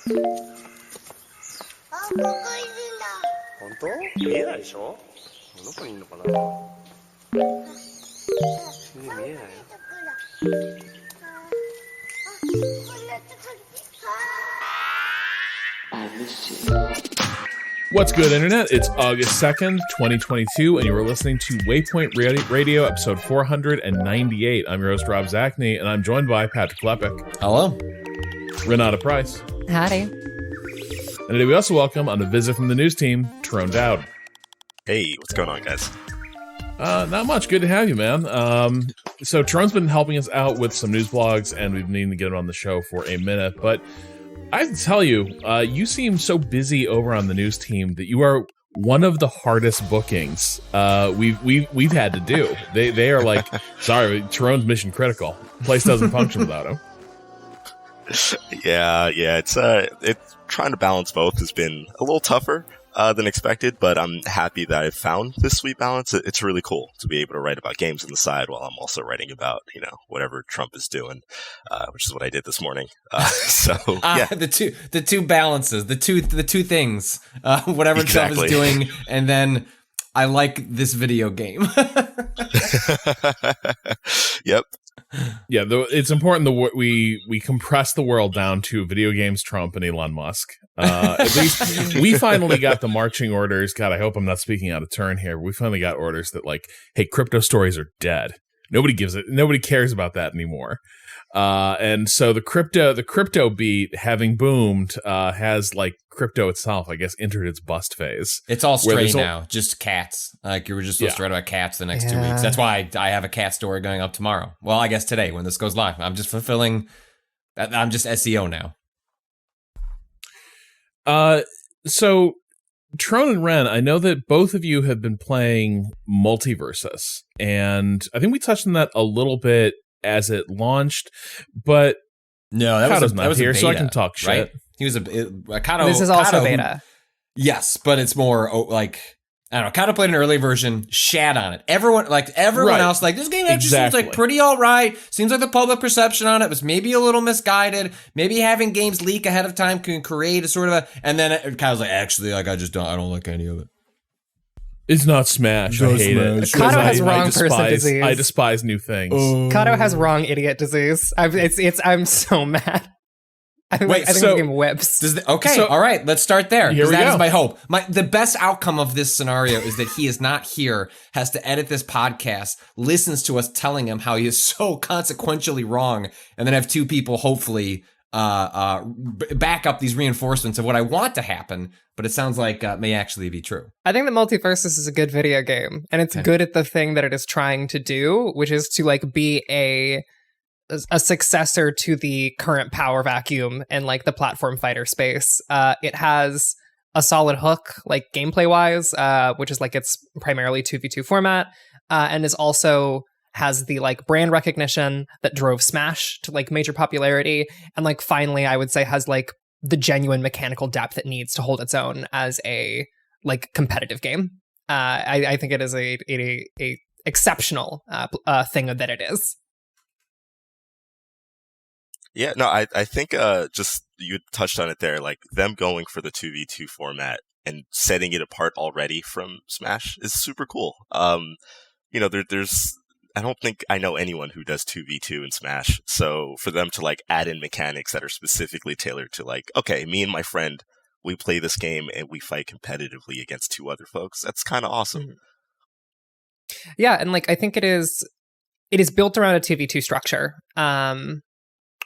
本当？見えないでしょ？どこにいるのかな？見えないよ。What's good, Internet? It's August 2nd, 2022, and you are listening to Waypoint Radio, episode 498. I'm your host, Rob Zachney, and I'm joined by Patrick Lepic. Hello. Renata Price. Howdy. And today we also welcome, on a visit from the news team, Trone Dowd. Hey, what's going on, guys? Not much. Good to have you, man. So Trone's been helping us out with some news blogs, and we've been needing to get him on the show for a minute, but I have to tell you, you seem so busy over on the news team that you are one of the hardest bookings we've had to do. They are like, sorry, Trone's mission critical. Place doesn't function without him. Yeah, it's trying to balance both has been a little tougher than expected, but I'm happy that I've found this sweet balance. It's really cool to be able to write about games on the side while I'm also writing about, whatever Trump is doing, which is what I did this morning. Yeah. The two balances, the two things, whatever Exactly. Trump is doing, and then I like this video game. Yep. Yeah, it's important that we compress the world down to video games, Trump, and Elon Musk. At least we finally got the marching orders. God, I hope I'm not speaking out of turn here. We finally got orders that like, hey, crypto stories are dead. Nobody cares about that anymore. And so the crypto beat, having boomed, has like crypto itself, I guess, entered its bust phase. It's all stray now, just cats. Like you were just supposed to write about cats the next 2 weeks. That's why I have a cat story going up tomorrow. Well, I guess today when this goes live. I'm just SEO now. So Trone and Ren, I know that both of you have been playing MultiVersus, and I think we touched on that a little bit as it launched, but no, that was a here, beta, so I can talk shit. Right? He was Cado. This is also beta. Yes, but it's more like, I don't know. Cado played an early version, shat on it. Everyone else, this game actually seems like pretty all right. Seems like the public perception on it was maybe a little misguided. Maybe having games leak ahead of time can create a sort of and then Cado's like, actually, like I don't like any of it. It's not Smash. I hate it. Cado has wrong person disease. I despise new things. Cado has wrong idiot disease. I'm so mad. I think the game whips. All right, let's start there. Here we that go. is my hope. The best outcome of this scenario is that he is not here, has to edit this podcast, listens to us telling him how he is so consequentially wrong, and then have two people hopefully back up these reinforcements of what I want to happen, but it sounds like may actually be true. I think that MultiVersus is a good video game, and it's good at the thing that it is trying to do, which is to like be a successor to the current power vacuum in like the platform fighter space. It has a solid hook, like gameplay wise, which is like it's primarily 2v2 format, and is also has the like brand recognition that drove Smash to like major popularity, and like finally I would say has like the genuine mechanical depth it needs to hold its own as a like competitive game. I think it is a exceptional thing that it is. Yeah, no, I think just you touched on it there, like them going for the 2v2 format and setting it apart already from Smash is super cool. There's I don't think I know anyone who does 2v2 in Smash, so for them to like add in mechanics that are specifically tailored to like, okay, me and my friend, we play this game and we fight competitively against two other folks, that's kind of awesome. Mm-hmm. Yeah, and like I think it is built around a 2v2 structure.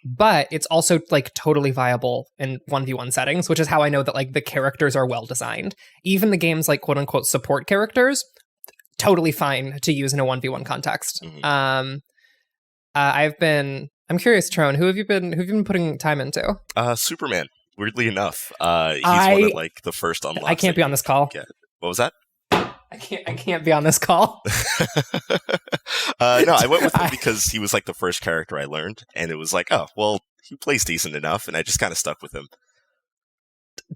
But it's also like totally viable in 1v1 settings, which is how I know that like the characters are well designed. Even the game's like quote unquote support characters, totally fine to use in a 1v1 context. Mm-hmm. I'm curious, Trone, who have you been putting time into? Superman, weirdly enough. He's one of like the first unlocks. I can't be on this call. What was that? I can't be on this call. No, I went with him because he was like the first character I learned, and it was like, oh, well, he plays decent enough, and I just kind of stuck with him.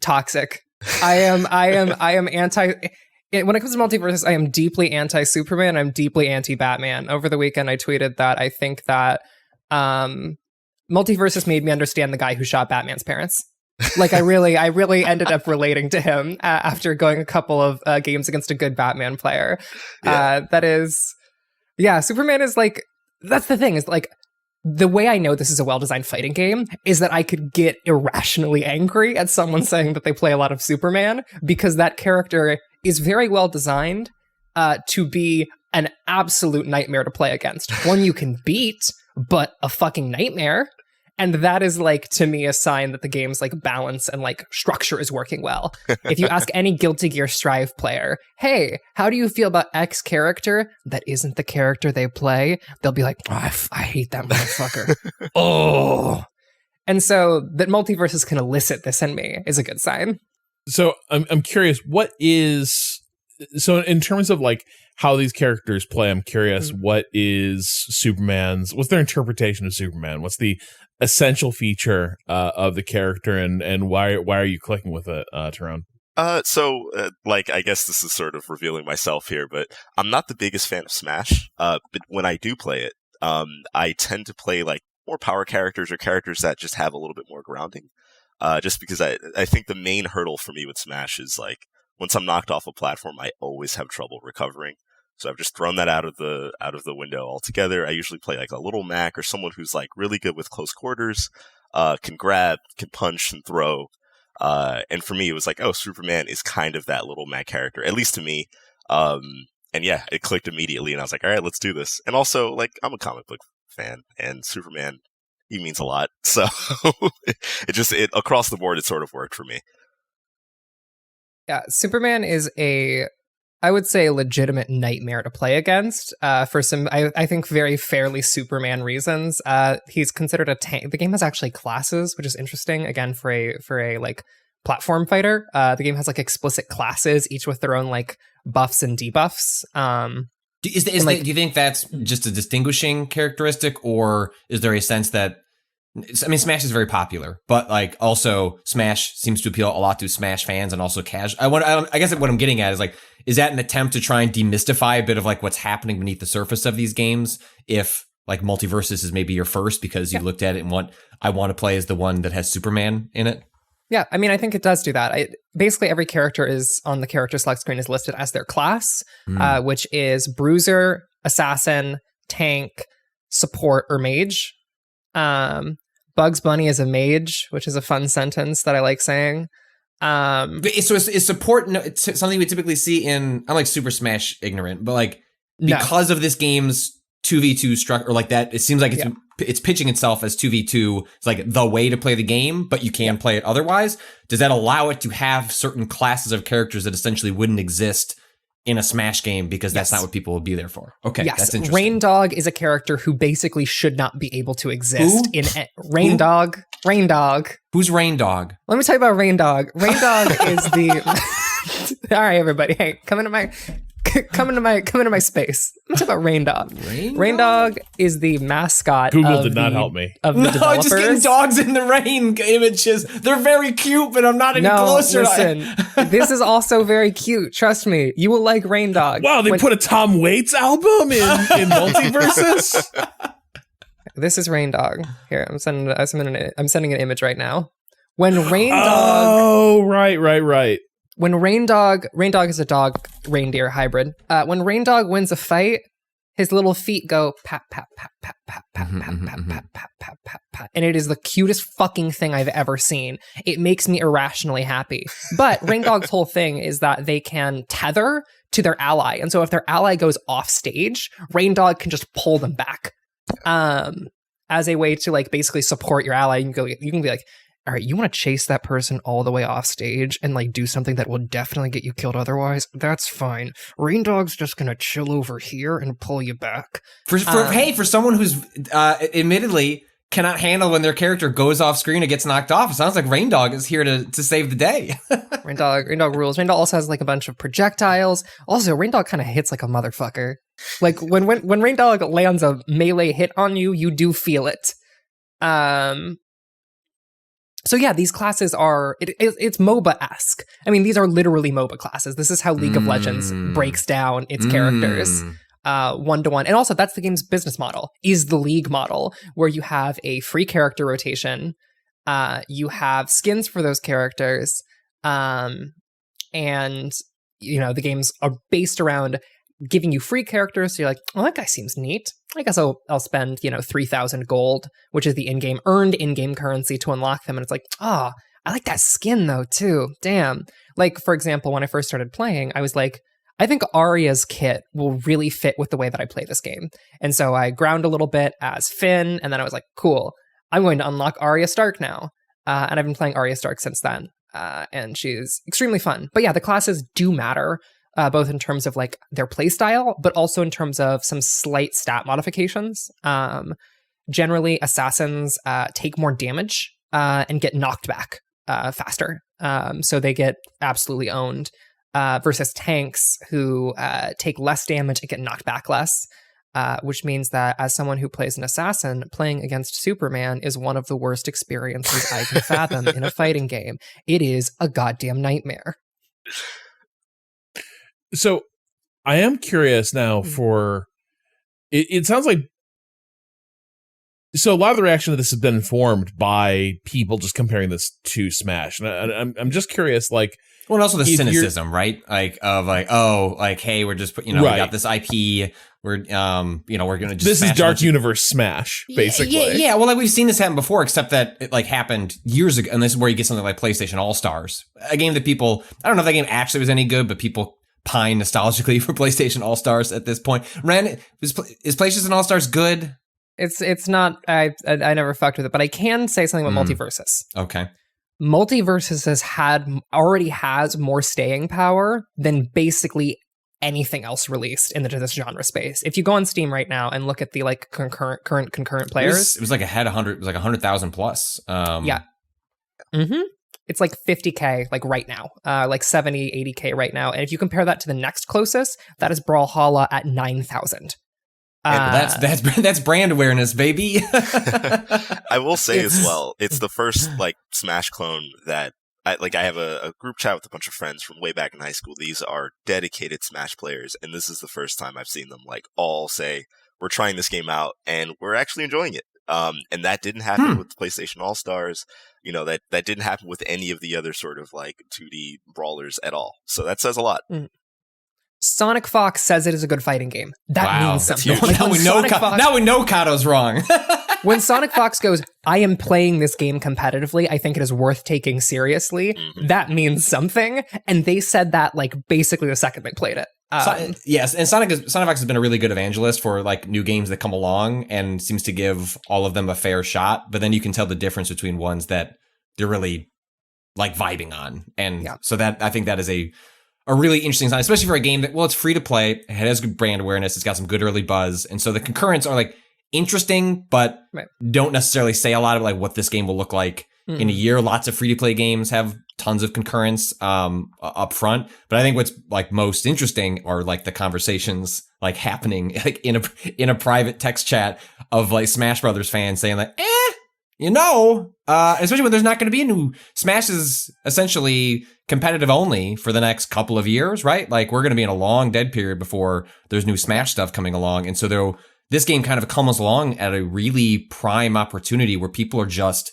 Toxic. I am anti. When it comes to MultiVersus, I am deeply anti-Superman. I'm deeply anti-Batman. Over the weekend, I tweeted that I think that MultiVersus made me understand the guy who shot Batman's parents. Like I really ended up relating to him after going a couple of games against a good Batman player. That is, Superman is like, that's the thing, is like, the way I know this is a well-designed fighting game is that I could get irrationally angry at someone saying that they play a lot of Superman, because that character is very well designed to be an absolute nightmare to play against. One you can beat, but a fucking nightmare. And that is, like, to me, a sign that the game's, like, balance and, like, structure is working well. If you ask any Guilty Gear Strive player, hey, how do you feel about X character that isn't the character they play? They'll be like, I hate that motherfucker. Oh. And so that MultiVersus can elicit this in me is a good sign. So I'm curious, so in terms of, like, how these characters play, I'm curious, what is what's their interpretation of Superman? What's the essential feature of the character, and why are you clicking with it, Trone? Like, I guess this is sort of revealing myself here, but I'm not the biggest fan of Smash. But when I do play it, I tend to play, like, more power characters or characters that just have a little bit more grounding. Just because I think the main hurdle for me with Smash is, like, once I'm knocked off a platform, I always have trouble recovering. So I've just thrown that out of the window altogether. I usually play like a little Mac or someone who's like really good with close quarters, can grab, can punch and throw. And for me, it was like, oh, Superman is kind of that little Mac character, at least to me. And yeah, it clicked immediately, and I was like, all right, let's do this. And also, like, I'm a comic book fan, and Superman, he means a lot. So it across the board, it sort of worked for me. Yeah, Superman is I would say, a legitimate nightmare to play against for some, I think, very fairly Superman reasons. He's considered a tank. The game has actually classes, which is interesting, again, for a like, platform fighter. The game has, like, explicit classes, each with their own, like, buffs and debuffs. Do you think that's just a distinguishing characteristic, or is there a sense that, I mean, Smash is very popular, but, like, also Smash seems to appeal a lot to Smash fans and also casual. I guess what I'm getting at is, like, is that an attempt to try and demystify a bit of, like, what's happening beneath the surface of these games? If, like, MultiVersus is maybe your first because you looked at it and I want to play as the one that has Superman in it. Yeah, I mean, I think it does do that. Basically, every character is on the character select screen is listed as their class, which is Bruiser, Assassin, Tank, Support, or Mage. Bugs Bunny is a mage, which is a fun sentence that I like saying. So is support it's something we typically see in, I'm like Super Smash ignorant, but like because of this game's 2v2 structure, or like that, it seems like it's pitching itself as 2v2. It's like the way to play the game, but you can play it otherwise. Does that allow it to have certain classes of characters that essentially wouldn't exist in a Smash game because that's not what people would be there for? Okay, that's interesting. Rain Dog is a character who basically should not be able to exist in Rain Dog. Who's Rain Dog? Let me tell you about Rain Dog. Rain Dog is the all right, everybody. Hey, come into my space. Let's talk about Rain Dog. Rain Dog is the mascot. Google did not help me. Of the developers. I'm just getting dogs in the rain images. They're very cute, but I'm not any closer. Listen, this is also very cute. Trust me, you will like Rain Dog. Wow, they put a Tom Waits album in MultiVersus. This is Rain Dog. Here, I'm sending an image right now. When Rain Dog. Oh, right. When Rain Dog is a dog reindeer hybrid. When Rain Dog wins a fight, his little feet go pat, pat, pat, pat, pat, pat, pat, pat, pat, pat, pat, pat, pat, and it is the cutest fucking thing I've ever seen. It makes me irrationally happy. But Rain Dog's whole thing is that they can tether to their ally, and so if their ally goes off stage, Rain Dog can just pull them back, as a way to like basically support your ally. You can be like, all right, you want to chase that person all the way off stage and like do something that will definitely get you killed otherwise? That's fine. Rain Dog's just gonna chill over here and pull you back. For someone who's admittedly cannot handle when their character goes off screen or gets knocked off, it sounds like Rain Dog is here to save the day. Rain Dog rules. Rain Dog also has like a bunch of projectiles. Also, Rain Dog kind of hits like a motherfucker. Like when Rain Dog lands a melee hit on you, you do feel it. So yeah, these classes are, it's MOBA-esque. I mean, these are literally MOBA classes. This is how League of Legends breaks down its characters one-to-one. And also, that's the game's business model, is the League model, where you have a free character rotation You have skins for those characters, and the games are based around giving you free characters. So you're like, oh, that guy seems neat. I guess I'll spend 3,000 gold, which is the earned in-game currency to unlock them. And it's like, oh, I like that skin though too. Damn. Like, for example, when I first started playing, I was like, I think Arya's kit will really fit with the way that I play this game. And so I ground a little bit as Finn, and then I was like, cool, I'm going to unlock Arya Stark now. And I've been playing Arya Stark since then. And she's extremely fun. But yeah, the classes do matter, both in terms of like their playstyle, but also in terms of some slight stat modifications. Generally, assassins take more damage and get knocked back faster. So they get absolutely owned. Versus tanks who take less damage and get knocked back less, which means that as someone who plays an assassin, playing against Superman is one of the worst experiences I can fathom in a fighting game. It is a goddamn nightmare. So I am curious now for... It sounds like... So a lot of the reaction to this has been informed by people just comparing this to Smash. And I'm just curious, like... Well, and also the cynicism, right? Hey, we're just we got this IP. We're we're gonna just. This is Dark Universe Smash, basically. Yeah. Well, like we've seen this happen before, except that it like happened years ago, and this is where you get something like PlayStation All Stars, a game that people. I don't know if that game actually was any good, but people pine nostalgically for PlayStation All Stars at this point. Ren, is PlayStation All Stars good? It's not. I never fucked with it, but I can say something about MultiVersus. Okay. MultiVersus already has more staying power than basically anything else released in this genre space. If you go on Steam right now and look at the like current players, it was like ahead 100. It was like 100,000 plus. Yeah. Mm-hmm. It's like 50K like right now, like 70, 80K right now. And if you compare that to the next closest, that is Brawlhalla at 9,000. That's brand awareness, baby. I will say as well, it's the first like Smash clone that I have a group chat with a bunch of friends from way back in high school. These are dedicated Smash players, and this is the first time I've seen them like all say, we're trying this game out and we're actually enjoying it. And that didn't happen with PlayStation All Stars. That didn't happen with any of the other sort of like 2D brawlers at all. So that says a lot. Sonic Fox says it is a good fighting game. That means something. Now we know Cado's wrong. When Sonic Fox goes, I am playing this game competitively, I think it is worth taking seriously, that means something. And they said that like basically the second they played it. Yes, and Sonic Fox has been a really good evangelist for like new games that come along and seems to give all of them a fair shot. But then you can tell the difference between ones that they're really like vibing on. And so that I think that is a really interesting sign, especially for a game that, well, it's free to play, it has good brand awareness, it's got some good early buzz, and so the concurrents are like interesting, but don't necessarily say a lot of like what this game will look like in a year. Lots of free to play games have tons of concurrents up front, but I think what's like most interesting are like the conversations like happening like in a private text chat of like Smash Brothers fans saying like, especially when there's not going to be a new Smash is essentially competitive only for the next couple of years, right? Like we're going to be in a long dead period before there's new Smash stuff coming along. And so this game kind of comes along at a really prime opportunity where people are just,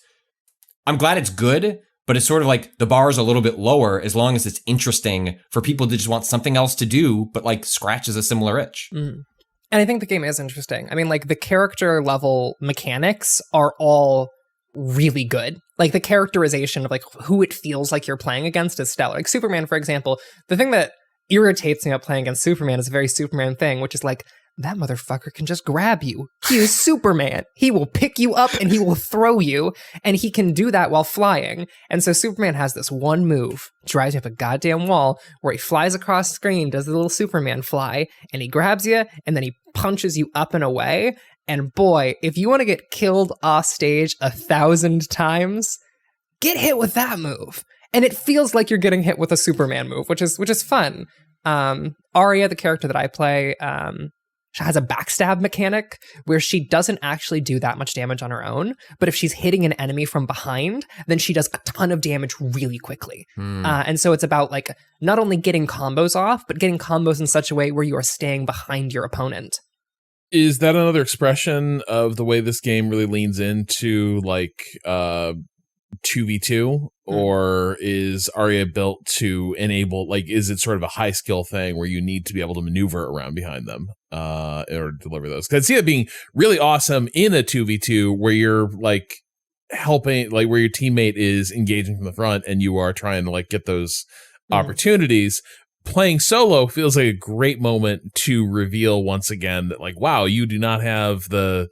I'm glad it's good, but it's sort of like the bar is a little bit lower as long as it's interesting for people to just want something else to do, but like scratches a similar itch. And I think the game is interesting. I mean, like the character level mechanics are all really good. Like the characterization of like who it feels like you're playing against is stellar. Like Superman, for example, the thing that irritates me about playing against Superman is a very Superman thing, which is like, that motherfucker can just grab you. He is Superman. He will pick you up and he will throw you, and he can do that while flying. And so Superman has this one move, drives you up a goddamn wall, where he flies across the screen, does the little Superman fly, and he grabs you, and then he punches you up and away. And boy, if you want to get killed off stage 1,000 times, get hit with that move. And it feels like you're getting hit with a Superman move, which is fun. Arya, the character that I play, she has a backstab mechanic where she doesn't actually do that much damage on her own, but if she's hitting an enemy from behind, then she does a ton of damage really quickly. And so it's about like not only getting combos off, but getting combos in such a way where you are staying behind your opponent. Is that another expression of the way this game really leans into like 2v2, or is Arya built to enable, like, is it sort of a high skill thing where you need to be able to maneuver around behind them in order to deliver those? Because I see it being really awesome in a 2v2 where you're like helping, like where your teammate is engaging from the front and you are trying to like get those opportunities. Playing solo feels like a great moment to reveal once again that, like, wow, you do not have the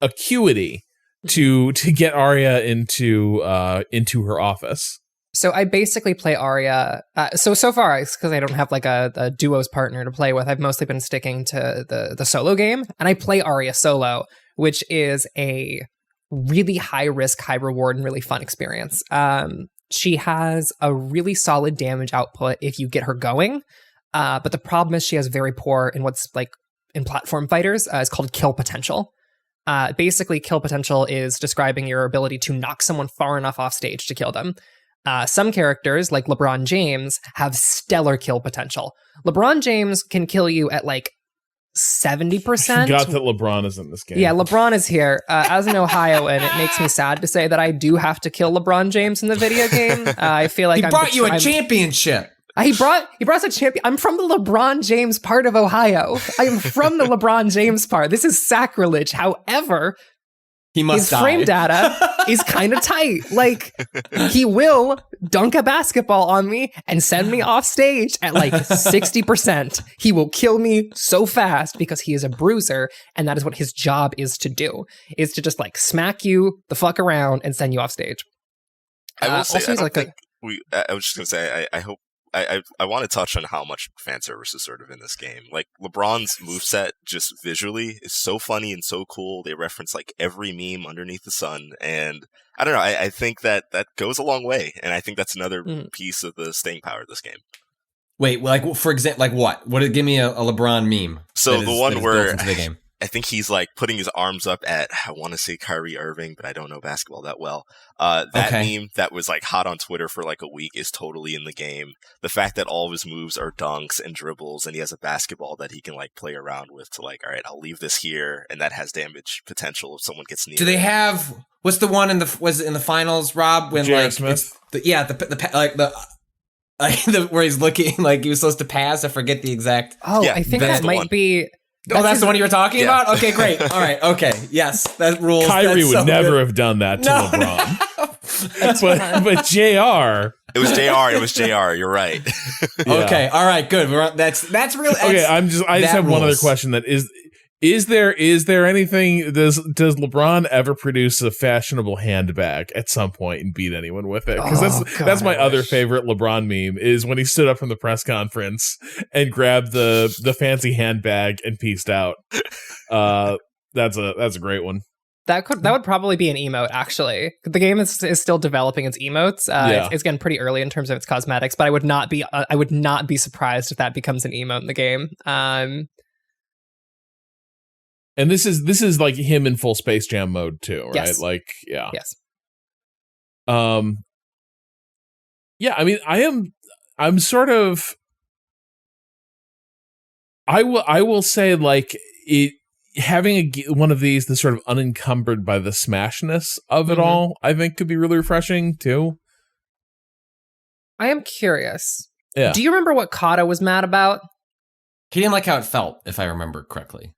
acuity to get Arya into her office. So I basically play Arya. So far, because I don't have like a duos partner to play with, I've mostly been sticking to the solo game, and I play Arya solo, which is a really high risk, high reward, and really fun experience. She has a really solid damage output if you get her going, but the problem is she has very poor in what's like in platform fighters is called kill potential. Basically, kill potential is describing your ability to knock someone far enough off stage to kill them. Some characters, like LeBron James, have stellar kill potential. LeBron James can kill you at like 70%. I forgot that LeBron is in this game. Yeah, LeBron is here. As an Ohioan, it makes me sad to say that I do have to kill LeBron James in the video game. I feel like he brought you a championship. He brought us a champion. I'm from the LeBron James part of Ohio. I am from the LeBron James part. This is sacrilege. However, his frame data is kind of tight. Like, he will dunk a basketball on me and send me off stage at like 60%. He will kill me so fast because he is a bruiser, and that is what his job is to do, is to just like smack you the fuck around and send you off stage. I will say, I was just going to say, I hope, I want to touch on how much fan service is sort of in this game. Like, LeBron's moveset just visually is so funny and so cool. They reference like every meme underneath the sun, and I don't know, I think that goes a long way, and I think that's another piece of the staying power of this game. Wait, like, for example, like what? Give me a LeBron meme. So the one where the game. I think he's like putting his arms up at, I want to say Kyrie Irving, but I don't know basketball that well. That meme that was like hot on Twitter for like a week is totally in the game. The fact that all of his moves are dunks and dribbles, and he has a basketball that he can like play around with to like, all right, I'll leave this here, and that has damage potential if someone gets near. Do they have, what's the one was it in the finals, Rob? When J.R. like Smith? Where he's looking like he was supposed to pass. I forget the exact. Oh, yeah, I think that might be. That's the one you were talking about? Okay, great. All right, okay. Yes, that rules. Kyrie would never have done that to LeBron. But JR. It was JR. You're right. Okay, all right, good. That's real. Okay, I just have one other question. That is there anything, does LeBron ever produce a fashionable handbag at some point and beat anyone with it? Because that's my other favorite LeBron meme, is when he stood up from the press conference and grabbed the fancy handbag and pieced out. That's a great one. That would probably be an emote, actually. The game is still developing its emotes. It's getting pretty early in terms of its cosmetics, but I would not be surprised if that becomes an emote in the game. And this is like him in full Space Jam mode too, right? Yes. Like, yeah. Yes. Yeah, I mean, I'm sort of, I will say, like, it, having one of these that's sort of unencumbered by the smashness of it all, I think could be really refreshing too. I am curious. Yeah. Do you remember what Cado was mad about? He didn't like how it felt, if I remember correctly.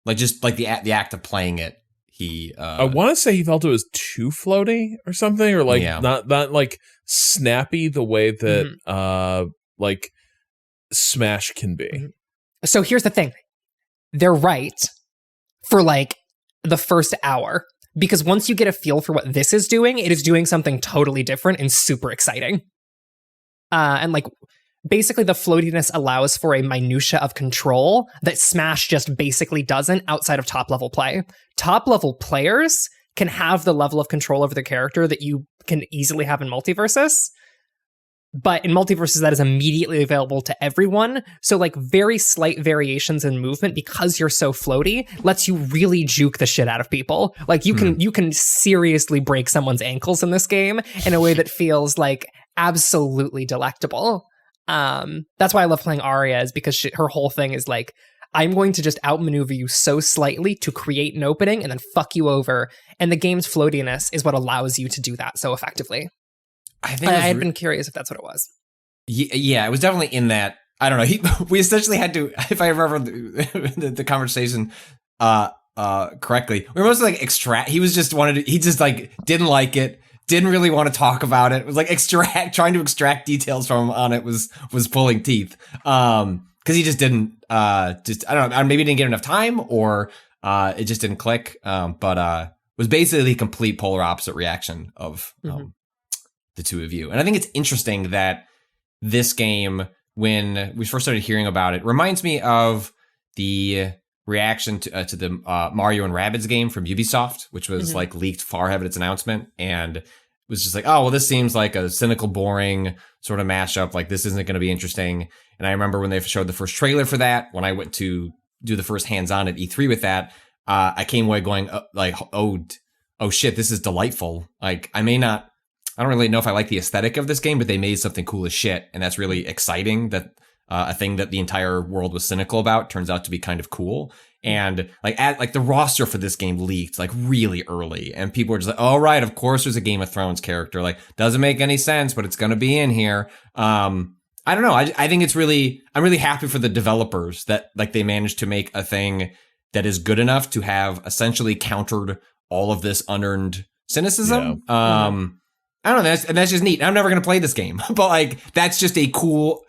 Like just like the act of playing it, I want to say he felt it was too floaty or something, or like not like snappy the way that like Smash can be. So here's the thing. They're right for like the first hour, because once you get a feel for what this is doing, it is doing something totally different and super exciting. And like, basically, the floatiness allows for a minutia of control that Smash just basically doesn't outside of top-level play. Top-level players can have the level of control over their character that you can easily have in MultiVersus, but in MultiVersus, that is immediately available to everyone. So, like, very slight variations in movement, because you're so floaty, lets you really juke the shit out of people. Like, you can seriously break someone's ankles in this game in a way that feels, like, absolutely delectable. That's why I love playing Arya, is because her whole thing is like, I'm going to just outmaneuver you so slightly to create an opening and then fuck you over. And the game's floatiness is what allows you to do that so effectively. I had been curious if that's what it was. Yeah, it was definitely in that. I don't know. We essentially had to, if I remember the conversation correctly, we were mostly like extract. He just like didn't like it, didn't really want to talk about it. It was like trying to extract details from him on it was pulling teeth. Because he just didn't, I don't know, maybe didn't get enough time or it just didn't click. But was basically a complete polar opposite reaction of the two of you. And I think it's interesting that this game, when we first started hearing about it, reminds me of the reaction to the Mario and Rabbids game from Ubisoft, which was like leaked far ahead of its announcement, and it was just like, oh, well, this seems like a cynical, boring sort of mashup. Like, this isn't going to be interesting. And I remember when they showed the first trailer for that, when I went to do the first hands-on at E3 with that, I came away going, oh shit, this is delightful. Like, I don't really know if I like the aesthetic of this game, but they made something cool as shit. And that's really exciting that a thing that the entire world was cynical about turns out to be kind of cool. And like the roster for this game leaked like really early. And people were just like, oh, right, of course there's a Game of Thrones character. Like, doesn't make any sense, but it's going to be in here. I don't know. I think I'm really happy for the developers that like they managed to make a thing that is good enough to have essentially countered all of this unearned cynicism. Yeah. I don't know, and that's just neat. I'm never going to play this game, but like, it's just a cool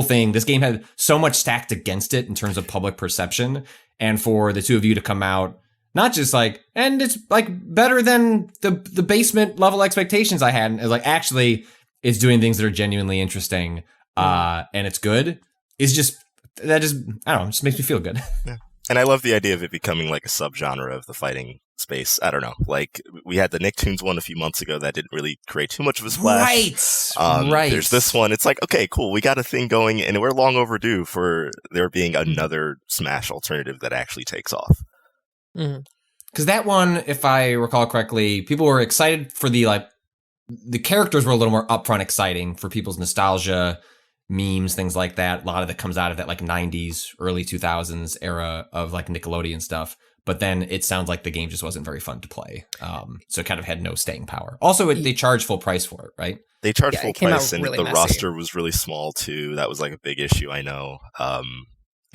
thing. This game had so much stacked against it in terms of public perception. And for the two of you to come out, not just like, and it's like better than the basement level expectations I had. And like, actually, it's doing things that are genuinely interesting. And it's good. I don't know, it just makes me feel good. Yeah. And I love the idea of it becoming like a subgenre of the fighting space. I don't know. Like, we had the Nicktoons one a few months ago that didn't really create too much of a splash. Right. There's this one. It's like, okay, cool. We got a thing going, and we're long overdue for there being another Smash alternative that actually takes off. Because that one, if I recall correctly, people were excited for the characters were a little more upfront exciting for people's nostalgia, memes, things like that. A lot of that comes out of that like 90s, early 2000s era of like Nickelodeon stuff. But then it sounds like the game just wasn't very fun to play. So it kind of had no staying power. Also, they charge full price for it, right? They charge full price, and really the roster was really small too. That was like a big issue, I know.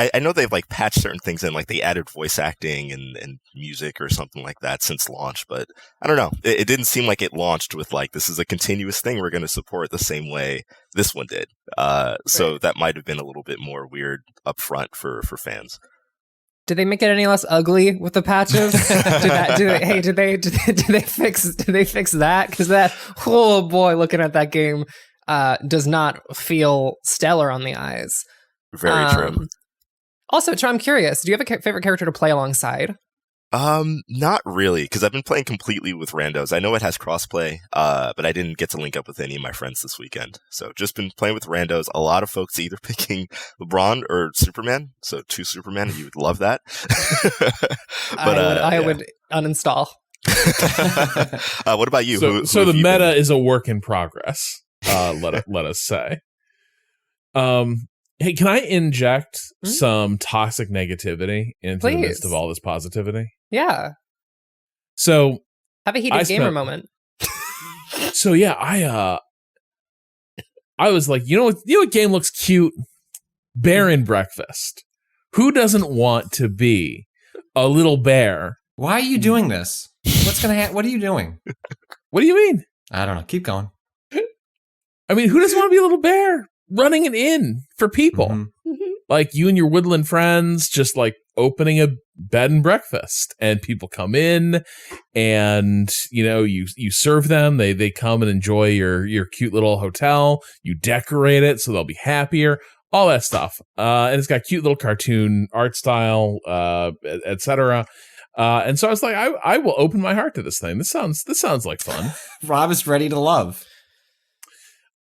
I know they've like patched certain things in, like they added voice acting and music or something like that since launch. But I don't know. It didn't seem like it launched with like, this is a continuous thing we're going to support the same way this one did. So that might have been a little bit more weird up front for fans. Did they make it any less ugly with the patches? Did they fix that? Because that, oh boy, looking at that game does not feel stellar on the eyes. Very true. Also, Trone, I'm curious, do you have a favorite character to play alongside? Not really, because I've been playing completely with randos. I know it has crossplay, but I didn't get to link up with any of my friends this weekend. So just been playing with randos. A lot of folks either picking LeBron or Superman. So 2 Superman, you would love that. But I would uninstall. What about you? So the meta is a work in progress. Let us say. Hey, can I inject some toxic negativity into the midst of all this positivity? Yeah. So have a heated gamer moment. So yeah, I was like, you know what game looks cute? Bear in Breakfast. Who doesn't want to be a little bear? Why are you doing this? What's gonna happen? What are you doing? What do you mean? I don't know. Keep going. I mean, who doesn't want to be a little bear? Running an inn for people. Like you and your woodland friends just like opening a bed and breakfast, and people come in and you serve them. They come and enjoy your cute little hotel. You decorate it so they'll be happier, all that stuff. And it's got cute little cartoon art style, etc. And so I was like, I will open my heart to this thing. This sounds like fun. Rob is ready to love.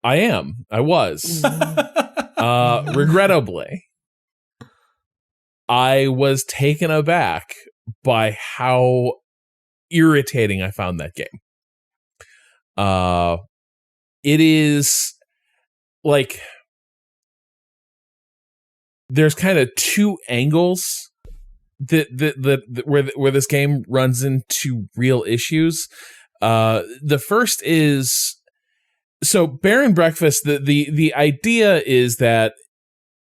I was. Regrettably, I was taken aback by how irritating I found that game. It is like there's kind of two angles where this game runs into real issues. The first is, so Bear and Breakfast, the idea is that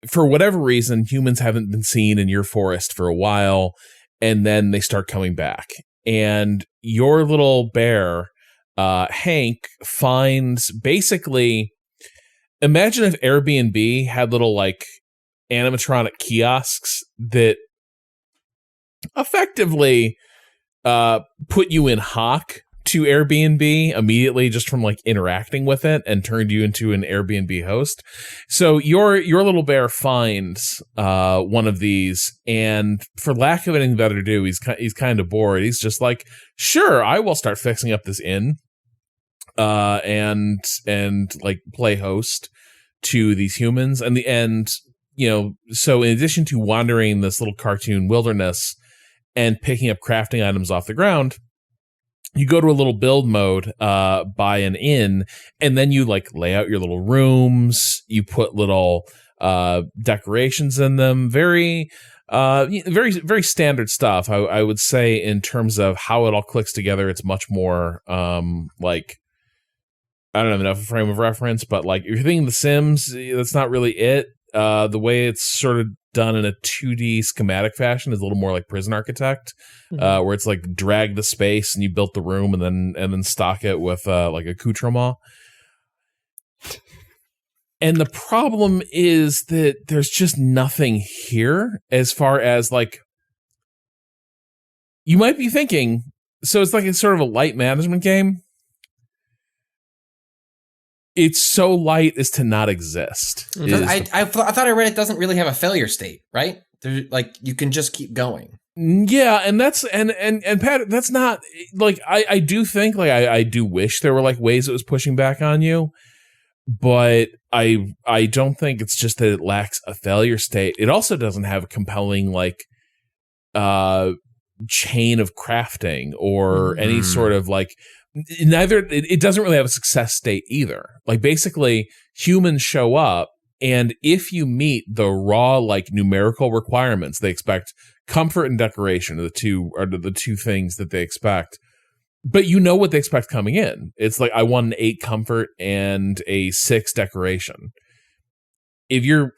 for whatever reason, humans haven't been seen in your forest for a while, and then they start coming back. And your little bear, Hank, finds basically, imagine if Airbnb had little like animatronic kiosks that effectively put you in hock to Airbnb immediately just from like interacting with it and turned you into an Airbnb host. So your little bear finds one of these, and for lack of anything better to do, he's kind of bored. He's just like, sure, I will start fixing up this inn and like play host to these humans. And so in addition to wandering this little cartoon wilderness and picking up crafting items off the ground, you go to a little build mode by an inn, and then you like lay out your little rooms. You put little decorations in them. Very, very standard stuff. I would say in terms of how it all clicks together, it's much more like, I don't have enough frame of reference, but like if you're thinking The Sims, that's not really it. The way it's sort of done in a 2D schematic fashion is a little more like Prison Architect, where it's like drag the space and you built the room and then stock it with like accoutrement. And the problem is that there's just nothing here as far as like, you might be thinking, so it's like it's sort of a light management game. It's so light as to not exist. I thought I read it doesn't really have a failure state, right? Like you can just keep going. Yeah, and that's and Pat, that's not like I do think like I do wish there were like ways it was pushing back on you, but I don't think it's just that it lacks a failure state. It also doesn't have a compelling like chain of crafting or any sort of like, neither it doesn't really have a success state either. Like basically humans show up, and if you meet the raw like numerical requirements, they expect comfort and decoration are the two things that they expect. But you know what they expect coming in. It's like, I want an 8 comfort and a 6 decoration. If your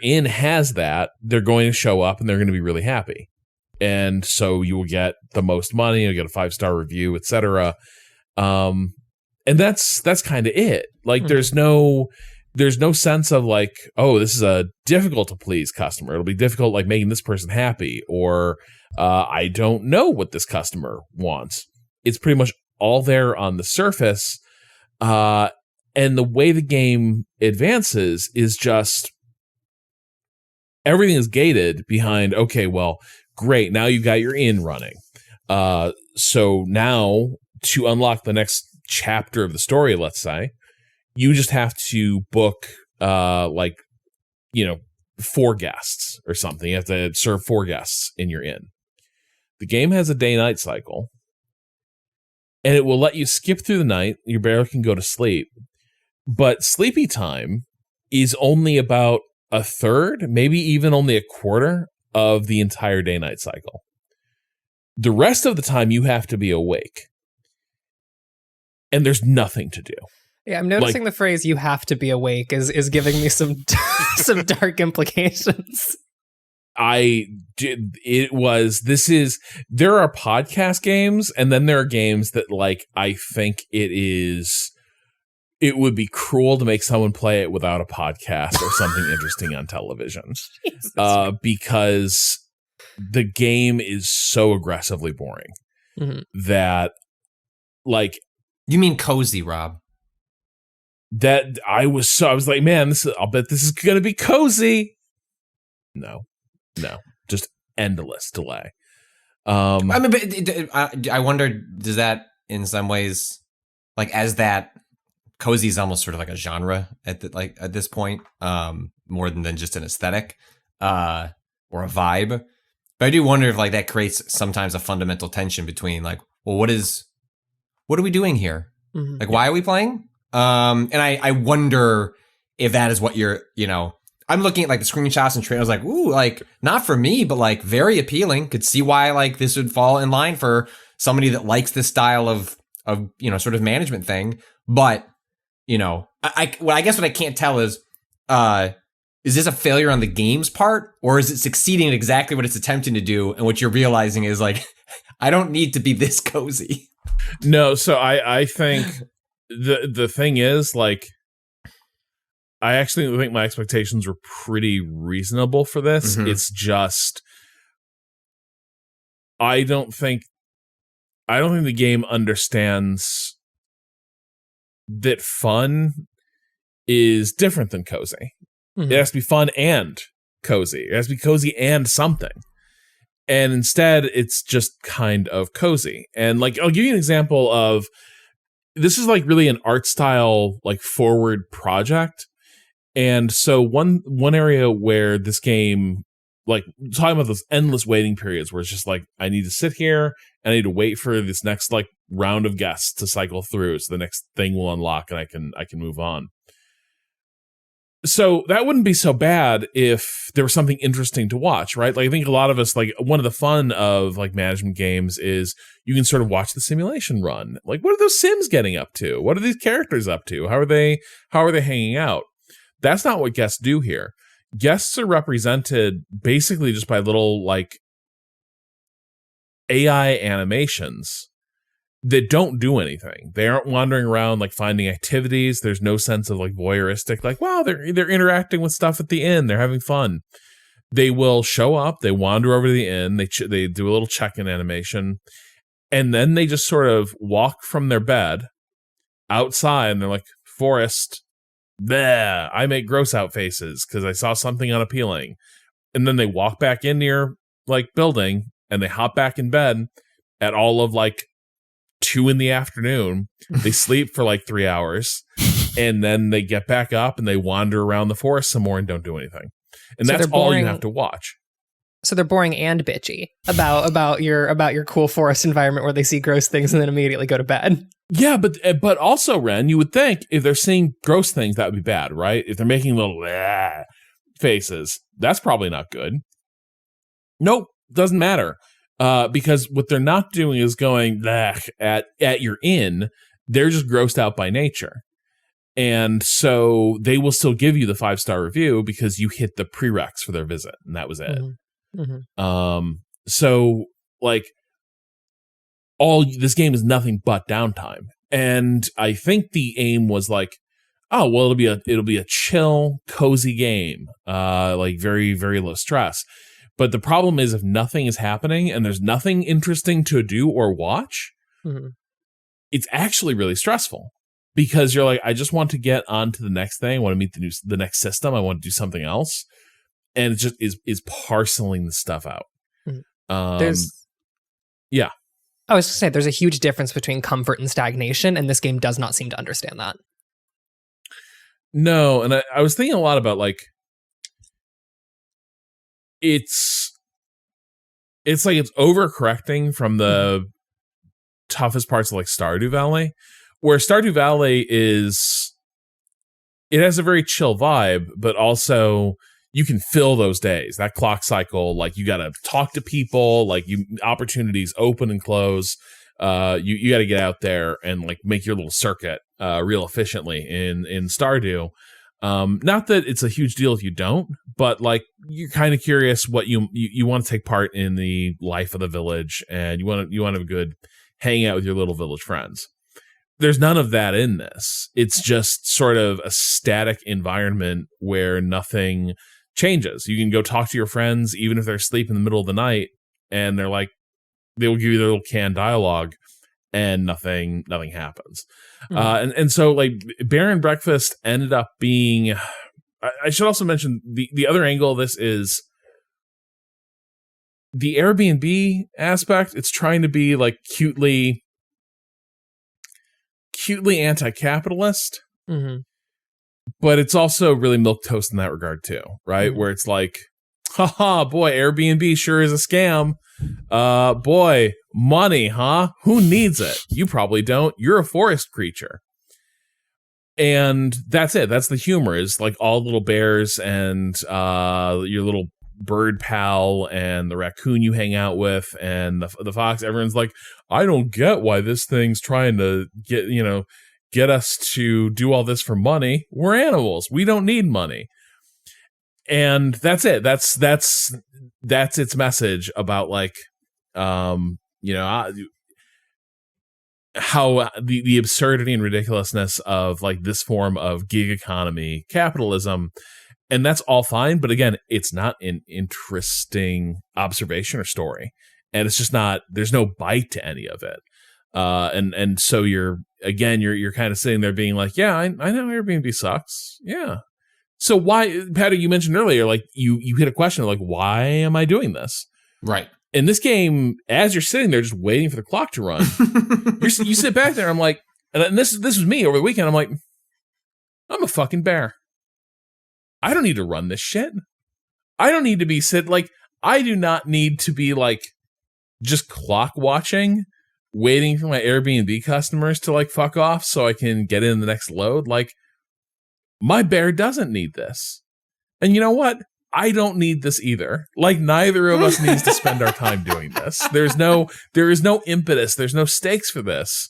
inn has that, they're going to show up and they're going to be really happy. And so you will get the most money, you'll get a 5-star review, etc. And that's kind of it. Like there's no sense of like, oh, this is a difficult to please customer. It'll be difficult like making this person happy, or I don't know what this customer wants. It's pretty much all there on the surface. And the way the game advances is just everything is gated behind, okay, well, great, now you've got your inn running. So now to unlock the next chapter of the story, let's say, you just have to book 4 guests or something. You have to serve 4 guests in your inn. The game has a day-night cycle, and it will let you skip through the night. Your bear can go to sleep, but sleepy time is only about a third, maybe even only a quarter of the entire day-night cycle. The rest of the time you have to be awake, and there's nothing to do. Yeah, I'm noticing the phrase "you have to be awake" is giving me some some dark implications. There are podcast games, and then there are games that like I think it would be cruel to make someone play it without a podcast or something interesting on television. Because the game is so aggressively boring that like, you mean cozy, Rob? That I was like, man, I'll bet this is going to be cozy. No, just endless delay. I mean, but I wonder, does that in some ways, like as that cozy is almost sort of like a genre at this point, more than just an aesthetic or a vibe. But I do wonder if like that creates sometimes a fundamental tension between like, well, what are we doing here? Like, why are we playing? And I wonder if that is what you're, I'm looking at like the screenshots and trailers, like, ooh, like not for me, but like very appealing. Could see why like this would fall in line for somebody that likes this style of sort of management thing. But I guess what I can't tell is this a failure on the game's part, or is it succeeding at exactly what it's attempting to do? And what you're realizing is like, I don't need to be this cozy. No, so I think the thing is, like, I actually think my expectations were pretty reasonable for this. Mm-hmm. It's just I don't think the game understands that fun is different than cozy. Mm-hmm. It has to be fun and cozy. It has to be cozy and something. And instead, it's just kind of cozy. And like, I'll give you an example of, this is like really an art style, like forward project. And so one area where this game, like talking about those endless waiting periods where it's just like, I need to sit here and I need to wait for this next like round of guests to cycle through. So the next thing will unlock and I can move on. So that wouldn't be so bad if there was something interesting to watch, right? Like I think a lot of us, like one of the fun of like management games is you can sort of watch the simulation run. Like what are those Sims getting up to? What are these characters up to? How are they hanging out? That's not what guests do here. Guests are represented basically just by little like AI animations that don't do anything. They aren't wandering around like finding activities. There's no sense of like voyeuristic, like, wow, they're interacting with stuff at the inn. They're having fun. They will show up. They wander over to the inn. They do a little check-in animation. And then they just sort of walk from their bed outside and they're like, Forest, bleh, I make gross out faces because I saw something unappealing. And then they walk back into your like building and they hop back in bed at all of like 2 p.m. They sleep for like 3 hours and then they get back up and they wander around the forest some more and don't do anything. And so that's all you have to watch. So they're boring and bitchy about your cool forest environment where they see gross things and then immediately go to bed. Yeah, but also, Ren, you would think if they're seeing gross things, that would be bad, right? If they're making little faces, that's probably not good. Nope, doesn't matter. Because what they're not doing is going at your inn. They're just grossed out by nature. And so they will still give you the 5-star review because you hit the prereqs for their visit. And that was it. Mm-hmm. Mm-hmm. So like this game is nothing but downtime. And I think the aim was like, oh, well, it'll be a chill, cozy game. Like very, very low stress. But the problem is if nothing is happening and there's nothing interesting to do or watch, mm-hmm. It's actually really stressful because you're like, I just want to get on to the next thing. I want to meet the next system. I want to do something else. And it just is parceling the stuff out. Mm-hmm. Yeah. I was going to say, there's a huge difference between comfort and stagnation, and this game does not seem to understand that. No, and I was thinking a lot about like, it's like it's overcorrecting from the toughest parts of like Stardew Valley, where Stardew Valley it has a very chill vibe, but also you can fill those days, that clock cycle. Like you got to talk to people, like opportunities open and close. You got to get out there and like make your little circuit real efficiently in Stardew. Not that it's a huge deal if you don't, but like you're kind of curious what you want to take part in the life of the village, and you want to have a good hang out with your little village friends. There's none of that in this. It's just sort of a static environment where nothing changes. You can go talk to your friends even if they're asleep in the middle of the night, and they will give you their little canned dialogue, and nothing happens. Mm-hmm. And so like Bear and Breakfast ended up being, I should also mention the other angle of this is the Airbnb aspect. It's trying to be like cutely anti-capitalist, mm-hmm. but it's also really milquetoast in that regard too, right? Mm-hmm. Where it's like, haha, boy, Airbnb sure is a scam. Boy, money, huh? Who needs it? You probably don't. You're a forest creature. And that's it. That's the humor, is like all little bears and your little bird pal and the raccoon you hang out with and the fox. Everyone's like, I don't get why this thing's trying to get us to do all this for money. We're animals. We don't need money. And that's it. That's its message about like, how the absurdity and ridiculousness of like this form of gig economy capitalism. And that's all fine. But again, it's not an interesting observation or story. And it's just not, there's no bite to any of it. And so you're kind of sitting there being like, yeah, I know Airbnb sucks. Yeah. So why, Patty, you mentioned earlier, like you hit a question like, why am I doing this? Right. In this game, as you're sitting there just waiting for the clock to run, you sit back there. I'm like, and this was me over the weekend. I'm like, I'm a fucking bear. I don't need to run this shit. I don't need to be I do not need to be like just clock watching, waiting for my Airbnb customers to like fuck off so I can get in the next load. Like, my bear doesn't need this. And you know what? I don't need this either. Like, neither of us needs to spend our time doing this. There is no impetus. There's no stakes for this.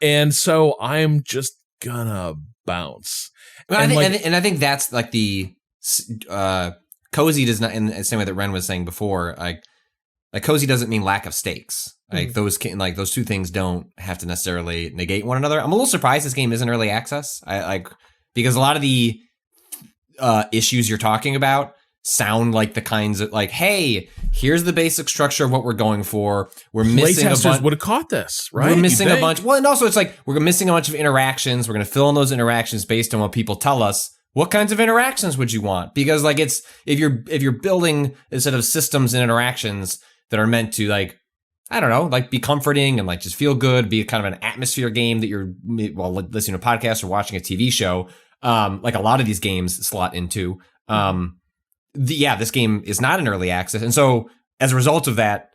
And so I'm just gonna bounce. Well, I think that's like the cozy does not, in the same way that Ren was saying before, like cozy doesn't mean lack of stakes. Like those two things don't have to necessarily negate one another. I'm a little surprised this game isn't early access. Because a lot of the issues you're talking about sound like the kinds of like, hey, here's the basic structure of what we're going for. We're missing a bunch. Would have caught this, right? We're missing a bunch. Well, and also it's like we're missing a bunch of interactions. We're going to fill in those interactions based on what people tell us. What kinds of interactions would you want? Because like it's if you're building a set of systems and interactions that are meant to like, I don't know, like be comforting and like just feel good, be kind of an atmosphere game that you're listening to a podcast or watching a TV show. Like a lot of these games slot into. This game is not in early access. And so as a result of that,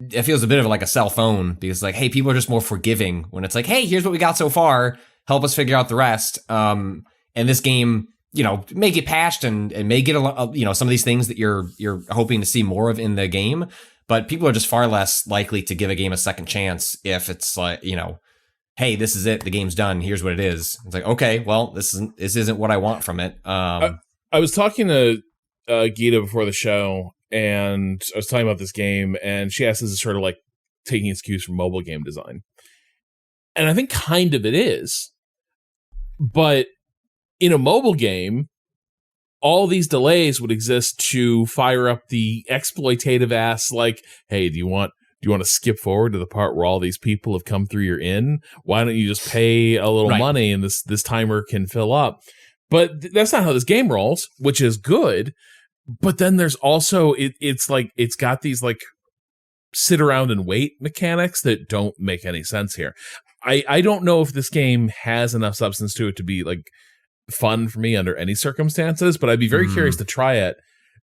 it feels a bit of like a cell phone because like, hey, people are just more forgiving when it's like, hey, here's what we got so far. Help us figure out the rest. And this game, may get patched and may get some of these things that you're hoping to see more of in the game. But people are just far less likely to give a game a second chance if it's like, hey, this is it. The game's done. Here's what it is. It's like, okay, well, this isn't what I want from it. I was talking to Gita before the show, and I was talking about this game, and she asked, "This is sort of like taking its cues from mobile game design?" And I think kind of it is, but in a mobile game, all these delays would exist to fire up the exploitative ass. Like, hey, do you want to skip forward to the part where all these people have come through your inn? Why don't you just pay a little money and this timer can fill up? But that's not how this game rolls, which is good. But then there's also, it's like, it's got these like sit around and wait mechanics that don't make any sense here. I don't know if this game has enough substance to it to be like fun for me under any circumstances, but I'd be very curious to try it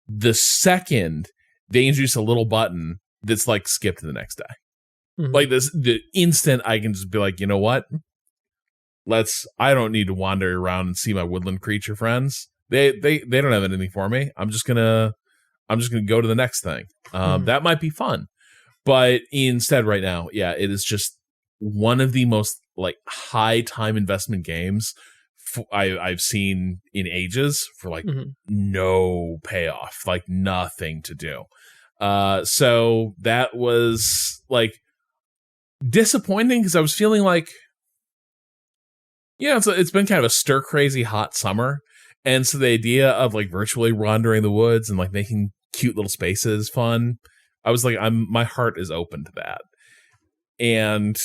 the second they introduce a little button that's like skip to the next day. Like the instant I can just be like, you know what? I don't need to wander around and see my woodland creature friends. They don't have anything for me. I'm just gonna go to the next thing. That might be fun. But instead right now, yeah, it is just one of the most like high time investment games I've seen in ages for like no payoff, like nothing to do. So that was like disappointing because I was feeling like, it's been kind of a stir crazy hot summer. And so the idea of like virtually wandering the woods and like making cute little spaces fun, I was like, my heart is open to that. And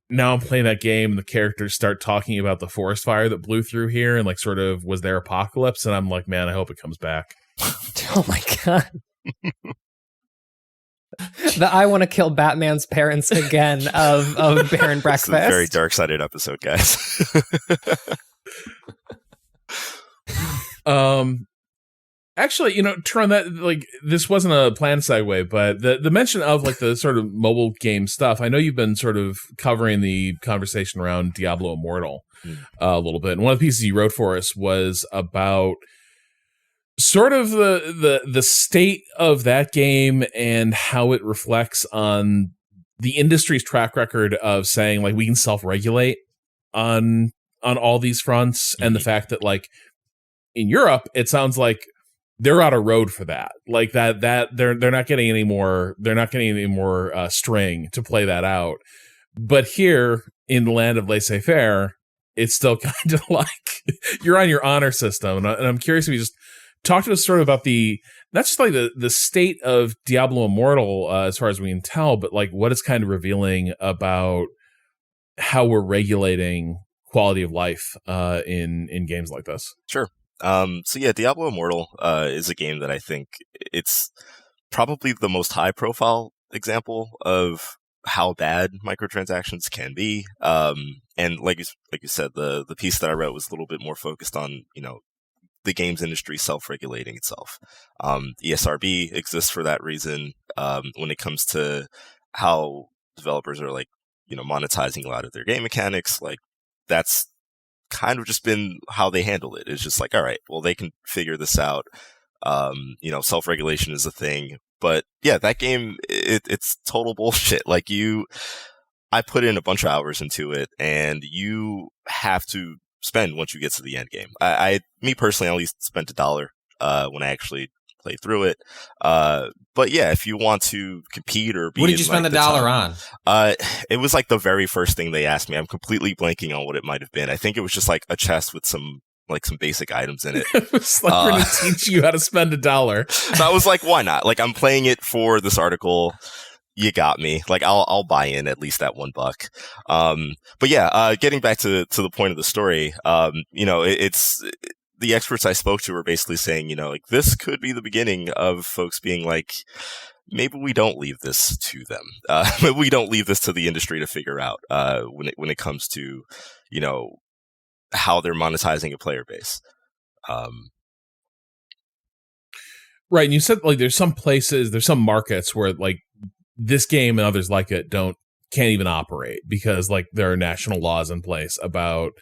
now I'm playing that game and the characters start talking about the forest fire that blew through here and like sort of was their apocalypse. And I'm like, man, I hope it comes back. Oh my God. The I want to kill Batman's parents again of Baron Breakfast. It's a very dark-sided episode, guys. Actually, Trone, that like this wasn't a planned segue, but the mention of like the sort of mobile game stuff. I know you've been sort of covering the conversation around Diablo Immortal a little bit, and one of the pieces you wrote for us was about sort of the state of that game and how it reflects on the industry's track record of saying like we can self-regulate on all these fronts, and the fact that like in Europe it sounds like they're out of road for that. Like that they're not getting any more. They're not getting any more string to play that out. But here in the land of laissez-faire, it's still kind of like you're on your honor system. And I'm curious if you just talk to us sort of about not just like the state of Diablo Immortal as far as we can tell, but like what it's kind of revealing about how we're regulating quality of life in games like this. Sure. So yeah, Diablo Immortal is a game that I think it's probably the most high-profile example of how bad microtransactions can be. And like you said, the piece that I wrote was a little bit more focused on the games industry self-regulating itself. ESRB exists for that reason. When it comes to how developers are like monetizing a lot of their game mechanics, like that's kind of just been how they handle it. It's just like, all right, well, they can figure this out. Self-regulation is a thing. But yeah, that game, it's total bullshit. Like I put in a bunch of hours into it, and you have to spend once you get to the end game. Me personally, I only spent $1 when I actually played through it. But yeah, if you want to compete or be, what did you spend the $1 on? It was like the very first thing they asked me. I'm completely blanking on what it might have been. I think it was just like a chest with some basic items in it. It was like we're gonna teach you how to spend $1. So I was like, why not? Like, I'm playing it for this article. You got me. Like, I'll buy in at least that $1. But yeah, getting back to the point of the story, it's the experts I spoke to were basically saying, like this could be the beginning of folks being like, maybe we don't leave this to them. Maybe we don't leave this to the industry to figure out when it comes to, how they're monetizing a player base. Right. And you said like there's some markets where like this game and others like it can't even operate because like there are national laws in place about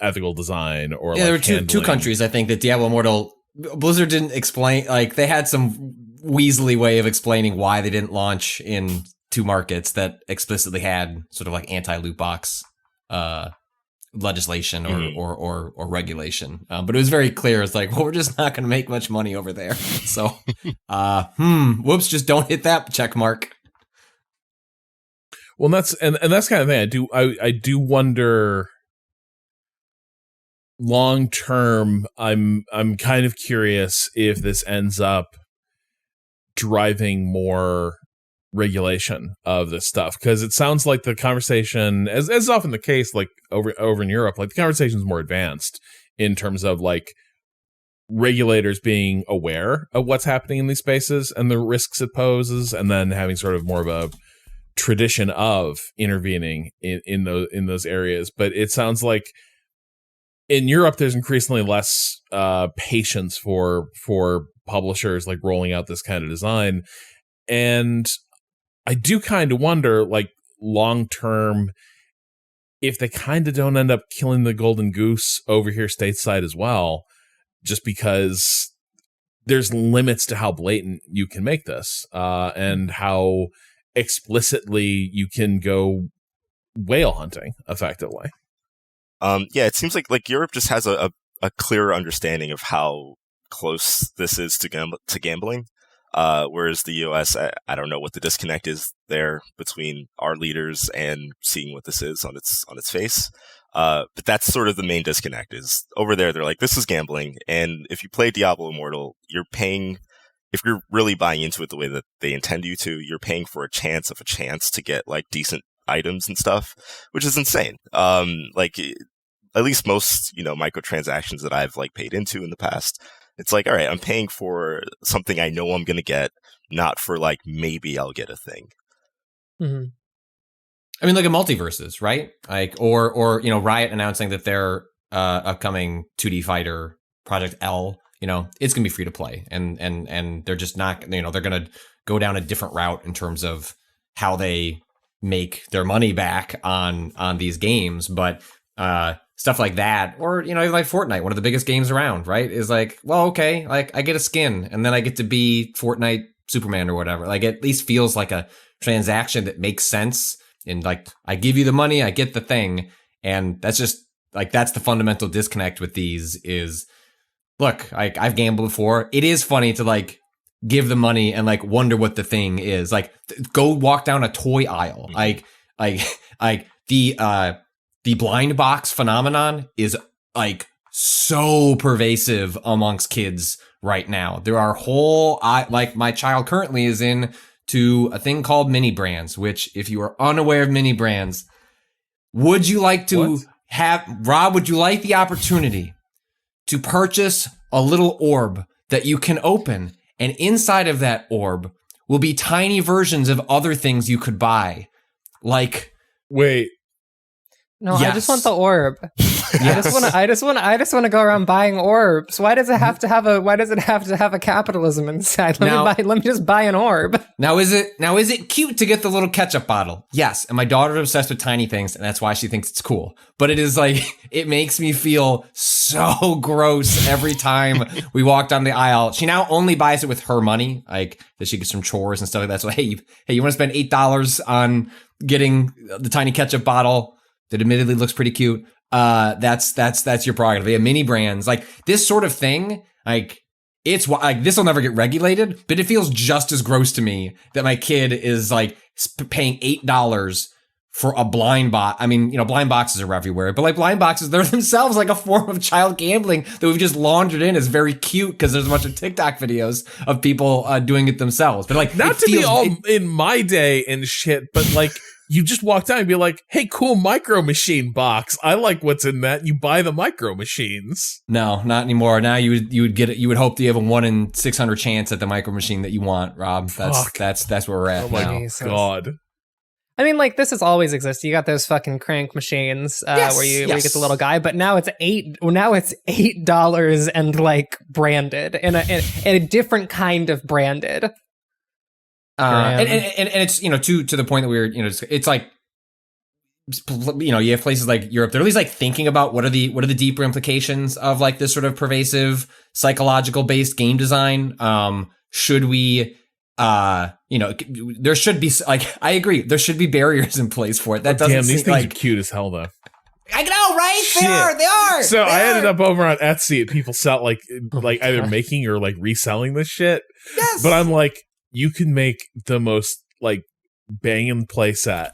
ethical design or there were two countries I think that Diablo Immortal Blizzard didn't explain, like they had some weaselly way of explaining why they didn't launch in 2 markets that explicitly had sort of like anti-loot box legislation or regulation, but it was very clear. It's like, well, we're just not going to make much money over there, so whoops, just don't hit that check mark. Well, that's kind of thing. I do wonder long term. I'm kind of curious if this ends up driving more regulation of this stuff, because it sounds like the conversation, as is often the case, like over in Europe, like the conversation is more advanced in terms of like regulators being aware of what's happening in these spaces and the risks it poses, and then having sort of more of a tradition of intervening in those areas. But it sounds like in Europe there's increasingly less patience for publishers like rolling out this kind of design, and I do kind of wonder, like, long term, if they kind of don't end up killing the golden goose over here stateside as well, just because there's limits to how blatant you can make this and how explicitly you can go whale hunting effectively. Yeah, it seems like Europe just has a clearer understanding of how close this is to gambling. Whereas the US, I don't know what the disconnect is there between our leaders and seeing what this is on its face. But that's sort of the main disconnect. Is over there, they're like, this is gambling. And if you play Diablo Immortal, you're paying, if you're really buying into it the way that they intend you to, you're paying for a chance to get like decent items and stuff, which is insane. Like at least most, microtransactions that I've like paid into in the past, it's like, all right, I'm paying for something I know I'm going to get, not for like, maybe I'll get a thing. Mm-hmm. I mean, like a MultiVersus, right? Like, or Riot announcing that their upcoming 2D fighter Project L it's going to be free to play, and they're just not, they're going to go down a different route in terms of how they make their money back on these games. But stuff like that, or like Fortnite, one of the biggest games around, right, is like, well, okay, like I get a skin and then I get to be Fortnite Superman or whatever. Like, it at least feels like a transaction that makes sense, and like, I give you the money, I get the thing. And that's just like, that's the fundamental disconnect with these is, look, I've gambled before. It is funny to like give the money and like wonder what the thing is. Like, go walk down a toy aisle. Like the blind box phenomenon is like so pervasive amongst kids right now. There are like, my child currently is into a thing called mini brands, which, if you are unaware of mini brands, would you like to Rob, would you like the opportunity to purchase a little orb that you can open, and inside of that orb will be tiny versions of other things you could buy? Like, wait. No, yes. I just want the orb. Yes. I just want to go around buying orbs. Why does it have to have a capitalism inside? Let me just buy an orb. Now is it cute to get the little ketchup bottle? Yes, and my daughter's obsessed with tiny things, and that's why she thinks it's cool. But it is like, it makes me feel so gross every time we walk down the aisle. She now only buys it with her money, like that she gets from chores and stuff like that. So hey, you want to spend $8 on getting the tiny ketchup bottle that admittedly looks pretty cute? That's your prerogative. Yeah, mini brands, like this sort of thing, like, it's like, this will never get regulated, but it feels just as gross to me that my kid is like paying $8 for a blind box. I mean, blind boxes are everywhere, but like, blind boxes, they're themselves like a form of child gambling that we've just laundered in as very cute because there's a bunch of TikTok videos of people doing it themselves. But like, not to be all in my day and shit, but like, you just walk down and be like, hey, cool micro machine box. I like what's in that. You buy the micro machines. No, not anymore. Now you would get it. You would hope that you have a 1 in 600 chance at the micro machine that you want, Rob. That's where we're at. Oh my now. God. I mean, like, this has always existed. You got those fucking crank machines where you get the little guy, but now it's $8 and like branded in a different kind of branded. And it's to the point that we're it's like you have places like Europe, they're at least like thinking about what are the deeper implications of like this sort of pervasive psychological based game design. Should we there should be, like, I agree, there should be barriers in place for it. That doesn't these seem things like are cute as hell though. I know, right? Shit. They are. So I ended up over on Etsy and people sell like either making or like reselling this shit. Yes. But I'm like, you can make the most like banging playset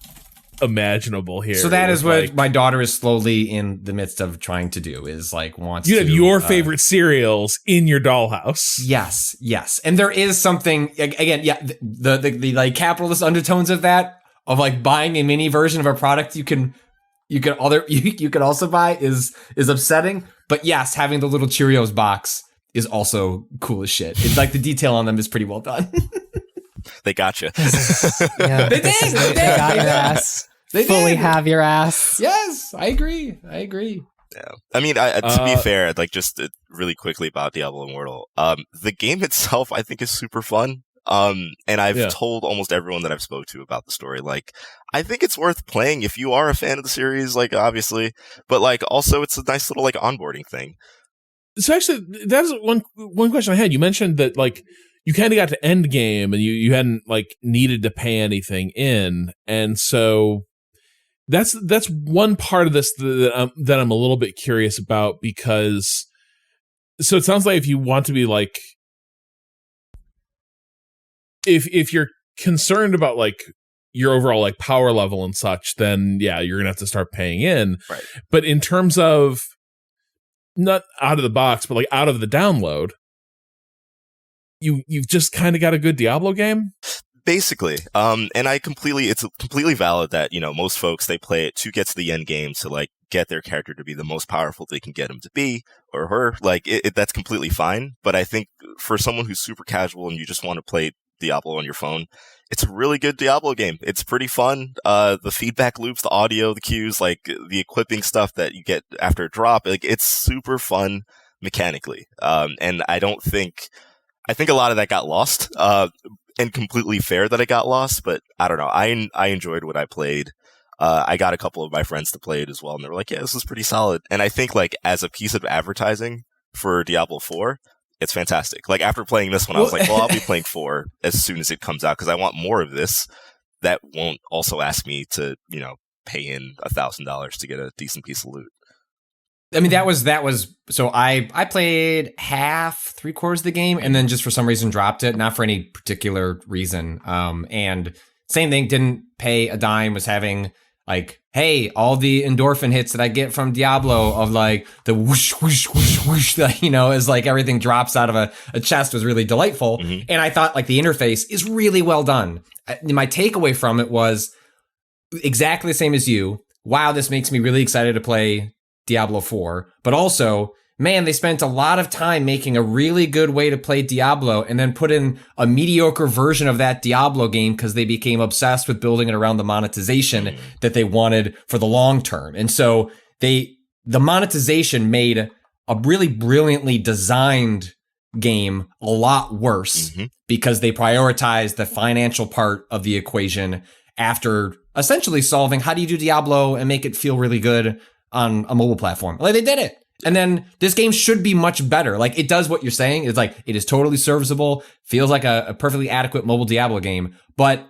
imaginable here. So that is what like, my daughter is slowly in the midst of trying to do, is like wants you to have your favorite cereals in your dollhouse. Yes. And there is something, again, the like capitalist undertones of that, of like buying a mini version of a product you can also buy is upsetting. But yes, having the little Cheerios box is also cool as shit. It's like the detail on them is pretty well done. They gotcha. Yeah, They did. They got your ass. They fully did. have your ass. Yes, I agree. Yeah. I mean, to be fair, like just really quickly about Diablo Immortal, the game itself I think is super fun. And I've told almost everyone that I've spoke to about the story. Like, I think it's worth playing if you are a fan of the series, like obviously, but like also it's a nice little like onboarding thing. So actually, that's one question I had. You mentioned that like you kind of got to end game and you hadn't like needed to pay anything in, and so that's one part of this that I'm a little bit curious about, because so it sounds like if you want to be like, if you're concerned about like your overall like power level and such, then yeah, you're gonna have to start paying in. Right. But in terms of not out of the box, but like out of the download, you've just kind of got a good Diablo game. Basically, and it's completely valid that, most folks, they play it to get to the end game to like get their character to be the most powerful they can get him to be, or her. Like that's completely fine. But I think for someone who's super casual and you just want to play Diablo on your phone, it's a really good Diablo game. It's pretty fun. The feedback loops, the audio, the cues, like the equipping stuff that you get after a drop, like it's super fun. mechanically. And I think a lot of that got lost, and completely fair that it got lost, but I don't know. I enjoyed what I played. I got a couple of my friends to play it as well, and they were like, yeah, this is pretty solid. And I think, like, as a piece of advertising for Diablo 4, it's fantastic. Like, after playing this one, I was like, well, I'll be playing 4 as soon as it comes out, because I want more of this that won't also ask me to, pay in $1,000 to get a decent piece of loot. I mean, that was so I played half, 3/4 of the game, and then just for some reason dropped it, not for any particular reason. And same thing, didn't pay a dime, was having like, hey, all the endorphin hits that I get from Diablo of like the whoosh, whoosh, whoosh, whoosh, as like everything drops out of a chest was really delightful. Mm-hmm. And I thought like the interface is really well done. My takeaway from it was exactly the same as you. Wow, this makes me really excited to play Diablo 4, but also, man, they spent a lot of time making a really good way to play Diablo and then put in a mediocre version of that Diablo game because they became obsessed with building it around the monetization that they wanted for the long term. And so the monetization made a really brilliantly designed game a lot worse because they prioritized the financial part of the equation after essentially solving how do you do Diablo and make it feel really good on a mobile platform. Like, they did it. And then this game should be much better. Like, it does what you're saying. It's like, it is totally serviceable, feels like a perfectly adequate mobile Diablo game. But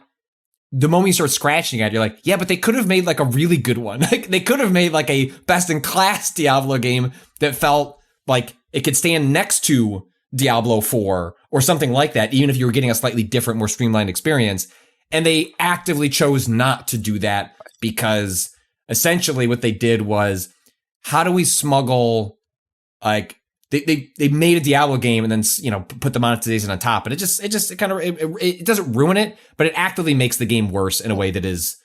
the moment you start scratching at it, you're like, yeah, but they could have made like a really good one. Like, they could have made like a best in class Diablo game that felt like it could stand next to Diablo 4 or something like that, even if you were getting a slightly different, more streamlined experience. And they actively chose not to do that because essentially what they did was, how do we smuggle, like, they made a Diablo game and then, put the monetization on top, and it doesn't ruin it, but it actively makes the game worse in a way that is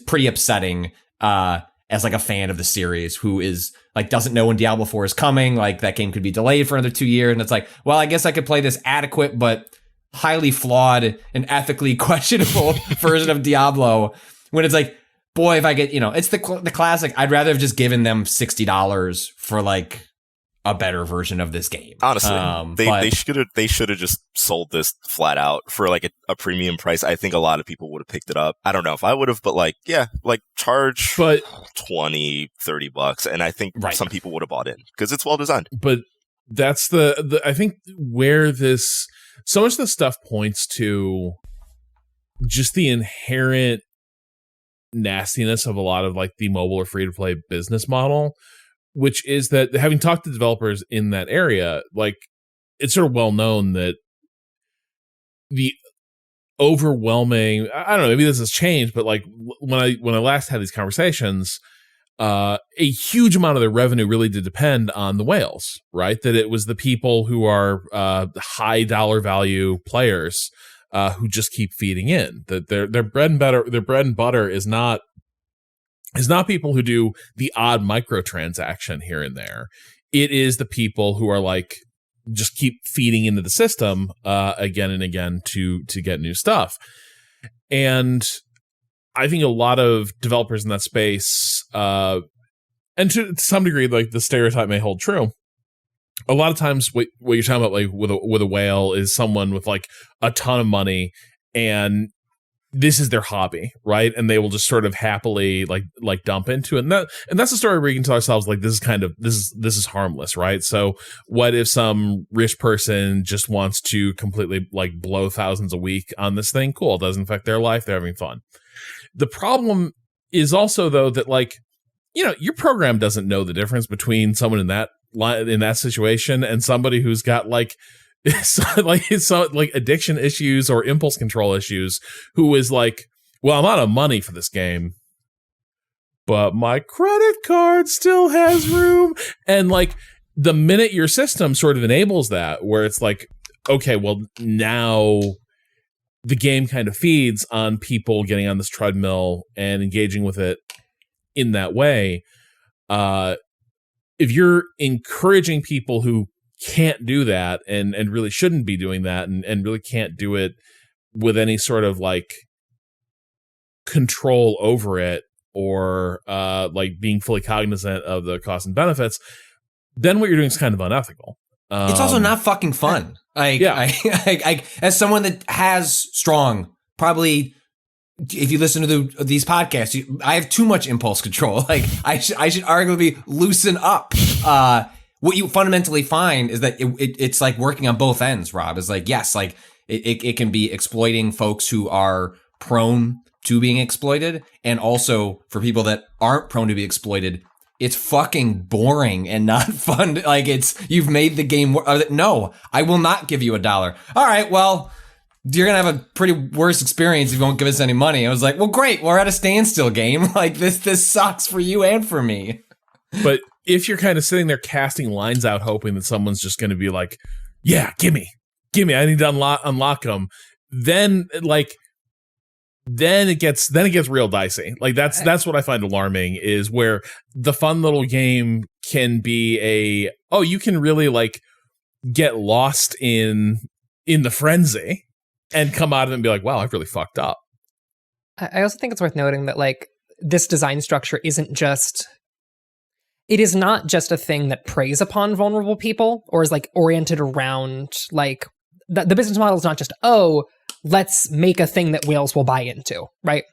pretty upsetting, as like a fan of the series who is like, doesn't know when Diablo 4 is coming, like that game could be delayed for another 2 years. And it's like, well, I guess I could play this adequate, but highly flawed and ethically questionable version of Diablo when it's like, boy, if I get, it's the classic. I'd rather have just given them $60 for like a better version of this game. Honestly, they should have just sold this flat out for like a premium price. I think a lot of people would have picked it up. I don't know if I would have, but like, yeah, like charge $20-$30, and I think some people would have bought in because it's well designed. But that's the I think where this so much of the stuff points to just the inherent nastiness of a lot of like the mobile or free to play business model, which is that, having talked to developers in that area, like, it's sort of well known that the overwhelming, I don't know, maybe this has changed, but like when I last had these conversations, a huge amount of their revenue really did depend on the whales, right? That it was the people who are high dollar value players who just keep feeding in. That their bread and butter is not people who do the odd microtransaction here and there. It is the people who are like, just keep feeding into the system again and again to get new stuff. And I think a lot of developers in that space, and to some degree, like, the stereotype may hold true. A lot of times what you're talking about, like with a whale, is someone with like a ton of money and this is their hobby, right? And they will just sort of happily like dump into it. And that's a story where we can tell ourselves like, this is harmless, right? So what if some rich person just wants to completely like blow thousands a week on this thing? Cool. It doesn't affect their life. They're having fun. The problem is also, though, that like, your program doesn't know the difference between someone in that situation and somebody who's got like addiction issues or impulse control issues, who is like, well, I'm out of money for this game, but my credit card still has room. And like, the minute your system sort of enables that, where it's like, okay, well, now the game kind of feeds on people getting on this treadmill and engaging with it in that way. If you're encouraging people who can't do that and really shouldn't be doing that and really can't do it with any sort of like control over it, or like being fully cognizant of the costs and benefits, then what you're doing is kind of unethical. It's also not fucking fun. I as someone that has strong, probably, if you listen to these podcasts, I have too much impulse control. Like I should arguably loosen up. What you fundamentally find is that it's like working on both ends, Rob. Is like, yes, like it can be exploiting folks who are prone to being exploited. And also for people that aren't prone to be exploited, it's fucking boring and not fun. Like you've made the game. No, I will not give you $1. All right, well, you're going to have a pretty worse experience if you won't give us any money. I was like, well, great. We're at a standstill game. Like this sucks for you and for me. But if you're kind of sitting there casting lines out, hoping that someone's just going to be like, yeah, gimme, I need to unlock them. Then it gets real dicey. Like that's what I find alarming, is where the fun little game can be you can really like get lost in the frenzy and come out of it and be like, wow, I've really fucked up. I also think it's worth noting that like this design structure it is not just a thing that preys upon vulnerable people or is like oriented around like the business model is not just, let's make a thing that whales will buy into, right?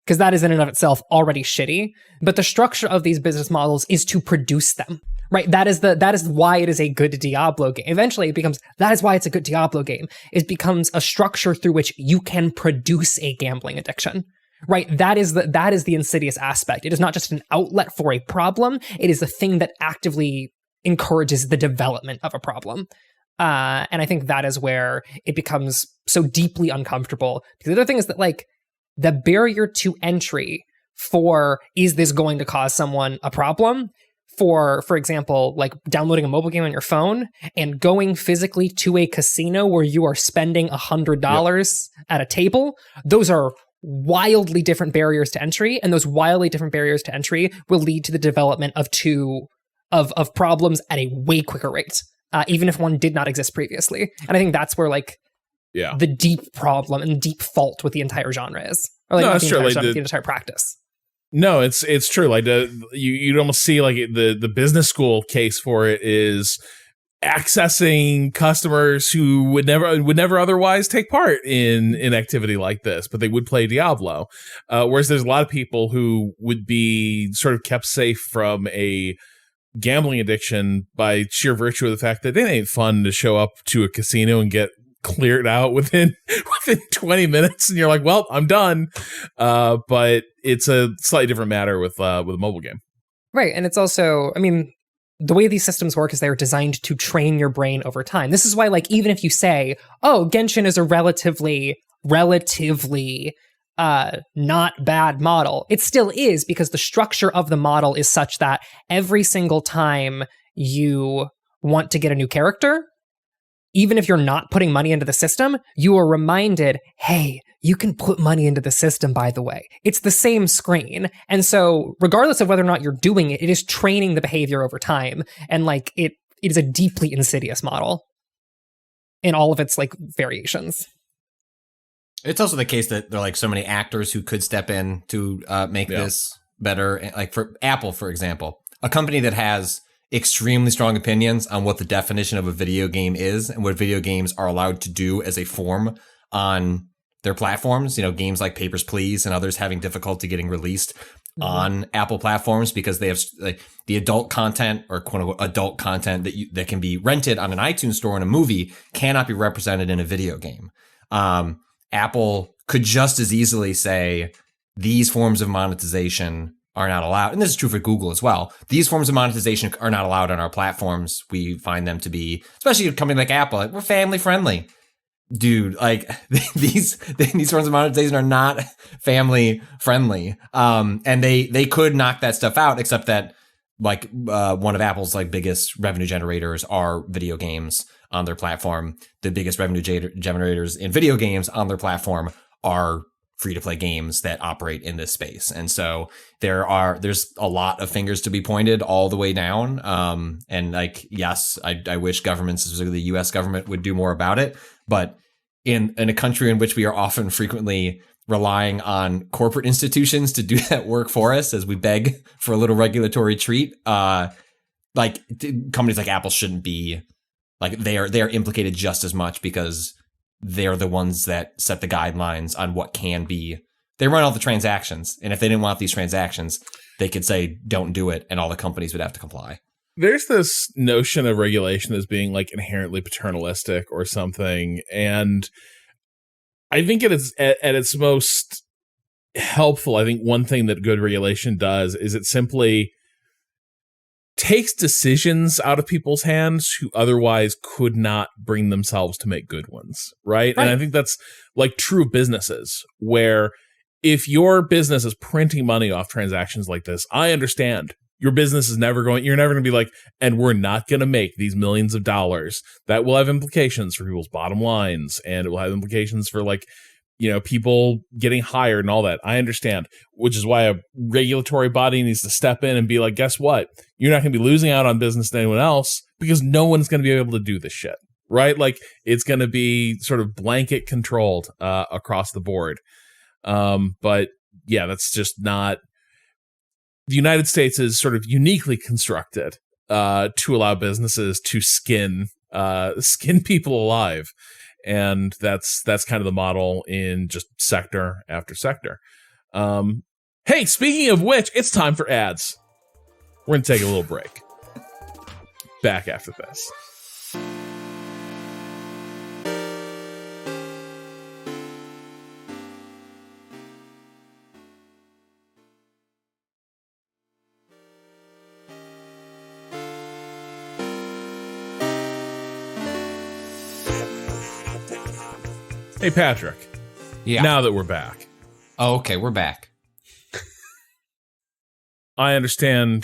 Because that is in and of itself already shitty. But the structure of these business models is to produce them, right? That is why it is a good Diablo game. Eventually it becomes, that is why it's a good Diablo game. It becomes a structure through which you can produce a gambling addiction, right? That is the insidious aspect. It is not just an outlet for a problem. It is the thing that actively encourages the development of a problem. And I think that is where it becomes so deeply uncomfortable. Because the other thing is that like the barrier to entry for, is this going to cause someone a problem? For example, like downloading a mobile game on your phone and going physically to a casino where you are spending $100 at a table, those are wildly different barriers to entry. And those wildly different barriers to entry will lead to the development of problems at a way quicker rate. Even if one did not exist previously. And I think that's where like the deep problem and deep fault with the entire genre is. Or like no, not the entire genre, the the entire practice. No, it's true. Like you'd almost see like the business school case for it is accessing customers who would never otherwise take part in activity like this, but they would play Diablo. Whereas there's a lot of people who would be sort of kept safe from a gambling addiction by sheer virtue of the fact that it ain't fun to show up to a casino and get cleared out within 20 minutes and you're like, well, I'm done. But it's a slightly different matter with a mobile game. Right. And it's also, I mean, the way these systems work is they're designed to train your brain over time. This is why, like, even if you say, Genshin is a relatively not bad model, it still is, because the structure of the model is such that every single time you want to get a new character, even if you're not putting money into the system, you are reminded, hey, you can put money into the system, by the way. It's the same screen. And so regardless of whether or not you're doing it, it is training the behavior over time. And like it is a deeply insidious model in all of its like variations. It's also the case that there are like so many actors who could step in to make this better. Like for Apple, for example, a company that has extremely strong opinions on what the definition of a video game is and what video games are allowed to do as a form on their platforms. You know, games like Papers, Please and others having difficulty getting released on Apple platforms because they have like the adult content or quote unquote adult content that can be rented on an iTunes store in a movie cannot be represented in a video game. Apple could just as easily say these forms of monetization are not allowed. And this is true for Google as well. These forms of monetization are not allowed on our platforms. We find them to be, especially a company like Apple, like, we're family friendly. Dude, like these forms of monetization are not family friendly. And they could knock that stuff out, except that like one of Apple's like biggest revenue generators are video games on their platform. The biggest revenue generators in video games on their platform are free-to-play games that operate in this space. And so there's a lot of fingers to be pointed all the way down. And like, yes, I wish governments, specifically the US government, would do more about it. But in a country in which we are often frequently relying on corporate institutions to do that work for us as we beg for a little regulatory treat, like companies like Apple shouldn't be like they are implicated just as much because they're the ones that set the guidelines on what can be. They run all the transactions, and if they didn't want these transactions, they could say don't do it, and all the companies would have to comply. There's this notion of regulation as being like inherently paternalistic or something, and I think at its most helpful, I think one thing that good regulation does is it simply takes decisions out of people's hands who otherwise could not bring themselves to make good ones, right? And I think that's like true of businesses, where if your business is printing money off transactions like this, I understand your business is you're never going to be like, and we're not going to make these millions of dollars. That will have implications for people's bottom lines, and it will have implications for like, you know, people getting hired and all that. I understand, which is why a regulatory body needs to step in and be like, guess what? You're not going to be losing out on business to anyone else because no one's going to be able to do this shit, right? Like it's going to be sort of blanket controlled across the board. But yeah, that's just not. The United States is sort of uniquely constructed to allow businesses to skin people alive. And that's kind of the model in just sector after sector. Hey, speaking of which, it's time for ads. We're going to take a little break. Back after this. Hey, Patrick. Yeah. Now that we're back. Oh, okay, we're back. I understand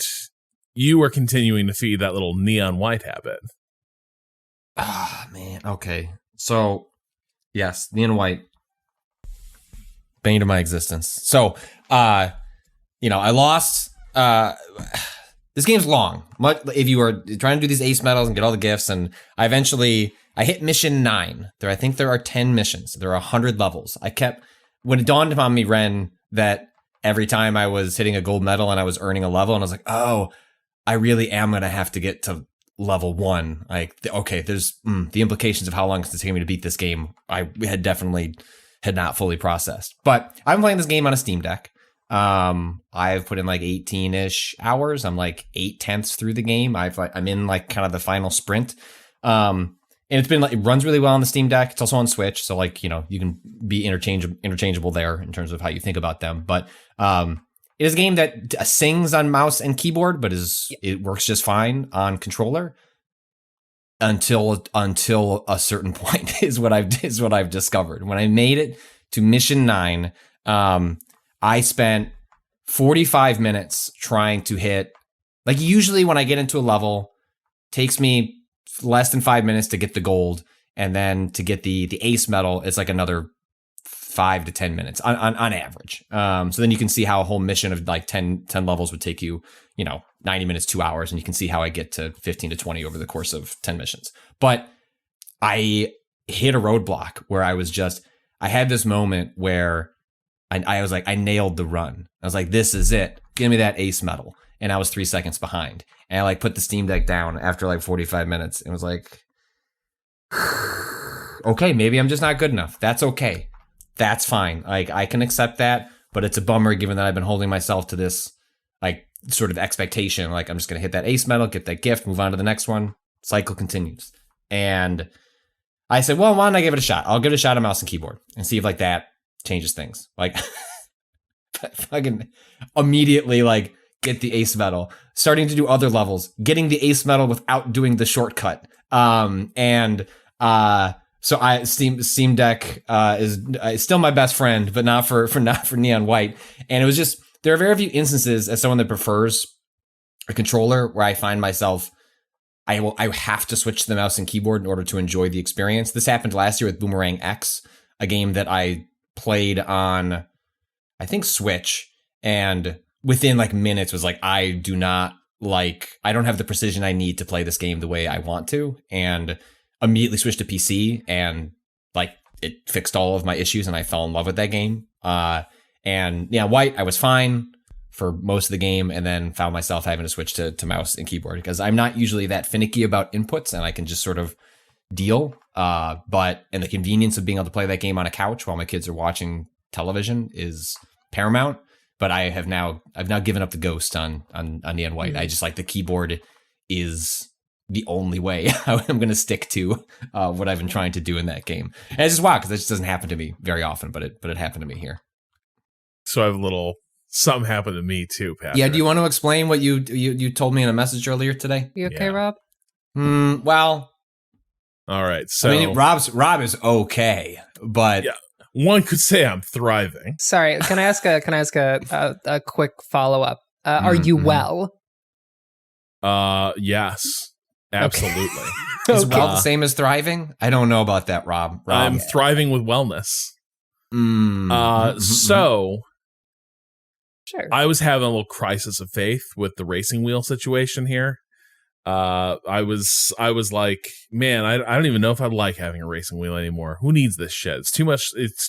you are continuing to feed that little neon white habit. Ah, man. Okay. So, yes, neon white. Bane of my existence. So, I lost. This game's long. If you are trying to do these ace medals and get all the gifts, and I hit mission 9. I think there are 10 missions. There are 100 levels. When it dawned upon me, Ren, that every time I was hitting a gold medal and I was earning a level, and I was like, oh, I really am going to have to get to level 1. Like, okay, there's the implications of how long it's taking me to beat this game. I had not fully processed. But I'm playing this game on a Steam Deck. I've put in like 18-ish hours. I'm like 8/10 through the game. I'm in like kind of the final sprint. And it's been like, it runs really well on the Steam Deck. It's also on Switch. So like, you can be interchangeable there in terms of how you think about them. But, it is a game that sings on mouse and keyboard, but it works just fine on controller until a certain point is what I've discovered. When I made it to mission 9, I spent 45 minutes trying to hit, like usually when I get into a level, takes me less than 5 minutes to get the gold, and then to get the ace medal, it's like another 5 to 10 minutes on average. So then you can see how a whole mission of like 10 levels would take you, 90 minutes, 2 hours, and you can see how I get to 15 to 20 over the course of 10 missions. But I hit a roadblock where I had this moment where I was like, I nailed the run. I was like, this is it. Give me that ace medal. And I was 3 seconds behind. And I like put the Steam Deck down after like 45 minutes and was like, okay, maybe I'm just not good enough. That's okay. That's fine. Like I can accept that, but it's a bummer given that I've been holding myself to this like sort of expectation. Like I'm just going to hit that ace medal, get that gift, move on to the next one. Cycle continues. And I said, well, why don't I give it a shot? I'll give it a shot on mouse and keyboard and see if like that changes things. Like fucking immediely like get the ace medal, starting to do other levels, getting the ace medal without doing the shortcut. So Steam Deck is still my best friend, but not for Neon White. And it was just, there are very few instances as someone that prefers a controller where I find myself, I have to switch to the mouse and keyboard in order to enjoy the experience. This happened last year with Boomerang X, a game that I played on, I think, Switch, and within like minutes was like, I don't have the precision I need to play this game the way I want to, and immediately switched to PC, and like it fixed all of my issues and I fell in love with that game. And yeah, White, I was fine for most of the game, and then found myself having to switch to mouse and keyboard because I'm not usually that finicky about inputs, and I can just sort of deal. And the convenience of being able to play that game on a couch while my kids are watching television is paramount. But I've now given up the ghost on Neon White. I just like the keyboard is the only way I'm going to stick to what I've been trying to do in that game. And it's just wild because it just doesn't happen to me very often, but it happened to me here. So I have a little something happened to me too, Patrick. Yeah, do you want to explain what you told me in a message earlier today? You okay, Rob? Well, all right. So I mean, Rob is okay, but yeah, one could say I'm thriving. Sorry, can I ask a quick follow up? Are you well? Yes, absolutely. Okay. Is well the same as thriving? I don't know about that, Rob. I'm thriving with wellness. So sure. I was having a little crisis of faith with the racing wheel situation here. I was like, man, I don't even know if I'd like having a racing wheel anymore. Who needs this shit? It's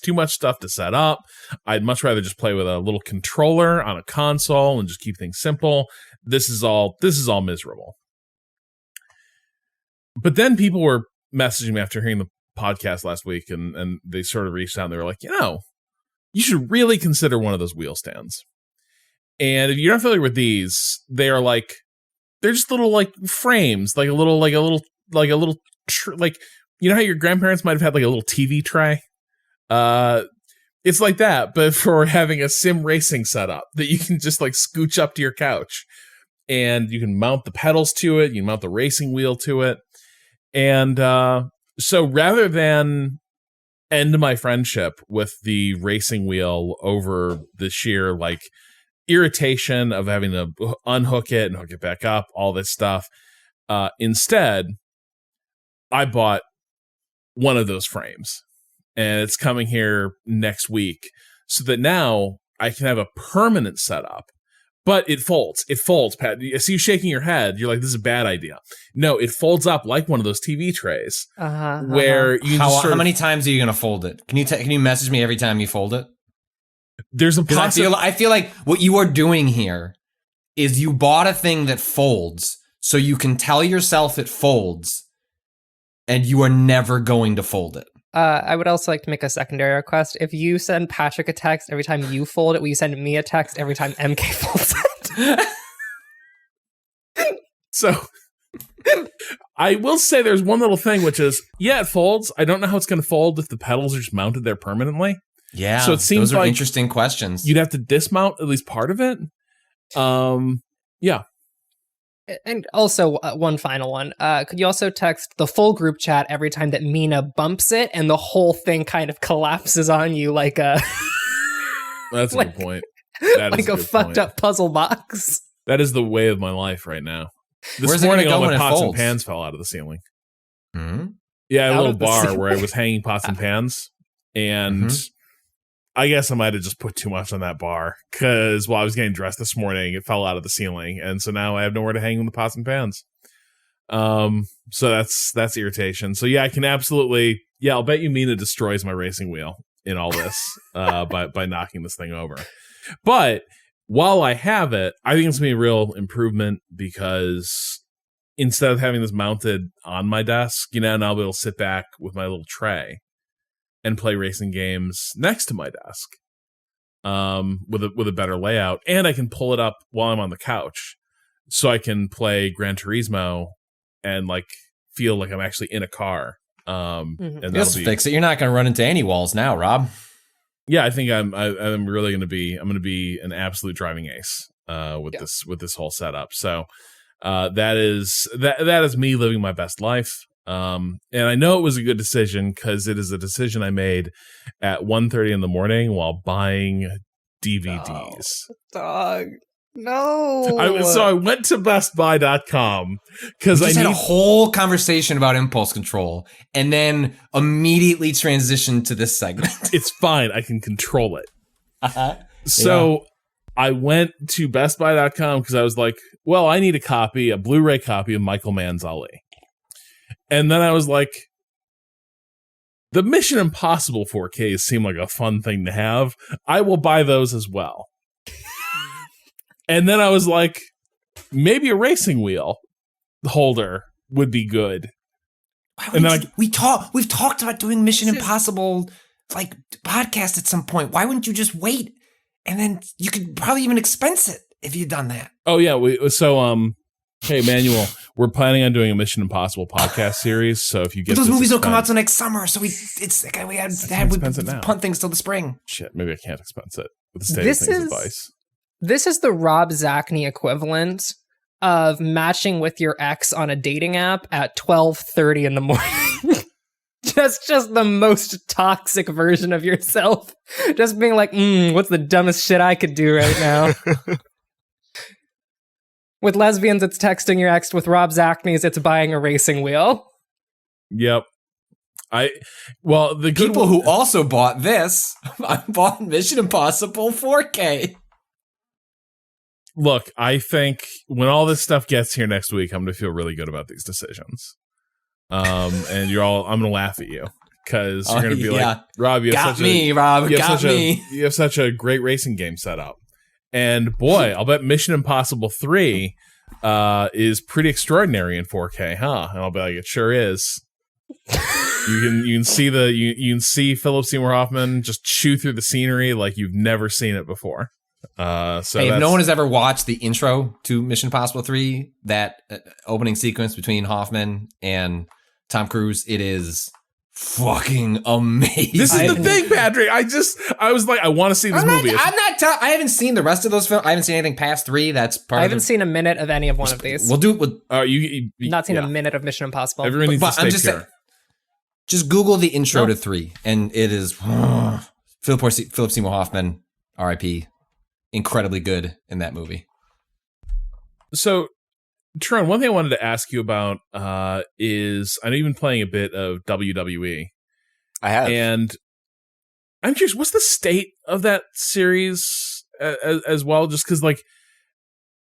too much stuff to set up. I'd much rather just play with a little controller on a console and just keep things simple. This is all miserable. But then people were messaging me after hearing the podcast last week, and they sort of reached out and they were like, you should really consider one of those wheel stands. And if you're not familiar with these, they're just little like frames, like a little, you know how your grandparents might have had like a little TV tray? It's like that, but for having a sim racing setup that you can just like scooch up to your couch, and you can mount the pedals to it. You can mount the racing wheel to it. And so rather than end my friendship with the racing wheel over the sheer like irritation of having to unhook it and hook it back up, all this stuff, instead I bought one of those frames, and it's coming here next week, so that now I can have a permanent setup. But it folds, Pat. I see you shaking your head. You're like, this is a bad idea. No, it folds up like one of those TV trays. Where you how many times are you going to fold it? Can you message me every time you fold it? There's a possibility. I feel like what you are doing here is you bought a thing that folds so you can tell yourself it folds, and you are never going to fold it. I would also like to make a secondary request. If you send Patrick a text every time you fold it, will you send me a text every time MK folds it? So, I will say there's one little thing, which is, it folds. I don't know how it's going to fold if the pedals are just mounted there permanently. Yeah, so it seems those are like interesting questions. You'd have to dismount at least part of it. Yeah. And also, one final one. Could you also text the full group chat every time that Mina bumps it and the whole thing kind of collapses on you like a... That's a good point. Like a fucked up puzzle box. That is the way of my life right now. Where's This morning, go all my when pots it and pans fell out of the ceiling. Mm-hmm. Yeah, a little bar where I was hanging pots and pans. And I guess I might have just put too much on that bar, because while I was getting dressed this morning, it fell out of the ceiling, and so now I have nowhere to hang the pots and pans. So that's irritation. So yeah, I can absolutely, I'll bet you Mina destroys my racing wheel in all this by knocking this thing over. But while I have it, I think it's gonna be a real improvement, because instead of having this mounted on my desk, now I'll be able to sit back with my little tray and play racing games next to my desk, with a better layout, and I can pull it up while I'm on the couch, so I can play Gran Turismo and like feel like I'm actually in a car. And just fix it. You're not going to run into any walls now, Rob. Yeah, I think I'm really going to be. I'm going to be an absolute driving ace with this whole setup. So that is me living my best life. And I know it was a good decision, because it is a decision I made at 1:30 in the morning while buying DVDs. Dog. No. I went to bestbuy.com because I had a whole conversation about impulse control and then immediately transitioned to this segment. It's fine. I can control it. So I went to bestbuy.com because I was like, well, I need a Blu-ray copy of Michael Mann's Ali. And then I was like, the Mission Impossible 4Ks seem like a fun thing to have. I will buy those as well. And then I was like, maybe a racing wheel holder would be good. And then we've talked about doing Mission Impossible like podcast at some point. Why wouldn't you just wait? And then you could probably even expense it if you'd done that. Oh yeah, hey Manuel, we're planning on doing a Mission Impossible podcast series. So if you get those movies don't come out till next summer, so we punt things till the spring. Shit, maybe I can't expense it with the state of things advice. This is the Rob Zacny equivalent of matching with your ex on a dating app at 12:30 in the morning. just the most toxic version of yourself. Just being like, what's the dumbest shit I could do right now? With lesbians, it's texting your ex. With Rob Zacny's, it's buying a racing wheel. Yep. The people who also bought this, I bought Mission Impossible 4K. Look, I think when all this stuff gets here next week, I'm going to feel really good about these decisions. And I'm going to laugh at you because you're going to be like, Rob, you have such a great racing game set up. And boy, I'll bet Mission Impossible 3 is pretty extraordinary in 4K, huh? And I'll be like, it sure is. You can see Philip Seymour Hoffman just chew through the scenery like you've never seen it before. If no one has ever watched the intro to Mission Impossible 3, that opening sequence between Hoffman and Tom Cruise, it is fucking amazing. This is the thing, Patrick. I was like, I want to see this movie. I haven't seen the rest of those films. I haven't seen anything past 3. That's part. I haven't seen a minute of any of one of these. We'll do it. Not seen a minute of Mission Impossible. Everyone needs to stay pure. Saying, just Google the intro to 3, and it is Philip Seymour Hoffman, R.I.P. Incredibly good in that movie. So, Trone, one thing I wanted to ask you about is I know you've been playing a bit of WWE. I have. And I'm curious, what's the state of that series as well? Just because, like,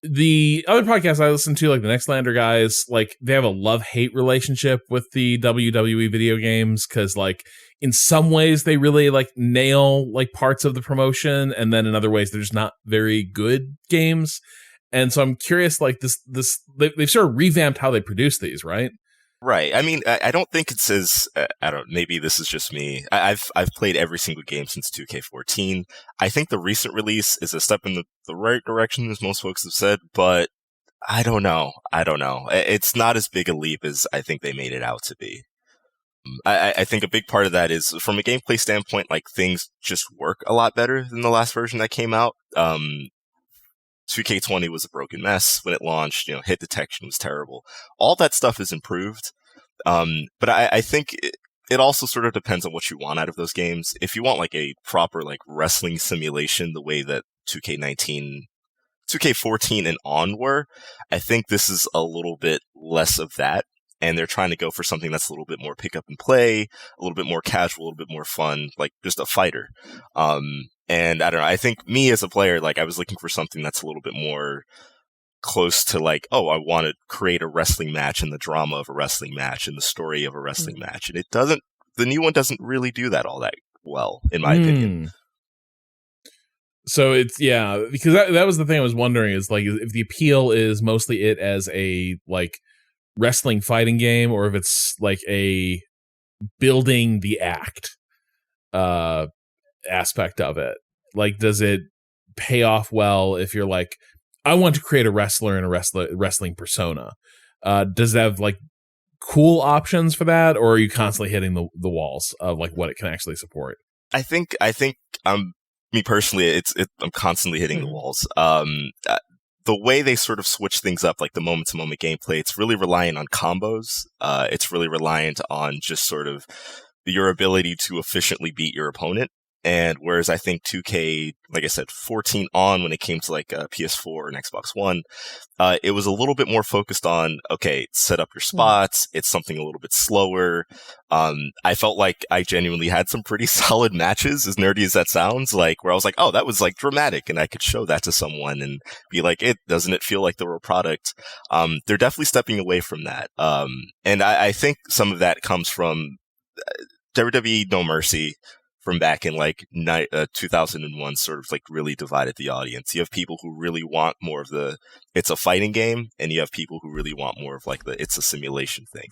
the other podcasts I listen to, like the Nextlander guys, like, they have a love-hate relationship with the WWE video games because, like, in some ways they really, like, nail, like, parts of the promotion, and then in other ways they're just not very good games. And so I'm curious, like, they've sort of revamped how they produce these, right? Right. I mean, I don't think it's as, maybe this is just me. I've played every single game since 2K14. I think the recent release is a step in the right direction, as most folks have said, but I don't know. It's not as big a leap as I think they made it out to be. I think a big part of that is, from a gameplay standpoint, like, things just work a lot better than the last version that came out. 2K20 was a broken mess when it launched. Hit detection was terrible. All that stuff is improved. But I think it also sort of depends on what you want out of those games. If you want, like, a proper, like, wrestling simulation, the way that 2K14 and on were, I think this is a little bit less of that. And they're trying to go for something that's a little bit more pick up and play, a little bit more casual, a little bit more fun, like just a fighter. And I don't know, I think me as a player, like, I was looking for something that's a little bit more close to, like, I want to create a wrestling match and the drama of a wrestling match and the story of a wrestling match. And the new one doesn't really do that all that well, in my opinion. So it's, because that was the thing I was wondering, is, like, if the appeal is mostly it as a, like, wrestling fighting game, or if it's like a building the act aspect of it. Like, does it pay off well if you're like, I want to create a wrestler and a wrestling persona? Does it have, like, cool options for that, or are you constantly hitting the walls of, like, what it can actually support? I think me personally, I'm constantly hitting the walls. The way they sort of switch things up, like the moment-to-moment gameplay, it's really reliant on combos. It's really reliant on just sort of your ability to efficiently beat your opponent. And whereas I think 2K, like I said, 14 on, when it came to, like, PS4 and Xbox One, it was a little bit more focused on, okay, set up your spots. It's something a little bit slower. I felt like I genuinely had some pretty solid matches, as nerdy as that sounds, like, where I was like, oh, that was, like, dramatic, and I could show that to someone and be like, doesn't it feel like the real product? They're definitely stepping away from that. And I think some of that comes from WWE No Mercy. from back in like 2001 sort of like really divided the audience. You have people who really want more of the it's a fighting game, and you have people who really want more of like the it's a simulation thing.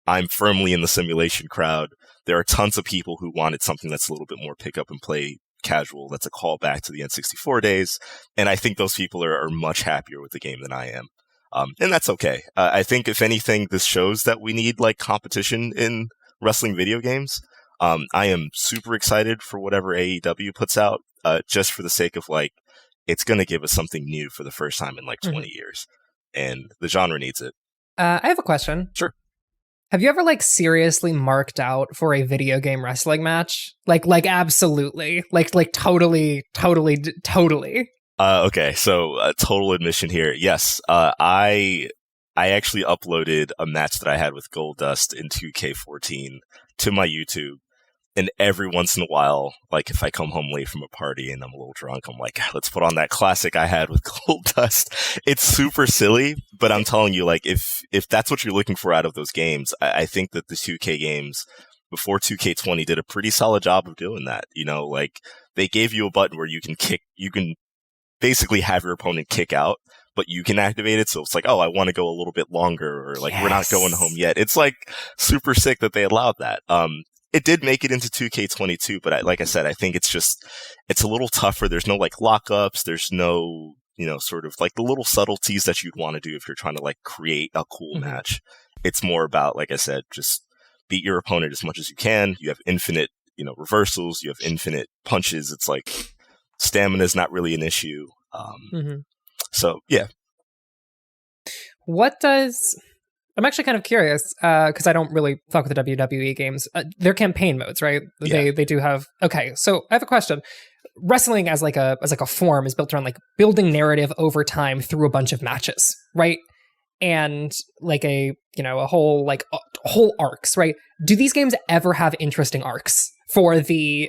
I'm firmly in the simulation crowd. There are tons of people who wanted something that's a little bit more pick up and play casual, that's a callback to the N64 days, and I think those people are much happier with the game than I am. And that's okay. I think if anything, this shows that we need like competition in wrestling video games. I am super excited for whatever AEW puts out, just for the sake of like, it's going to give us something new for the first time in like 20 years. And the genre needs it. I have a question. Sure. Have you ever like seriously marked out for a video game wrestling match? Like absolutely. Like totally. Okay. So total admission here. Yes. I actually uploaded a match that I had with Goldust in 2K14 to my YouTube. And every once in a while, like if I come home late from a party and I'm a little drunk, I'm like, let's put on that classic I had with Goldust. It's super silly, but I'm telling you, like, if that's what you're looking for out of those games, I think that the 2K games before 2K20 did a pretty solid job of doing that. You know, like they gave you a button where you can basically have your opponent kick out, but you can activate it. So it's like, oh, I want to go a little bit longer, or like, We're not going home yet. It's like super sick that they allowed that. It did make it into 2K22, but like I said, I think it's a little tougher. There's no like lockups. There's no, sort of like the little subtleties that you'd want to do if you're trying to like create a cool match. It's more about, like I said, just beat your opponent as much as you can. You have infinite, reversals. You have infinite punches. It's like stamina is not really an issue. So yeah. I'm actually kind of curious, because I don't really fuck with the WWE games. They're campaign modes, right? Yeah. They do have. Okay, so I have a question. Wrestling as like a form is built around like building narrative over time through a bunch of matches, right? And like a whole arcs, right? Do these games ever have interesting arcs? Are they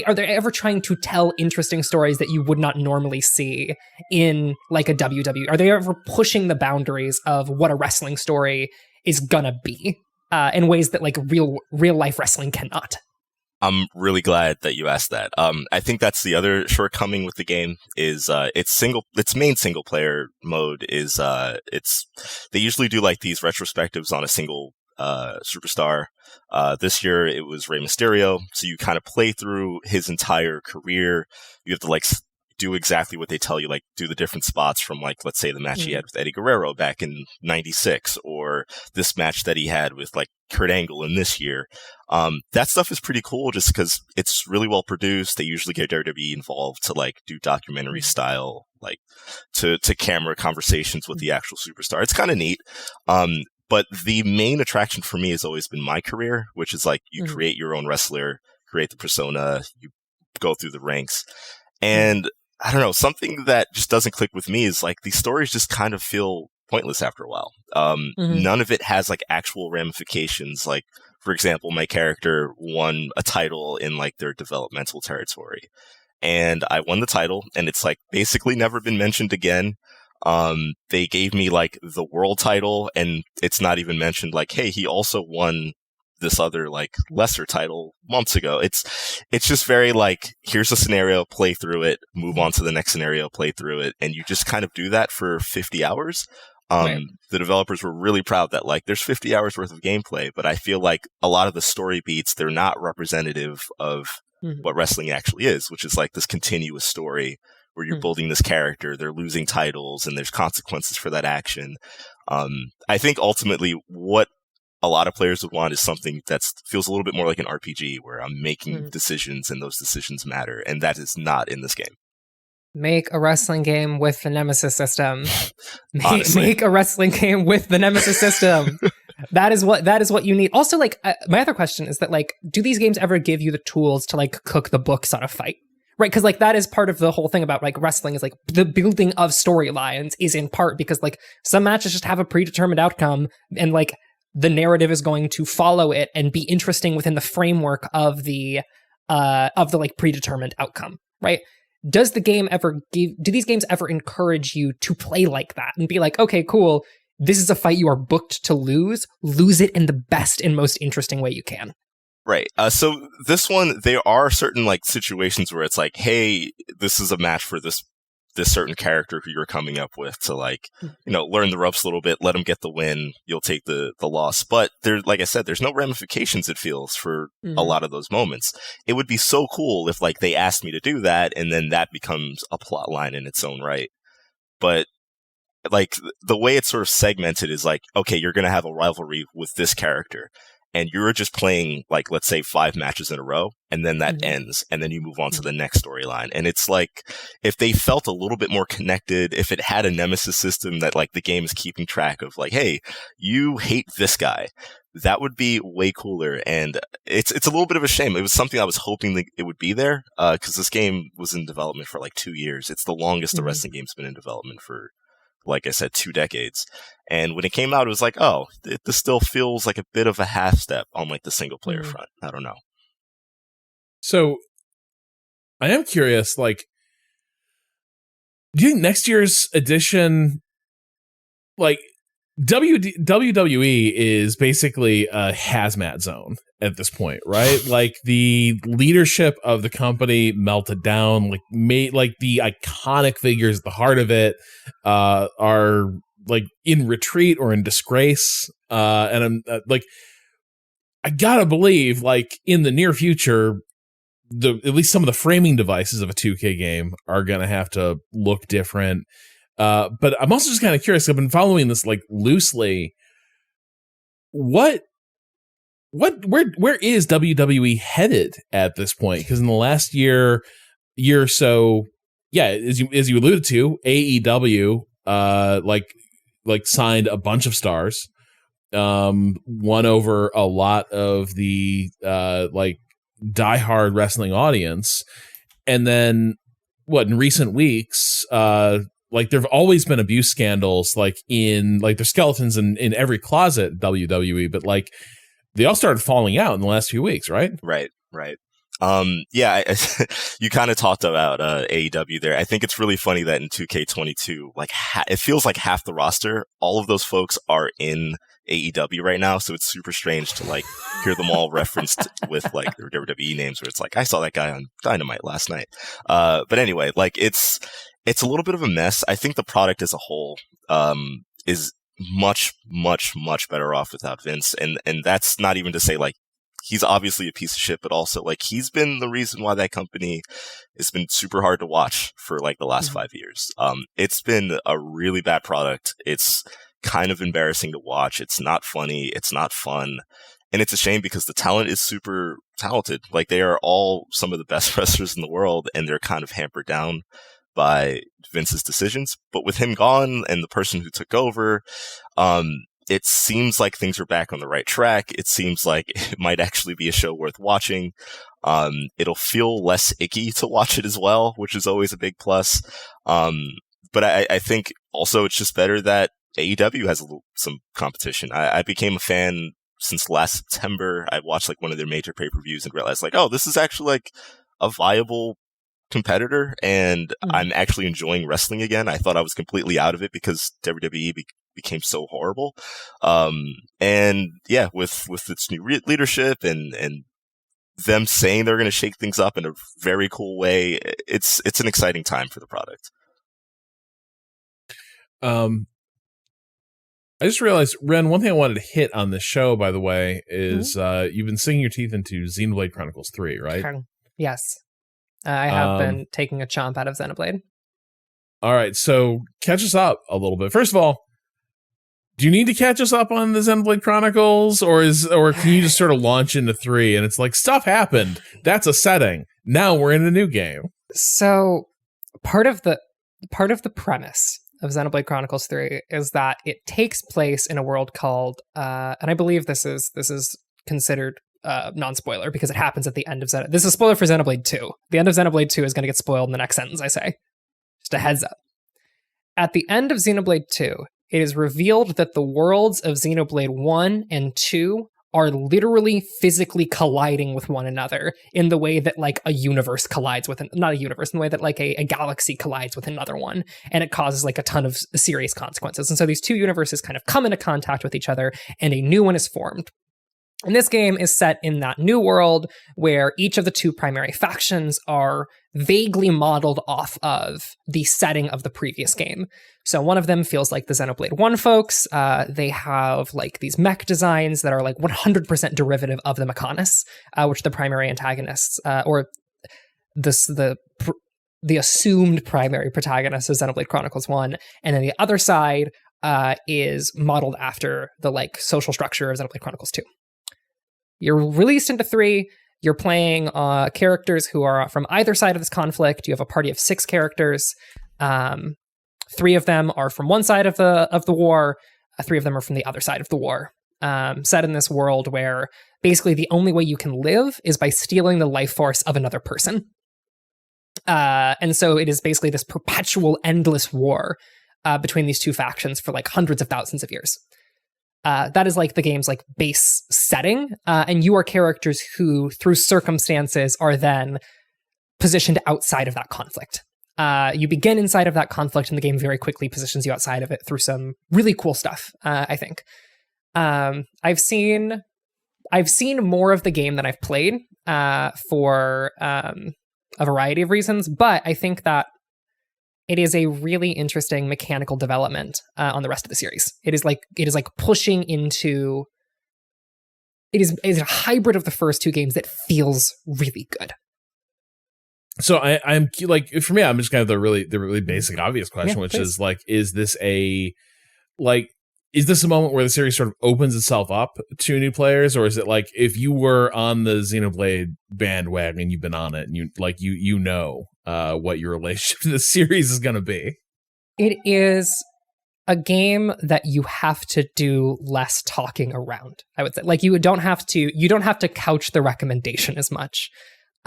ever trying to tell interesting stories that you would not normally see in like a WWE? Are they ever pushing the boundaries of what a wrestling story is gonna be in ways that like real life wrestling cannot? I'm really glad that you asked that. I think that's the other shortcoming with the game is its main single player mode is they usually do like these retrospectives on a single superstar. This year it was Rey Mysterio, so you kind of play through his entire career. You have to like do exactly what they tell you, like do the different spots from like, let's say the match he had with Eddie Guerrero back in 96, or this match that he had with like Kurt Angle in this year. That stuff is pretty cool just because it's really well produced. They usually get WWE involved to like do documentary style, like to camera conversations with the actual superstar. It's kind of neat. But the main attraction for me has always been my career, which is like you create your own wrestler, create the persona, you go through the ranks. And I don't know, something that just doesn't click with me is like these stories just kind of feel pointless after a while. None of it has like actual ramifications. Like, for example, my character won a title in like their developmental territory. And I won the title, and it's like basically never been mentioned again. They gave me like the world title, and it's not even mentioned like, hey, he also won this other like lesser title months ago. It's just very like, here's a scenario, play through it, move on to the next scenario, play through it. And you just kind of do that for 50 hours. The developers were really proud that like there's 50 hours worth of gameplay, but I feel like a lot of the story beats, they're not representative of what wrestling actually is, which is like this continuous story where you're building this character, they're losing titles, and there's consequences for that action. I think ultimately what a lot of players would want is something that feels a little bit more like an RPG, where I'm making decisions and those decisions matter, and that is not in this game. Make a wrestling game with the Nemesis system. Make a wrestling game with the Nemesis system. That is what you need. Also, like, my other question is that, like, do these games ever give you the tools to, like, cook the books on a fight? Right? Because, like, that is part of the whole thing about, like, wrestling is, like, the building of storylines is in part because, like, some matches just have a predetermined outcome, and, like, the narrative is going to follow it and be interesting within the framework of the like, predetermined outcome, right? Do these games ever encourage you to play like that and be like, okay, cool, this is a fight you are booked to lose it in the best and most interesting way you can? Right. So this one, there are certain like situations where it's like, hey, this is a match for this certain character who you're coming up with to like, learn the ropes a little bit, let them get the win. You'll take the loss. But there, like I said, there's no ramifications, it feels, for a lot of those moments. It would be so cool if like they asked me to do that and then that becomes a plot line in its own right. But like the way it's sort of segmented is like, okay, you're going to have a rivalry with this character. And you're just playing, like, let's say 5 matches in a row, and then that ends, and then you move on to the next storyline. And it's like, if they felt a little bit more connected, if it had a nemesis system that, like, the game is keeping track of, like, hey, you hate this guy, that would be way cooler. And it's a little bit of a shame. It was something I was hoping that it would be there, because this game was in development for, like, 2 years. It's the longest the wrestling game's been in development for, like I said, 2 decades. And when it came out, it was like, oh, this still feels like a bit of a half step on like the single player front. I don't know. So I am curious, like, do you think next year's edition, like, WWE is basically a hazmat zone at this point, right? Like the leadership of the company melted down, like made like the iconic figures at the heart of it are like in retreat or in disgrace. And I'm like, I gotta believe like in the near future, at least some of the framing devices of a 2K game are gonna have to look different. But I'm also just kind of curious. I've been following this like loosely. Where is WWE headed at this point? Because in the last year or so, yeah, as you alluded to, AEW like signed a bunch of stars, won over a lot of the like diehard wrestling audience, and then in recent weeks, like there've always been abuse scandals, like in like there's skeletons in every closet WWE, but like they all started falling out in the last few weeks, right? Right. Yeah, you kind of talked about AEW there. I think it's really funny that in 2K22, like it feels like half the roster, all of those folks are in AEW right now. So it's super strange to like hear them all referenced with like their WWE names, where it's like, I saw that guy on Dynamite last night. But anyway, like it's a little bit of a mess. I think the product as a whole is much, much, much better off without Vince. And that's not even to say like he's obviously a piece of shit, but also like he's been the reason why that company has been super hard to watch for like the last 5 years. It's been a really bad product. It's kind of embarrassing to watch. It's not funny. It's not fun. And it's a shame because the talent is super talented. Like they are all some of the best wrestlers in the world, and they're kind of hampered down by Vince's decisions. But with him gone and the person who took over, it seems like things are back on the right track. It seems like it might actually be a show worth watching. It'll feel less icky to watch it as well, which is always a big plus. But I think also it's just better that AEW has some competition. I became a fan since last September. I watched like one of their major pay-per-views and realized like, oh, this is actually like a viable competitor, and I'm actually enjoying wrestling again. I thought I was completely out of it because WWE became so horrible. And yeah, with its new leadership and them saying they're going to shake things up in a very cool way, it's an exciting time for the product. I just realized, Ren, one thing I wanted to hit on this show, by the way, is you've been sinking your teeth into Xenoblade Chronicles 3, right? Yes. I have been taking a chomp out of Xenoblade. All right, so catch us up a little bit. First of all, do you need to catch us up on the Xenoblade Chronicles, or can you just sort of launch into 3 and it's like stuff happened? That's a setting. Now we're in a new game. So part of the premise of Xenoblade Chronicles 3 is that it takes place in a world called, and I believe this is considered non-spoiler because it happens at the end of Xenoblade. This is a spoiler for Xenoblade 2. The end of Xenoblade 2 is going to get spoiled in the next sentence I say. Just a heads up. At the end of Xenoblade 2, it is revealed that the worlds of Xenoblade 1 and 2 are literally physically colliding with one another in the way that like a universe collides with not a universe, in the way that like a galaxy collides with another one, and it causes like a ton of serious consequences. And so these two universes kind of come into contact with each other and a new one is formed. And this game is set in that new world where each of the two primary factions are vaguely modeled off of the setting of the previous game. So one of them feels like the Xenoblade 1 folks. They have like these mech designs that are like 100% derivative of the Mechonis, which the primary antagonists, or the assumed primary protagonist of Xenoblade Chronicles 1. And then the other side is modeled after the like social structure of Xenoblade Chronicles 2. You're released into 3. You're playing characters who are from either side of this conflict. You have a party of 6 characters. 3 of them are from one side of the war. 3 of them are from the other side of the war. Set in this world where basically the only way you can live is by stealing the life force of another person. And so it is basically this perpetual, endless war between these two factions for like hundreds of thousands of years. That is like the game's like base setting, and you are characters who, through circumstances, are then positioned outside of that conflict. You begin inside of that conflict, and the game very quickly positions you outside of it through some really cool stuff. I think I've seen more of the game than I've played for a variety of reasons, but I think that it is a really interesting mechanical development on the rest of the series. It is like pushing into. It is a hybrid of the first 2 games that feels really good. So I'm like, for me, I'm just kind of the really basic, obvious question, which is like, is this a moment where the series sort of opens itself up to new players, or is it like if you were on the Xenoblade bandwagon, you've been on it, and you know what your relationship to the series is going to be? It is a game that you have to do less talking around, I would say. Like you don't have to couch the recommendation as much.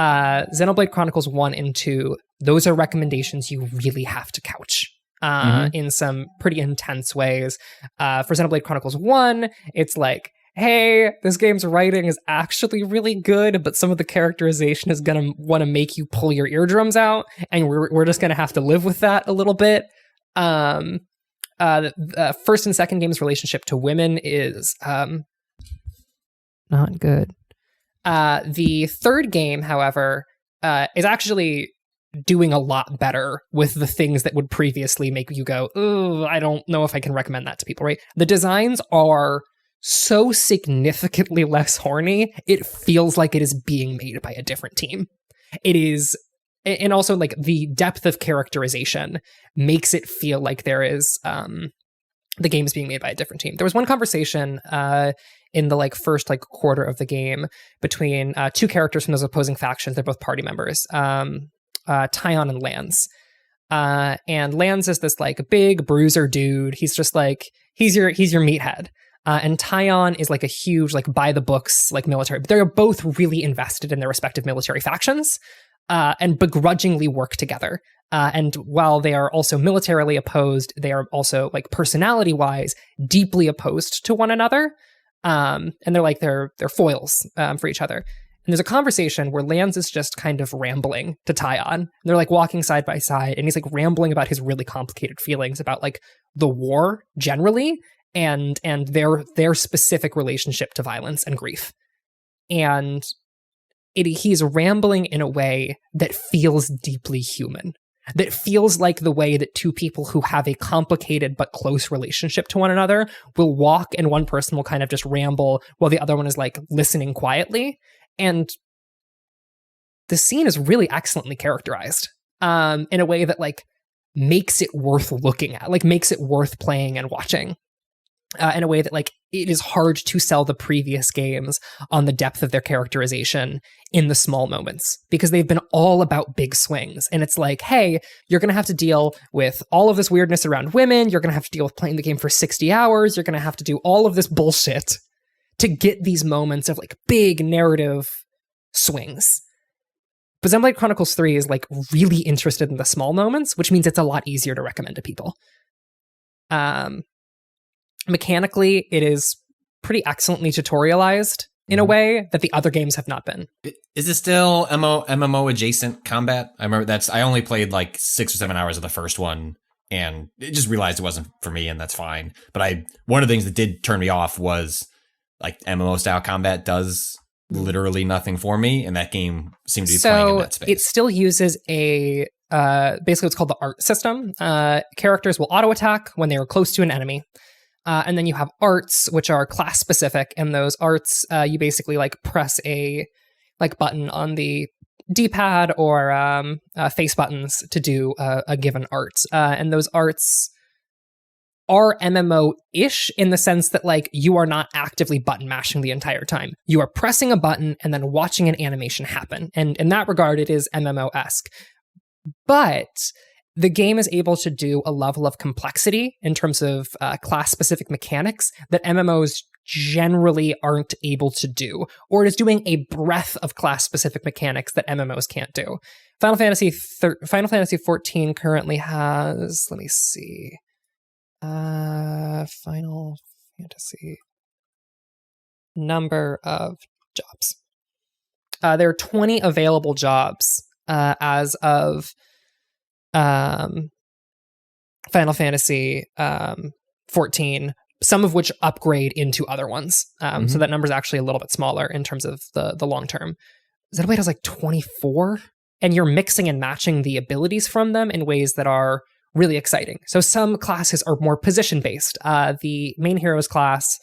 Xenoblade Chronicles 1 and 2, those are recommendations you really have to couch in some pretty intense ways. For Xenoblade Chronicles 1, it's like, hey, this game's writing is actually really good, but some of the characterization is going to want to make you pull your eardrums out, and we're just going to have to live with that a little bit. The first and second game's relationship to women is not good. The third game, however, is actually doing a lot better with the things that would previously make you go, ooh, I don't know if I can recommend that to people, right? The designs are so significantly less horny, it feels like it is being made by a different team. It is, and also like the depth of characterization makes it feel like there is, the game is being made by a different team. There was one conversation in the like first like quarter of the game between 2 characters from those opposing factions. They're both party members, Tyon and Lance. And Lance is this like big bruiser dude. He's just like, he's your meathead. And Tyon is like a huge, like by the books, like military, but they're both really invested in their respective military factions, and begrudgingly work together. And while they are also militarily opposed, they are also like personality wise, deeply opposed to one another. And they're like, they're foils, for each other. And there's a conversation where Lance is just kind of rambling to Tyon. They're like walking side by side, and he's like rambling about his really complicated feelings about like the war generally, and their specific relationship to violence and grief. And he's rambling in a way that feels deeply human, that feels like the way that 2 people who have a complicated but close relationship to one another will walk, and one person will kind of just ramble while the other one is like listening quietly. And the scene is really excellently characterized in a way that like makes it worth looking at, like makes it worth playing and watching. In a way that like it is hard to sell the previous games on the depth of their characterization in the small moments, because they've been all about big swings. And it's like, hey, you're going to have to deal with all of this weirdness around women. You're going to have to deal with playing the game for 60 hours. You're going to have to do all of this bullshit to get these moments of like big narrative swings. But Xenoblade Chronicles 3 is like really interested in the small moments, which means it's a lot easier to recommend to people. Mechanically, it is pretty excellently tutorialized in a way that the other games have not been. Is it still MMO adjacent combat? I remember I only played like 6 or 7 hours of the first one, and just realized it wasn't for me, and that's fine. But one of the things that did turn me off was like MMO style combat does literally nothing for me, and that game seemed to be playing in that space. It still uses a basically what's called the art system. Characters will auto attack when they are close to an enemy. And then you have arts, which are class specific, and those arts you basically like press a like button on the D-pad or face buttons to do a given art. And those arts are MMO-ish in the sense that like you are not actively button mashing the entire time. You are pressing a button and then watching an animation happen. And in that regard, it is MMO-esque. But the game is able to do a level of complexity in terms of class-specific mechanics that MMOs generally aren't able to do, or it is doing a breadth of class-specific mechanics that MMOs can't do. Final Fantasy XIV currently has, let me see, Final Fantasy number of jobs. There are 20 available jobs as of Final Fantasy 14, some of which upgrade into other ones. So that number is actually a little bit smaller in terms of the long term. Xenoblade has like 24, and you're mixing and matching the abilities from them in ways that are really exciting. So some classes are more position based. The main hero's class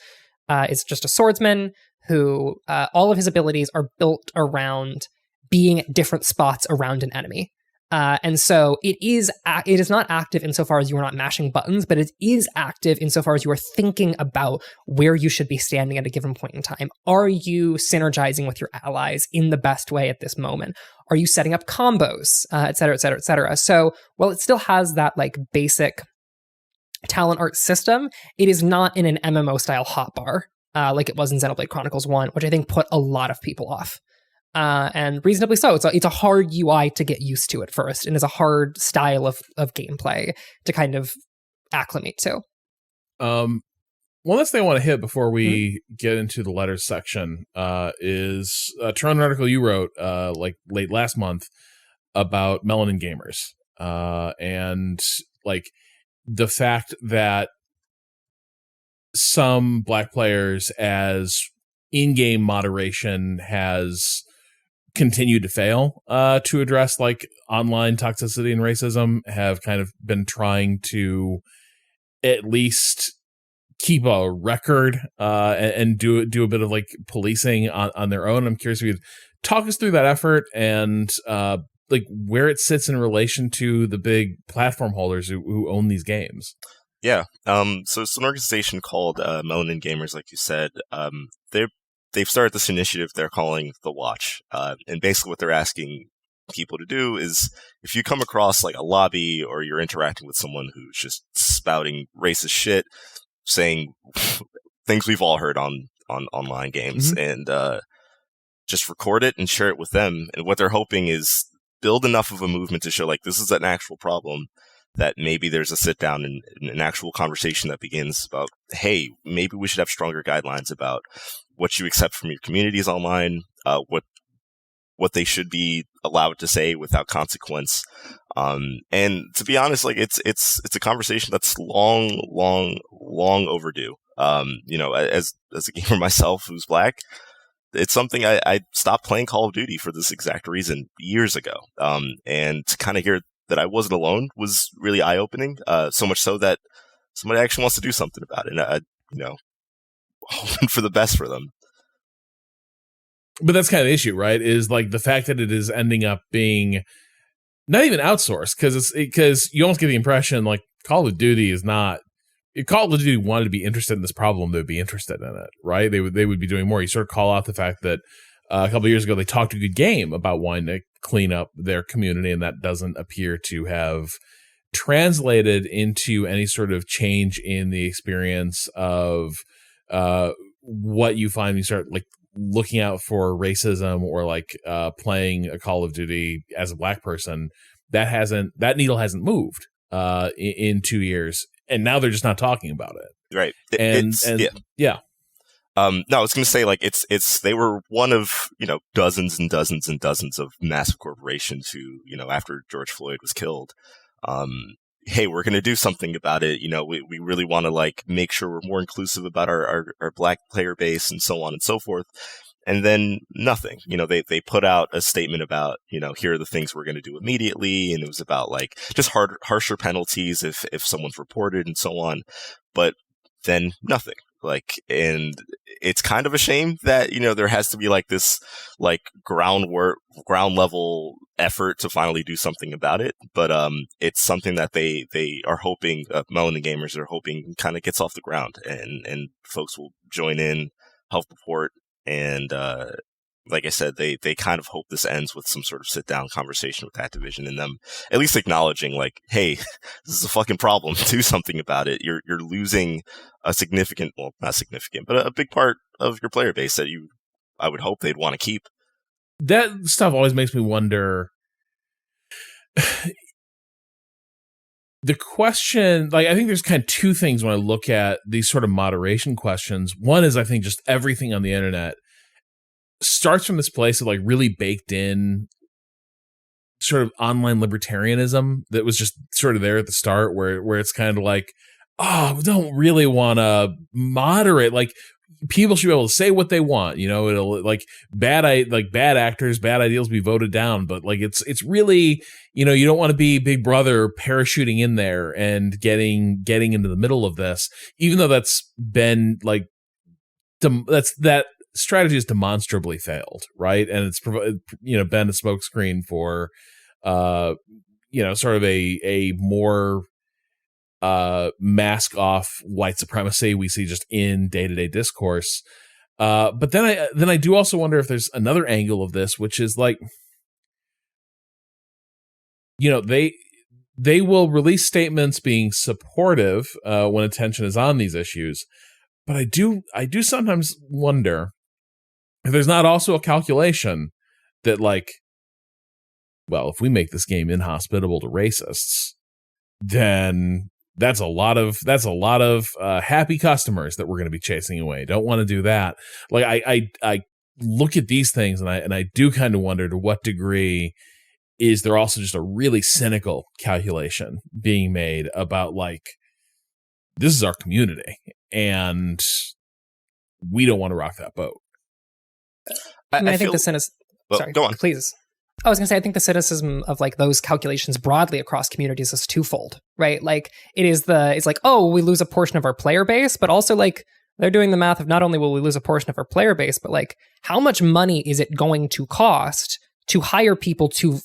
is just a swordsman who all of his abilities are built around being at different spots around an enemy. And so it is not active insofar as you are not mashing buttons, but it is active insofar as you are thinking about where you should be standing at a given point in time. Are you synergizing with your allies in the best way at this moment? Are you setting up combos, et cetera, et cetera, et cetera? So while it still has that like basic talent art system, it is not in an MMO style hotbar like it was in Xenoblade Chronicles 1, which I think put a lot of people off. And reasonably so. It's a hard UI to get used to at first, and is a hard style of gameplay to kind of acclimate to. One last thing I want to hit before we get into the letters section is a Trone article you wrote like late last month about melanin gamers and like the fact that some Black players, as in-game moderation has continued to fail to address like online toxicity and racism, have kind of been trying to at least keep a record and do a bit of like policing on their own. I'm curious if you'd talk us through that effort and like where it sits in relation to the big platform holders who own these games. Yeah. So it's an organization called Melanin Gamers, like you said. They've started this initiative they're calling The Watch. And basically what they're asking people to do is, if you come across like a lobby or you're interacting with someone who's just spouting racist shit, saying things we've all heard on online games, and just record it and share it with them. And what they're hoping is build enough of a movement to show like this is an actual problem, that maybe there's a sit down and an actual conversation that begins about, hey, maybe we should have stronger guidelines about what you accept from your communities online, what they should be allowed to say without consequence. And to be honest, like it's a conversation that's long overdue. You know, as a gamer myself who's Black, it's something I stopped playing Call of Duty for this exact reason years ago. And to kind of hear that I wasn't alone was really eye-opening. So much so that somebody actually wants to do something about it. And you know, hoping for the best for them. But that's kind of the issue, right? Is like the fact that it is ending up being not even outsourced, because you almost get the impression like Call of Duty is not. If Call of Duty wanted to be interested in this problem, they'd be interested in it, right? They would be doing more. You sort of call out the fact that a couple of years ago they talked a good game about wanting to clean up their community, and that doesn't appear to have translated into any sort of change in the experience of what you find when you start like looking out for racism or like playing a Call of Duty as a Black person. That needle hasn't moved in 2 years, and now they're just not talking about it. Right. Yeah. No, I was going to say like they were one of, you know, dozens and dozens and dozens of massive corporations who, you know, after George Floyd was killed, hey, we're going to do something about it. We really want to like make sure we're more inclusive about our black player base and so on and so forth. And then nothing, they put out a statement about, here are the things we're going to do immediately. And it was about like just harsher penalties if someone's reported and so on. But then nothing. And it's kind of a shame that, there has to be like this like ground level effort to finally do something about it. But it's something that they are hoping, Melanin Gamers are hoping kind of gets off the ground and folks will join in, help report. And like I said, they kind of hope this ends with some sort of sit-down conversation with Activision and them at least acknowledging, like, hey, this is a fucking problem. Do something about it. You're losing a significant, well, not significant, but a big part of your player base that I would hope they'd want to keep. That stuff always makes me wonder. The question, like, I think there's kind of two things when I look at these sort of moderation questions. One is, I think, just everything on the internet starts from this place of like really baked in sort of online libertarianism that was just sort of there at the start where it's kind of like, oh, we don't really want to moderate. Like, people should be able to say what they want, it'll like bad actors, bad ideals be voted down. But like, it's really, you don't want to be Big Brother parachuting in there and getting into the middle of this, even though that's been like, that strategy has demonstrably failed. Right. And it's, been a smokescreen for, sort of a more, mask off white supremacy we see just in day-to-day discourse. But then I do also wonder if there's another angle of this, which is like, they will release statements being supportive when attention is on these issues. But I do sometimes wonder if there's not also a calculation that like, well, if we make this game inhospitable to racists, then that's a lot of happy customers that we're going to be chasing away. Don't want to do that. Like I look at these things and I do kind of wonder to what degree is there also just a really cynical calculation being made about like, this is our community and we don't want to rock that boat. I think the cynicism. Sorry, go on, please. I was going to say, I think the cynicism of like those calculations broadly across communities is twofold, right? Like it's like, oh, we lose a portion of our player base, but also like they're doing the math of not only will we lose a portion of our player base, but like how much money is it going to cost to hire people to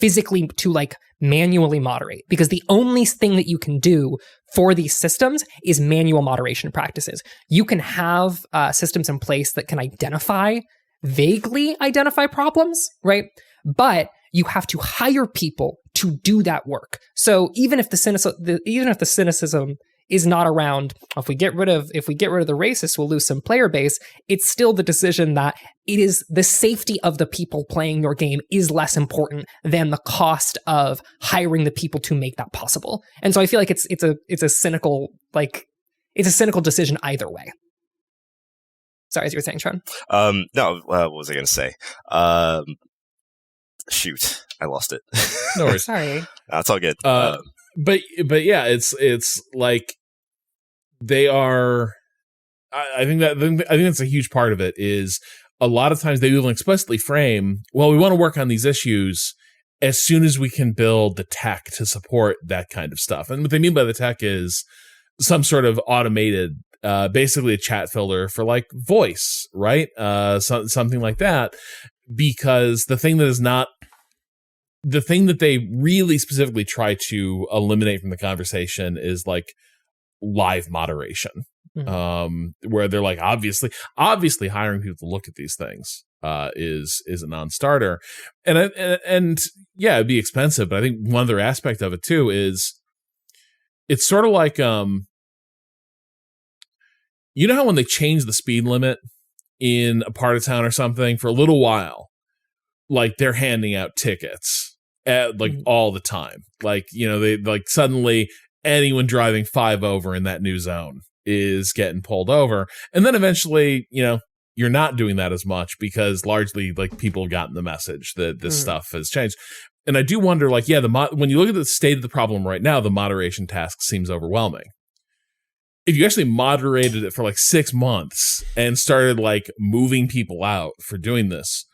physically, to like manually moderate? Because the only thing that you can do for these systems is manual moderation practices. You can have systems in place that can vaguely identify problems, right? But you have to hire people to do that work. So even if the cynicism is not around, if we get rid of the racists, we'll lose some player base, it's still the decision that it is the safety of the people playing your game is less important than the cost of hiring the people to make that possible. And so I feel like it's a cynical decision either way. Sorry, as you were saying, Trone. No, what was I going to say? Shoot, I lost it. No worries. Sorry. It's all good. But yeah, it's like they are. I think that's a huge part of it. Is a lot of times they will explicitly frame, well, we want to work on these issues as soon as we can build the tech to support that kind of stuff. And what they mean by the tech is some sort of automated. Basically a chat filter for like voice, right? Something like that, because the thing that they really specifically try to eliminate from the conversation is like live moderation, where they're like, obviously hiring people to look at these things is a non-starter, and yeah, it'd be expensive, but I think one other aspect of it too is it's sort of like you know how when they change the speed limit in a part of town or something for a little while, like they're handing out tickets all the time. Like, they like suddenly anyone driving 5 over in that new zone is getting pulled over. And then eventually, you're not doing that as much because largely like people have gotten the message that this stuff has changed. And I do wonder, like, yeah, when you look at the state of the problem right now, the moderation task seems overwhelming. If you actually moderated it for like 6 months and started like moving people out for doing this,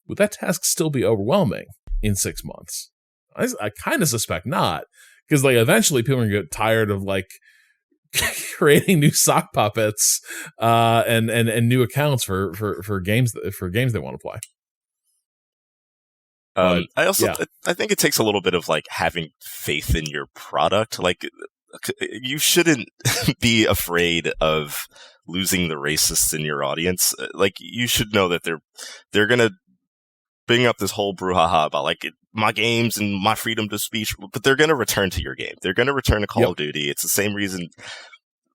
would that task still be overwhelming in 6 months? I kind of suspect not, because like eventually people are gonna get tired of like creating new sock puppets and new accounts for games they want to play. I also I think it takes a little bit of like having faith in your product. Like, you shouldn't be afraid of losing the racists in your audience. Like, you should know that they're gonna bring up this whole brouhaha about like my games and my freedom to speech, but they're gonna return to your game. They're gonna return to Call of Duty. It's the same reason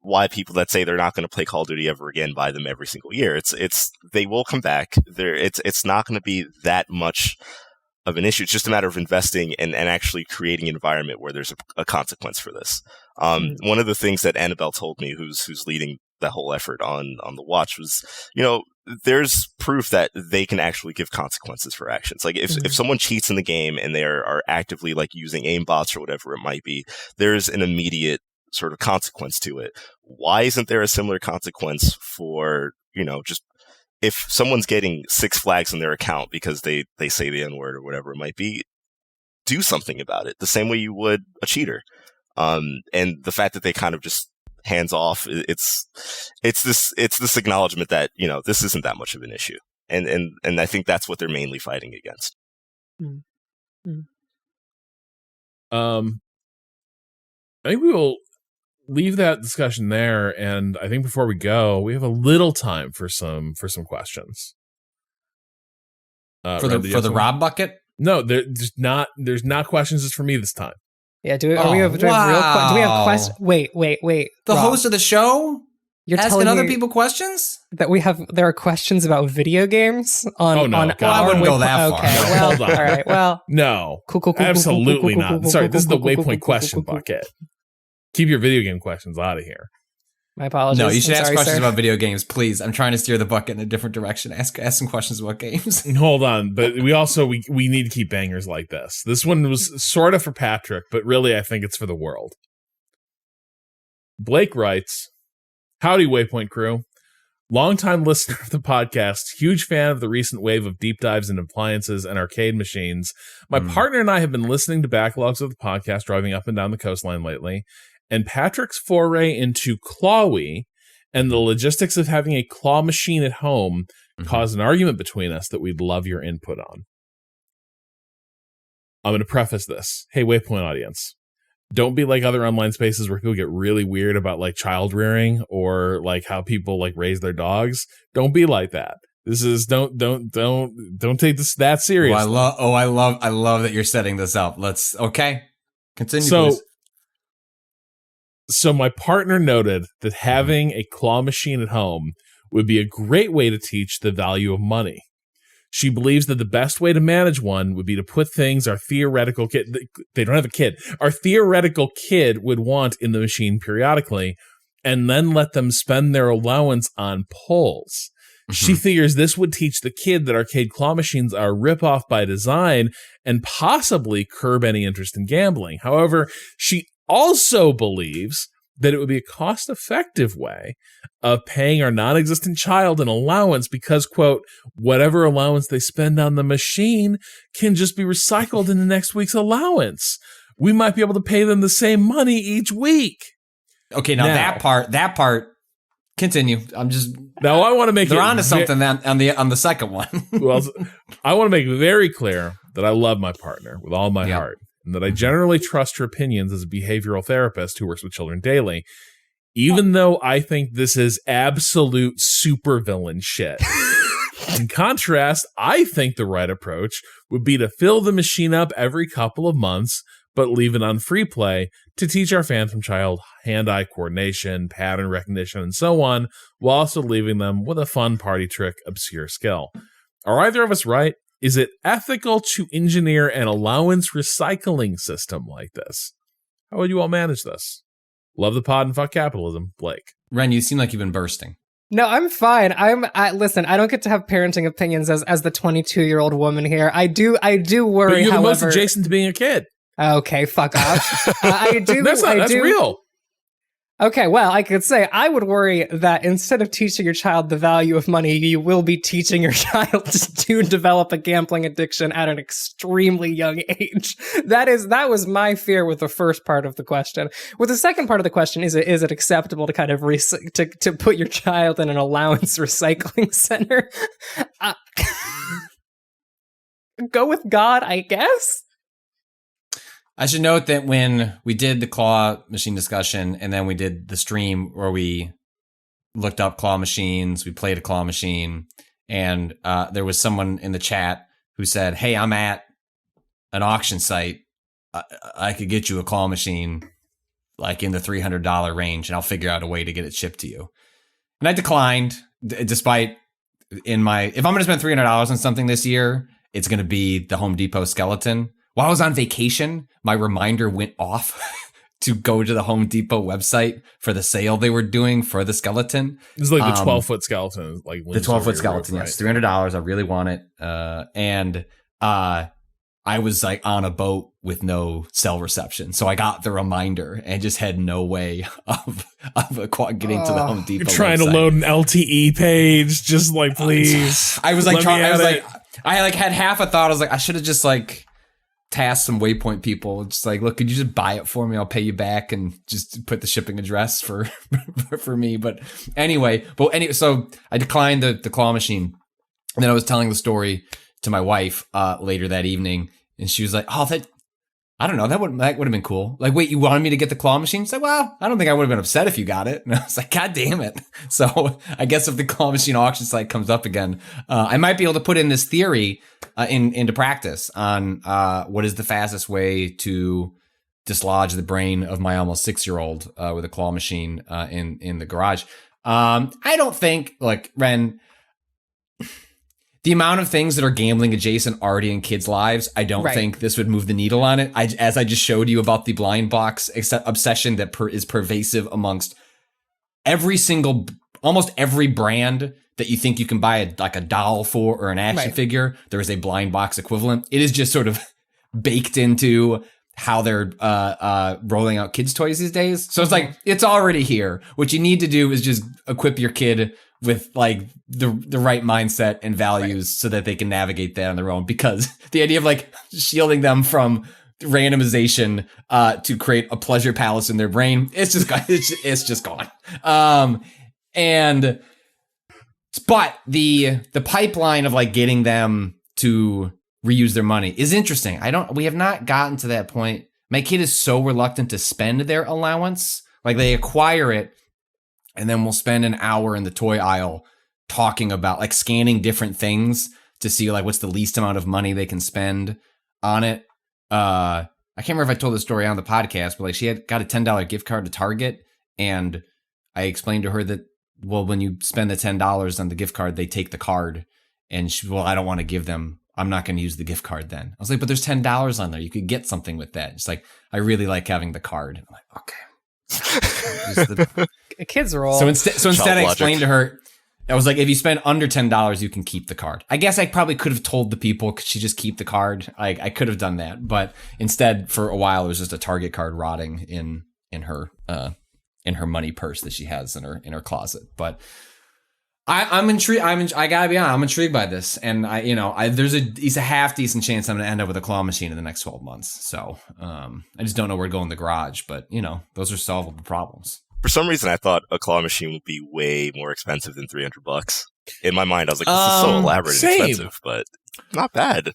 why people that say they're not going to play Call of Duty ever again buy them every single year. It's they will come back. It's not going to be that much of an issue. It's just a matter of investing and actually creating an environment where there's a consequence for this. One of the things that Annabelle told me, who's leading the whole effort on the watch, was, there's proof that they can actually give consequences for actions. Like if someone cheats in the game and they are actively like using aimbots or whatever it might be, there's an immediate sort of consequence to it. Why isn't there a similar consequence for, just if someone's getting 6 flags on their account because they say the N-word or whatever it might be, do something about it the same way you would a cheater. And the fact that they kind of just hands off, it's this acknowledgement that, this isn't that much of an issue. And I think that's what they're mainly fighting against. I think we will leave that discussion there, and I think before we go, we have a little time for some questions. For the Rob bucket? No, there's not questions just for me this time. Yeah, do we have questions? Wait. The Rob, host of the show? You're asking telling other me people questions? that there are questions about video games on Oh, no, on God, I wouldn't go that far. Okay, No, well, hold on. all right, well, No, cool, absolutely not. Sorry, this is the Waypoint cool, question bucket. Keep your video game questions out of here. My apologies. No, you should I'm ask sorry, questions sir. about video games, please. I'm trying to steer the bucket in a different direction. Ask some questions about games. Hold on, but we also we need to keep bangers like this. This one was sort of for Patrick, but really I think it's for the world. Blake writes, "Howdy, Waypoint crew. Longtime listener of the podcast, huge fan of the recent wave of deep dives into appliances and arcade machines. My partner and I have been listening to backlogs of the podcast driving up and down the coastline lately, and Patrick's foray into Clawy and the logistics of having a claw machine at home caused an argument between us that we'd love your input on. I'm going to preface this. Hey, Waypoint audience. Don't be like other online spaces where people get really weird about like child rearing or like how people like raise their dogs. Don't be like that. This is don't take this that serious. I love that you're setting this up. Okay. Continue, please. So my partner noted that having a claw machine at home would be a great way to teach the value of money. She believes that the best way to manage one would be to put things our theoretical kid, they don't have a kid, our theoretical kid would want in the machine periodically, and then let them spend their allowance on pulls. She figures this would teach the kid that arcade claw machines are a ripoff by design and possibly curb any interest in gambling. However, she also believes that it would be a cost-effective way of paying our non-existent child an allowance because, quote, whatever allowance they spend on the machine can just be recycled in the next week's allowance. We might be able to pay them the same money each week. Okay, now that part, continue. Now I want to make they're onto something on the second one. Well, I want to make very clear that I love my partner with all my heart, and that I generally trust her opinions as a behavioral therapist who works with children daily, even though I think this is absolute supervillain shit. In contrast, I think the right approach would be to fill the machine up every couple of months, but leave it on free play to teach our phantom child hand-eye coordination, pattern recognition, and so on, while also leaving them with a fun party trick obscure skill. Are either of us right? Is it ethical to engineer an allowance recycling system like this? How would you all manage this? Love the pod and fuck capitalism, Blake. Ren, you seem like you've been bursting. No, I'm fine. Listen, I don't get to have parenting opinions as the 22-year-old woman here. I do worry, But you're the most however. adjacent to being a kid. Okay, fuck off. I do. That's real. Okay, well, I could say I would worry that instead of teaching your child the value of money, you will be teaching your child to develop a gambling addiction at an extremely young age. That was my fear with the first part of the question. With the second part of the question, is it acceptable to kind of to put your child in an allowance recycling center? Go with God, I guess. I should note that when we did the claw machine discussion and then we did the stream where we looked up claw machines, we played a claw machine, and there was someone in the chat who said, "Hey, I'm at an auction site. I could get you a claw machine like in the $300 range, and I'll figure out a way to get it shipped to you." And I declined, despite if I'm going to spend $300 on something this year, it's going to be the Home Depot skeleton. While I was on vacation, my reminder went off to go to the Home Depot website for the sale they were doing for the skeleton. It's like the 12-foot skeleton. Like the 12-foot skeleton, roof, yes. $300. I really want it. And I was like on a boat with no cell reception. So I got the reminder and just had no way of getting to the Home Depot You're trying website. to load an LTE page. Just like, please. I was like, I had half a thought. I was like, I should have just like task some Waypoint people. Just like, look, could you just buy it for me? I'll pay you back and just put the shipping address for me. But anyway, so I declined the claw machine. And then I was telling the story to my wife later that evening, and she was like, "Oh, I don't know, that would have been cool. Like, wait, you wanted me to get the claw machine?" She's like, "Well, I don't think I would have been upset if you got it." And I was like, "God damn it!" So I guess if the claw machine auction site comes up again, I might be able to put in this theory into practice on what is the fastest way to dislodge the brain of my almost 6-year-old with a claw machine in the garage. I don't think, like, Ren, the amount of things that are gambling adjacent already in kids' lives, I don't think this would move the needle on it. As I just showed you about the blind box obsession that is pervasive amongst almost every brand that you think you can buy like a doll for or an action figure, there is a blind box equivalent. It is just sort of baked into how they're rolling out kids' toys these days. So it's like, it's already here. What you need to do is just equip your kid with like the right mindset and values so that they can navigate that on their own, because the idea of like shielding them from randomization to create a pleasure palace in their brain, it's just gone. But the pipeline of like getting them to reuse their money is interesting. We have not gotten to that point. My kid is so reluctant to spend their allowance. Like, they acquire it and then we'll spend an hour in the toy aisle talking about, like, scanning different things to see like what's the least amount of money they can spend on it. I can't remember if I told this story on the podcast, but like, she had got a $10 gift card to Target, and I explained to her that, well, when you spend the $10 on the gift card, they take the card. And she, well, I don't want to give them, I'm not going to use the gift card then. I was like, but there's $10 on there. You could get something with that. It's like, I really like having the card. I'm like, okay. A kid's role. So instead I explained to her, I was like, if you spend under $10, you can keep the card. I guess I probably could have told the people, could she just keep the card? I could have done that. But instead, for a while, it was just a Target card rotting in her money purse that she has in her closet. But I'm intrigued. I gotta be honest, I'm intrigued by this, and there's a half decent chance I'm gonna end up with a claw machine in the next 12 months. So I just don't know where to go in the garage, but those are solvable problems. For some reason, I thought a claw machine would be way more expensive than $300. In my mind, I was like, this is so elaborate and expensive, but not bad.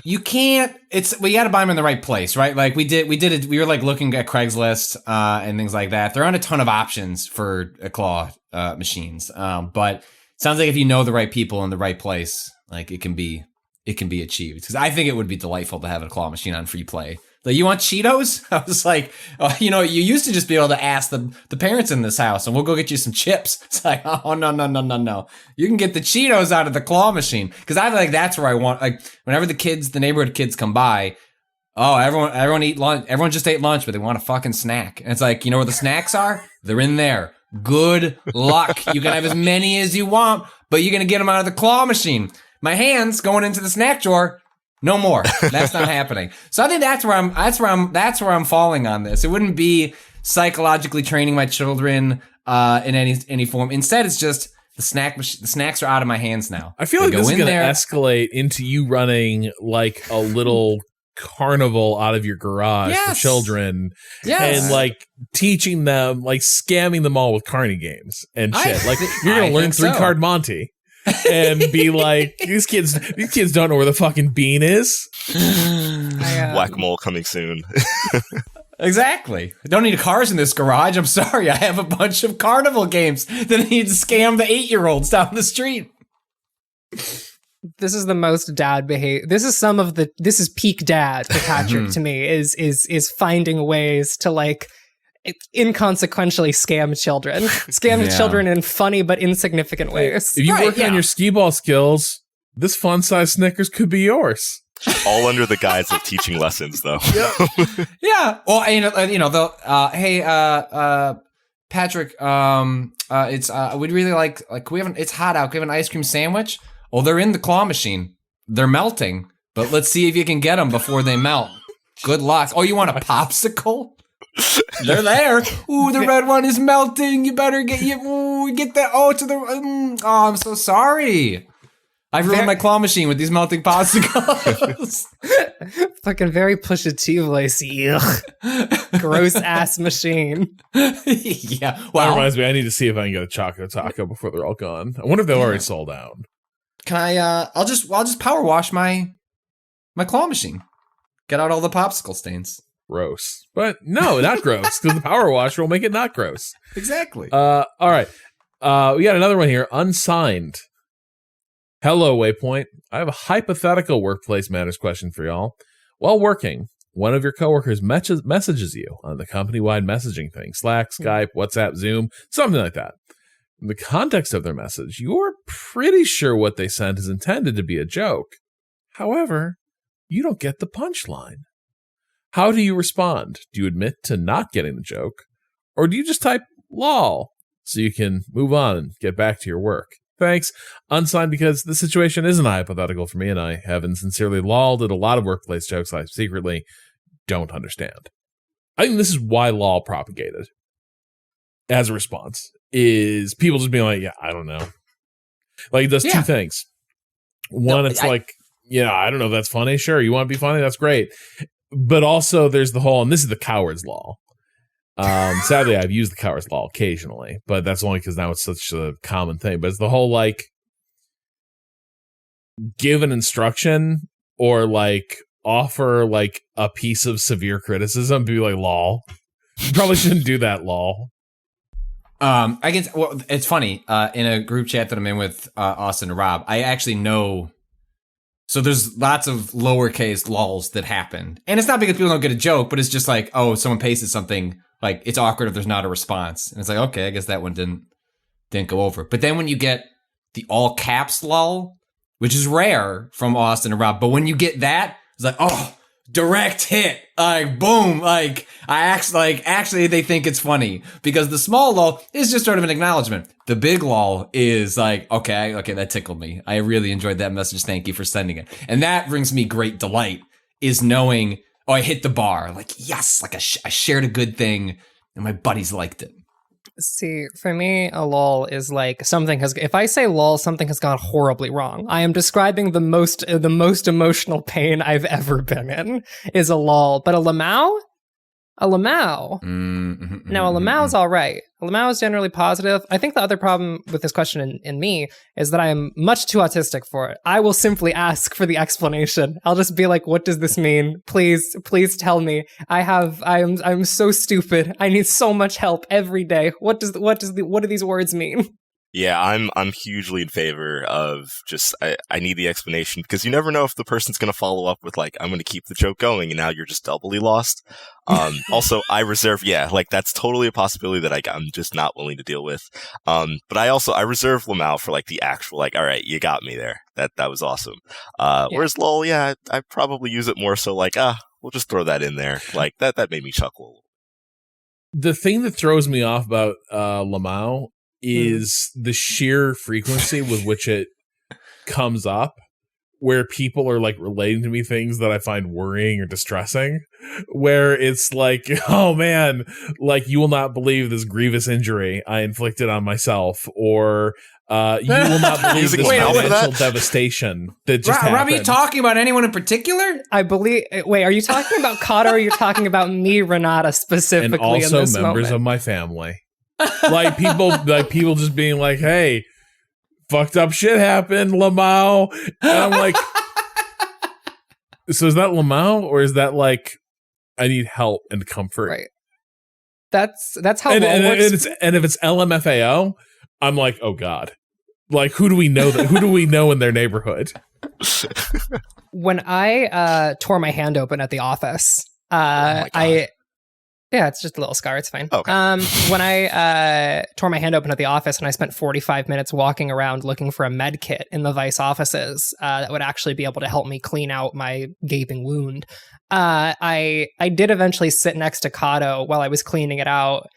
You can't. We got to buy them in the right place, right? Like we did. We were like looking at Craigslist and things like that. There aren't a ton of options for claw machines, but it sounds like if you know the right people in the right place, like it can be achieved. Because I think it would be delightful to have a claw machine on free play. Like, you want Cheetos? I was like, you used to just be able to ask the parents in this house, and we'll go get you some chips. It's like, oh, no. You can get the Cheetos out of the claw machine. Because I feel like that's where I want, like, whenever the neighborhood kids come by, oh, everyone eat lunch. Everyone just ate lunch, but they want a fucking snack. And it's like, you know where the snacks are? They're in there. Good luck. You can have as many as you want, but you're going to get them out of the claw machine. My hands going into the snack drawer. No more. That's not happening. So I think that's where I'm falling on this. It wouldn't be psychologically training my children in any form. Instead, it's just the snacks are out of my hands now. I feel like this is going to escalate into you running like a little carnival out of your garage for children, and like teaching them, like scamming them all with carny games and shit. Like you're going to learn 3-card Monty. And be like, these kids don't know where the fucking bean is. Whack-a-mole coming soon. Exactly. I don't need cars in this garage. I'm sorry. I have a bunch of carnival games that I need to scam the 8-year-olds down the street. This is the most dad behavior. This is peak dad for Patrick to me, is finding ways to like inconsequentially scam children. Children in funny but insignificant ways. If you work on your skee ball skills, this fun-sized Snickers could be yours. All under the guise of teaching lessons, though. Yeah. Well, hey, Patrick, it's we'd really like it's hot out. Can we have an ice cream sandwich? Oh, they're in the claw machine. They're melting, but let's see if you can get them before they melt. Good luck. Oh, you want a popsicle? They're there. Ooh, the red one is melting. You better get that. Oh, to the. Oh, I'm so sorry. I've ruined my claw machine with these melting popsicles. Fucking very Pusha T voice. Gross ass machine. Yeah. Well, that reminds me. I need to see if I can get a chocolate taco before they're all gone. I wonder if they're already sold out. Can I? I'll just power wash my claw machine. Get out all the popsicle stains. Gross. But no, not gross, because the power washer will make it not gross. Exactly. All right. We got another one here. Unsigned. Hello, Waypoint. I have a hypothetical workplace matters question for y'all. While working, one of your coworkers messages you on the company-wide messaging thing. Slack, Skype, WhatsApp, Zoom, something like that. In the context of their message, you're pretty sure what they sent is intended to be a joke. However, you don't get the punchline. How do you respond? Do you admit to not getting the joke? Or do you just type lol so you can move on and get back to your work? Thanks. Unsigned, because the situation isn't hypothetical for me, and I have sincerely lolled at a lot of workplace jokes I secretly don't understand. I think this is why lol propagated as a response, is people just being like, yeah, I don't know. Like, it does two things. One, I don't know if that's funny. Sure, you want to be funny? That's great. But also there's the whole, and this is the coward's law. Sadly, I've used the coward's law occasionally, but that's only because now it's such a common thing. But it's the whole, like, give an instruction or, like, offer, like, a piece of severe criticism, be like, lol. You probably shouldn't do that, lol. I guess, well, it's funny, in a group chat that I'm in with Austin and Rob, I actually know. So there's lots of lowercase lols that happen. And it's not because people don't get a joke, but it's just like, oh, someone pasted something, like, it's awkward if there's not a response. And it's like, okay, I guess that one didn't go over. But then when you get the all caps lol, which is rare from Austin and Rob, but when you get that, it's like, oh, direct hit. Like, boom. Like, actually they think it's funny, because the small lol is just sort of an acknowledgement. The big lol is like, okay, that tickled me. I really enjoyed that message. Thank you for sending it. And that brings me great delight, is knowing, oh, I hit the bar. Like, yes, like I shared a good thing and my buddies liked it. See, for me, a lol is like if I say lol, something has gone horribly wrong. I am describing the most emotional pain I've ever been in is a lol. But a lamau? Now, a lamau's all right. A lamau is generally positive. I think the other problem with this question in me is that I am much too autistic for it. I will simply ask for the explanation. I'll just be like, what does this mean? Please tell me. I'm so stupid. I need so much help every day. What do these words mean? Yeah, I'm hugely in favor of just, I need the explanation, because you never know if the person's going to follow up with, like, I'm going to keep the joke going, and now you're just doubly lost. Also, I reserve, that's totally a possibility that I'm just not willing to deal with. But I reserve Lamau for, like, the actual, like, all right, you got me there. That was awesome. Whereas lol, I probably use it more so like, we'll just throw that in there. Like, that made me chuckle. The thing that throws me off about Lamau is the sheer frequency with which it comes up, where people are like relating to me things that I find worrying or distressing, where it's like, oh man, like you will not believe this grievous injury I inflicted on myself, or you will not believe this financial devastation that just happened. Rob, are you talking about anyone in particular? I believe. Wait, are you talking about Cado, or are you talking about me, Renata, specifically? And also in this members moment? of my family, like people just being like, hey, fucked up shit happened, Lamau. And I'm like, so is that Lamau, or is that like I need help and comfort? Right. That's how and works. And if it's LMFAO, I'm like, oh god, like who do we know who do we know in their neighborhood? When I tore my hand open at the office, yeah, it's just a little scar. It's fine. Okay. When I tore my hand open at the office and I spent 45 minutes walking around looking for a med kit in the Vice offices that would actually be able to help me clean out my gaping wound, I did eventually sit next to Cado while I was cleaning it out,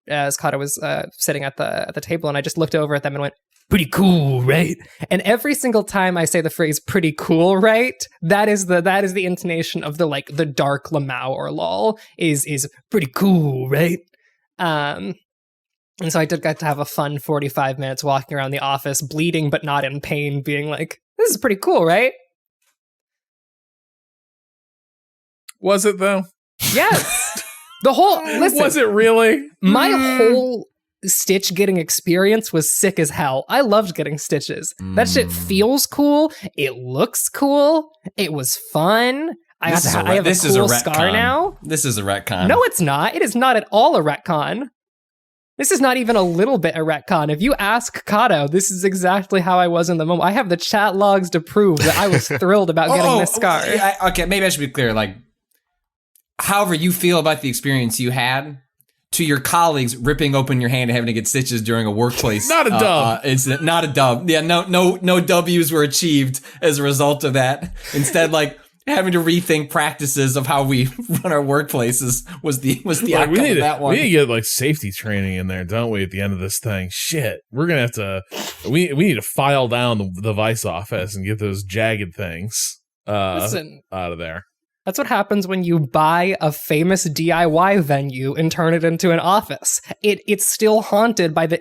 as Cado was sitting at the table, and I just looked over at them and went, "Pretty cool, right?" And every single time I say the phrase "pretty cool, right," that is the intonation of the dark Lamau or lol is pretty cool, right? And so I did get to have a fun 45 minutes walking around the office, bleeding but not in pain, being like, "This is pretty cool, right?" Was it though? Yes. Listen, was it really? My whole Stitch getting experience was sick as hell. I loved getting Stitches. That shit feels cool. It looks cool. It was fun. I have a cool scar now. This is a retcon. No, it's not. It is not at all a retcon. This is not even a little bit a retcon. If you ask Cado, this is exactly how I was in the moment. I have the chat logs to prove that I was thrilled about getting this scar. Okay, maybe I should be clear. Like, however you feel about the experience you had, to your colleagues ripping open your hand and having to get stitches during a workplace not a dub incident. Not a dub. Yeah, no W's were achieved as a result of that. Instead, like having to rethink practices of how we run our workplaces was the outcome of that one. We need to get like safety training in there, don't we? At the end of this thing, shit, we're gonna have to. We need to file down the Vice office and get those jagged things out of there. That's what happens when you buy a famous DIY venue and turn it into an office. It's still haunted by the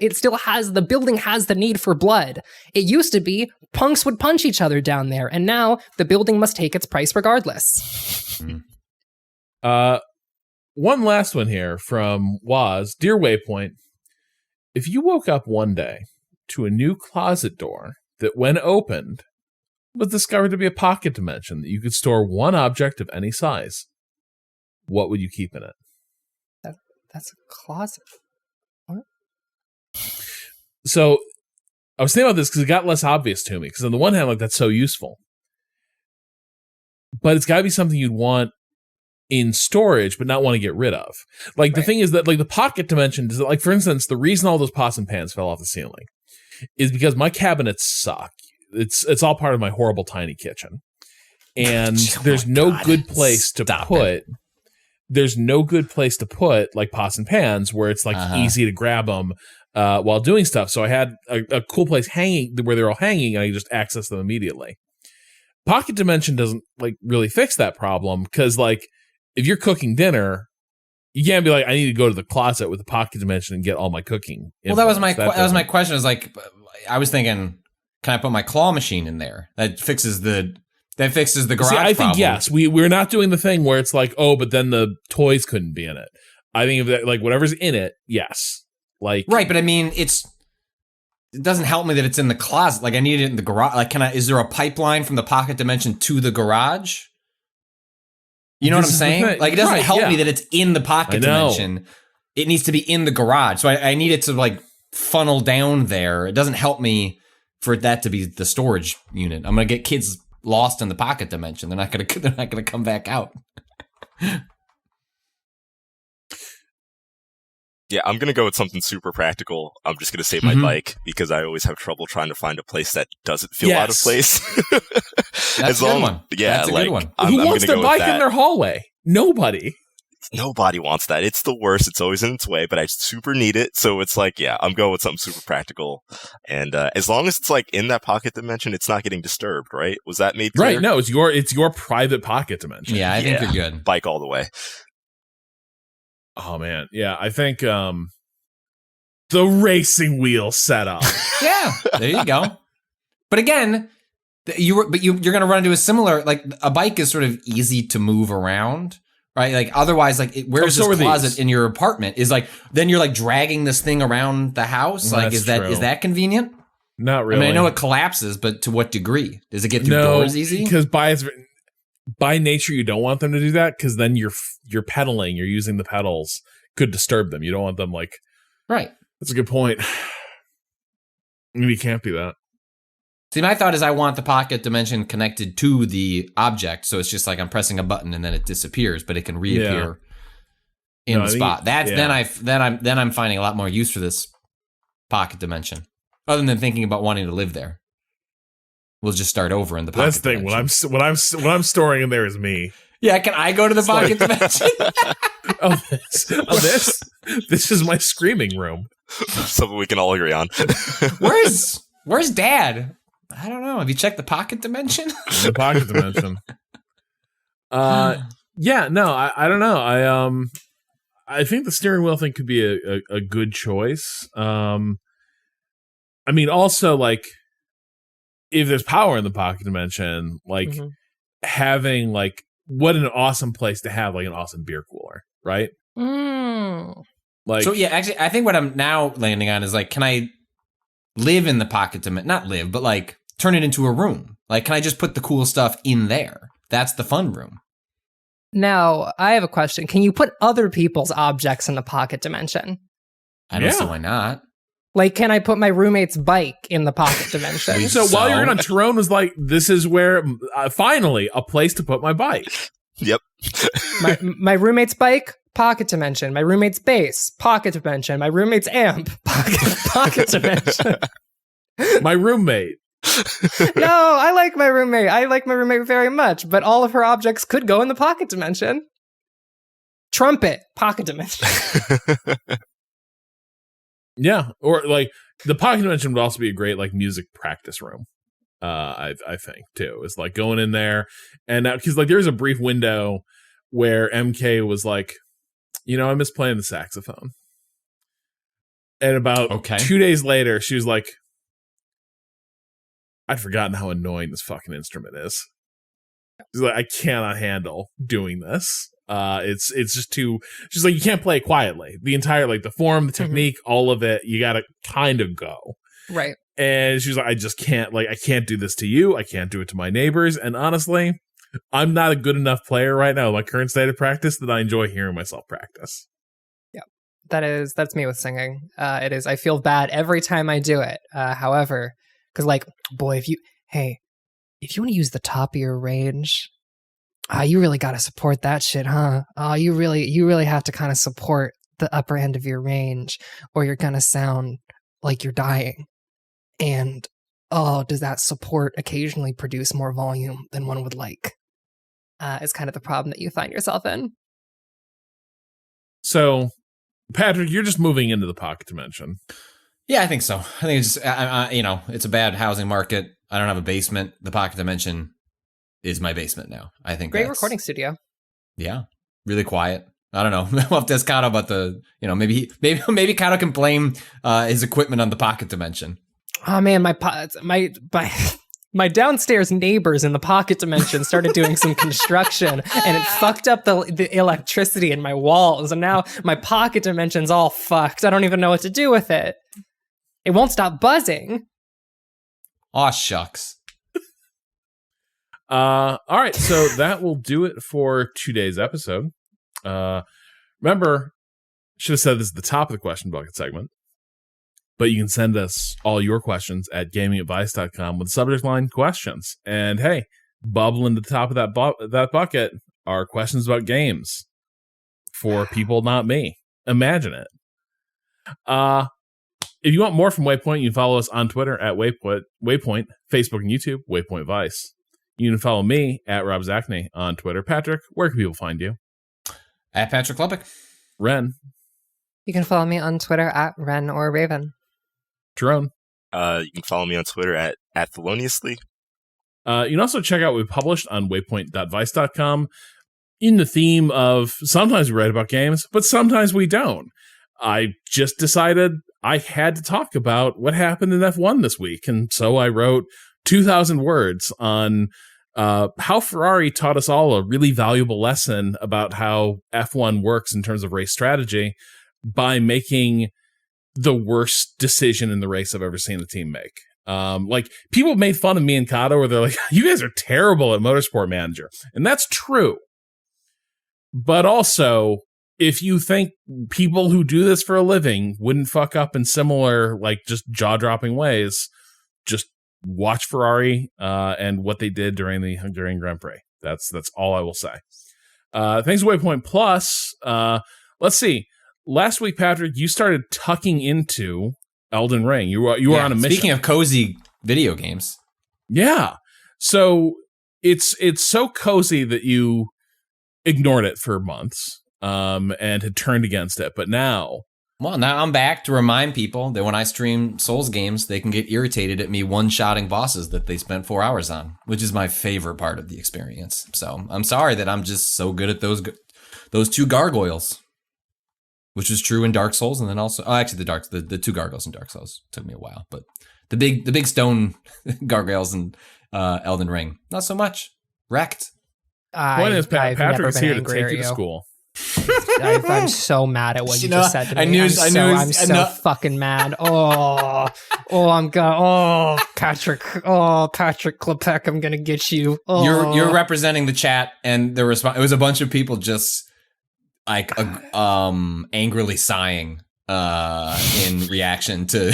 building has the need for blood. It used to be punks would punch each other down there, and now the building must take its price regardless. One last one here from Waz. Dear Waypoint, if you woke up one day to a new closet door that when opened was discovered to be a pocket dimension that you could store one object of any size, what would you keep in it? That's a closet. What? So I was thinking about this because it got less obvious to me. Because on the one hand, like that's so useful, but it's got to be something you'd want in storage, but not want to get rid of. Like the thing is that like the pocket dimension does, like for instance, the reason all those pots and pans fell off the ceiling is because my cabinets suck. It's all part of my horrible tiny kitchen, and there's no good place to put. There's no good place to put like pots and pans where it's like easy to grab them while doing stuff. So I had a cool place hanging where they're all hanging, and I just access them immediately. Pocket dimension doesn't like really fix that problem because like if you're cooking dinner, you can't be like I need to go to the closet with the pocket dimension and get all my cooking. Well, that was my question. Is like I was thinking, can I put my claw machine in there? That fixes the garage. See, I think yes. We're not doing the thing where it's like, oh, but then the toys couldn't be in it. I think if that like whatever's in it, yes. Like right, but I mean it doesn't help me that it's in the closet. Like I need it in the garage. Like is there a pipeline from the pocket dimension to the garage? You know what I'm saying? Like it doesn't help me that it's in the pocket dimension. It needs to be in the garage. So I need it to like funnel down there. It doesn't help me for that to be the storage unit. I'm gonna get kids lost in the pocket dimension. They're not gonna come back out. Yeah, I'm gonna go with something super practical. I'm just gonna say my bike because I always have trouble trying to find a place that doesn't feel out of place. That's a good one. Yeah, that's a good one. Who wants their bike in their hallway? Nobody. nobody wants that. It's the worst. It's always in its way, but I super need it. So it's like, yeah, I'm going with something super practical. And as long as it's like in that pocket dimension, it's not getting disturbed, right? Was that made clear? Right. No, it's your private pocket dimension. Yeah, I think you're good. Bike all the way. Oh man, yeah. I think the racing wheel setup. Yeah, there you go. But again, you're going to run into a similar, like a bike is sort of easy to move around, right? Like otherwise, like where's this closet in your apartment? Is like then you're like dragging this thing around the house. Like is that convenient? Not really. I mean, I know it collapses, but to what degree? Does it get through doors easy? Because by nature, you don't want them to do that because then you're pedaling, you're using the pedals, could disturb them. You don't want them like. Right. That's a good point. Maybe it can't be that. See, my thought is I want the pocket dimension connected to the object, so it's just like I'm pressing a button and then it disappears, but it can reappear in the spot. Then I'm finding a lot more use for this pocket dimension, other than thinking about wanting to live there. We'll just start over in the pocket. That's the thing. What I'm storing in there is me. Yeah, can I go to the pocket dimension? This is my screaming room. Something we can all agree on. Where's Dad? I don't know. Have you checked the pocket dimension? The pocket dimension. Yeah, no, I don't know. I think the steering wheel thing could be a good choice. I mean, also like if there's power in the pocket dimension, like having like what an awesome place to have like an awesome beer cooler, right? Like, so yeah, actually, I think what I'm now landing on is like, can I live in the pocket dimension? Not live, but like turn it into a room. Like, can I just put the cool stuff in there? That's the fun room. Now, I have a question. Can you put other people's objects in the pocket dimension? I don't see why not. Like, can I put my roommate's bike in the pocket dimension? So while you're on, Trone was like, this is where, finally, a place to put my bike. Yep. my roommate's bike, pocket dimension. My roommate's bass, pocket dimension. My roommate's amp, pocket dimension. My roommate. No, I like my roommate. I like my roommate very much, but all of her objects could go in the pocket dimension. Trumpet, pocket dimension. Yeah, or like the pocket dimension would also be a great like music practice room. I think too. It's like going in there and because like there's a brief window where MK was like, you know, I miss playing the saxophone. And about 2 days later, she was like, I'd forgotten how annoying this fucking instrument is. She's like, I cannot handle doing this. It's just too. She's like, you can't play it quietly. The entire like the form, the technique, all of it. You got to kind of go right. And she's like, I just can't. Like, I can't do this to you. I can't do it to my neighbors. And honestly, I'm not a good enough player right now. My current state of practice that I enjoy hearing myself practice. Yeah, that's me with singing. It is. I feel bad every time I do it. However, because like, boy, if you want to use the top of your range. You really got to support that shit, huh? You really have to kind of support the upper end of your range or you're going to sound like you're dying. And, does that support occasionally produce more volume than one would like? Is kind of the problem that you find yourself in. So, Patrick, you're just moving into the pocket dimension. Yeah, I think so. I think it's just, it's a bad housing market. I don't have a basement. The pocket dimension is my basement now. I think great recording studio. Yeah, really quiet. I don't know. We'll have to ask Cado about the, maybe Cado can blame his equipment on the pocket dimension. Oh man, my downstairs neighbors in the pocket dimension started doing some construction, and it fucked up the electricity in my walls, and now my pocket dimension's all fucked. I don't even know what to do with it. It won't stop buzzing. Aw, shucks. All right, so that will do it for today's episode. Remember, should have said this at the top of the question bucket segment, but you can send us all your questions at gamingadvice.com with the subject line questions. And hey, bubbling to the top of that bucket are questions about games for people not me. Imagine it. If you want more from Waypoint, you can follow us on Twitter at Waypoint, Facebook and YouTube, Waypoint Vice. You can follow me at Rob Zachney on Twitter. Patrick, where can people find you? At Patrick Klepek. Ren. You can follow me on Twitter at Ren or Raven. Trone. You can follow me on Twitter at Theloniously. You can also check out what we published on waypoint.vice.com in the theme of sometimes we write about games, but sometimes we don't. I just decided I had to talk about what happened in F1 this week, and so I wrote 2,000 words on how Ferrari taught us all a really valuable lesson about how F1 works in terms of race strategy by making the worst decision in the race I've ever seen a team make. Like, people made fun of me and Cado where they're like, you guys are terrible at Motorsport Manager. And that's true. But also, if you think people who do this for a living wouldn't fuck up in similar, like, just jaw-dropping ways, just watch Ferrari and what they did during the Hungarian Grand Prix. That's all I will say. Thanks to Waypoint Plus. Let's see. Last week, Patrick, you started tucking into Elden Ring. You were on a mission. Speaking of cozy video games. Yeah. So it's so cozy that you ignored it for months and had turned against it. But now I'm back to remind people that when I stream Souls games, they can get irritated at me one-shotting bosses that they spent 4 hours on, which is my favorite part of the experience. So I'm sorry that I'm just so good at those two gargoyles, which was true in Dark Souls, and then also the two gargoyles in Dark Souls took me a while, but the big stone gargoyles in Elden Ring, not so much. Wrecked. Point is, Patrick's here to take you to school. I'm so mad at what you just said to me. I'm so fucking mad. Patrick Klepek, I'm gonna get you. Oh. You're representing the chat, and the response. It was a bunch of people just like angrily sighing in reaction to.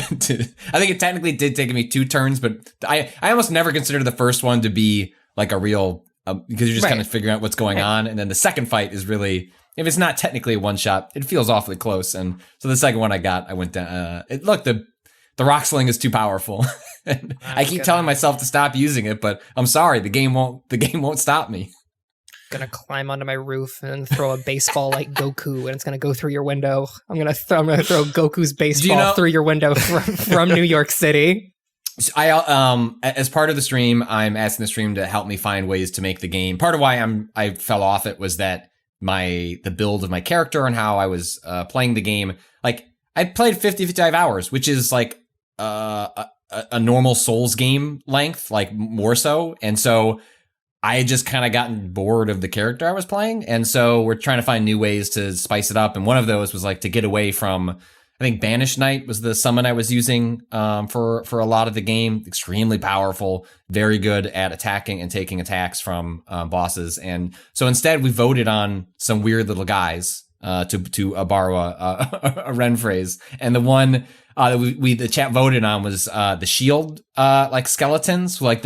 I think it technically did take me 2 turns, but I almost never considered the first one to be like a real because you're just kind of figuring out what's going on, and then the second fight is really. If it's not technically a one shot, it feels awfully close. And so the second one I went down. The rock sling is too powerful. And I keep telling myself to stop using it, but I'm sorry, the game won't stop me. Gonna climb onto my roof and throw a baseball like Goku, and it's gonna go through your window. I'm gonna throw Goku's baseball through your window from New York City. I as part of the stream, I'm asking the stream to help me find ways to make the game. Part of why I fell off it was that the build of my character and how I was playing the game. Like, I played 55 hours, which is like a normal Souls game length, like more so. And so I had just kind of gotten bored of the character I was playing. And so we're trying to find new ways to spice it up. And one of those was like to get away from, I think Banished Knight was the summon I was using for a lot of the game. Extremely powerful, very good at attacking and taking attacks from bosses. And so instead we voted on some weird little guys to borrow a Ren phrase. And the one the chat voted on was the shield like skeletons. Like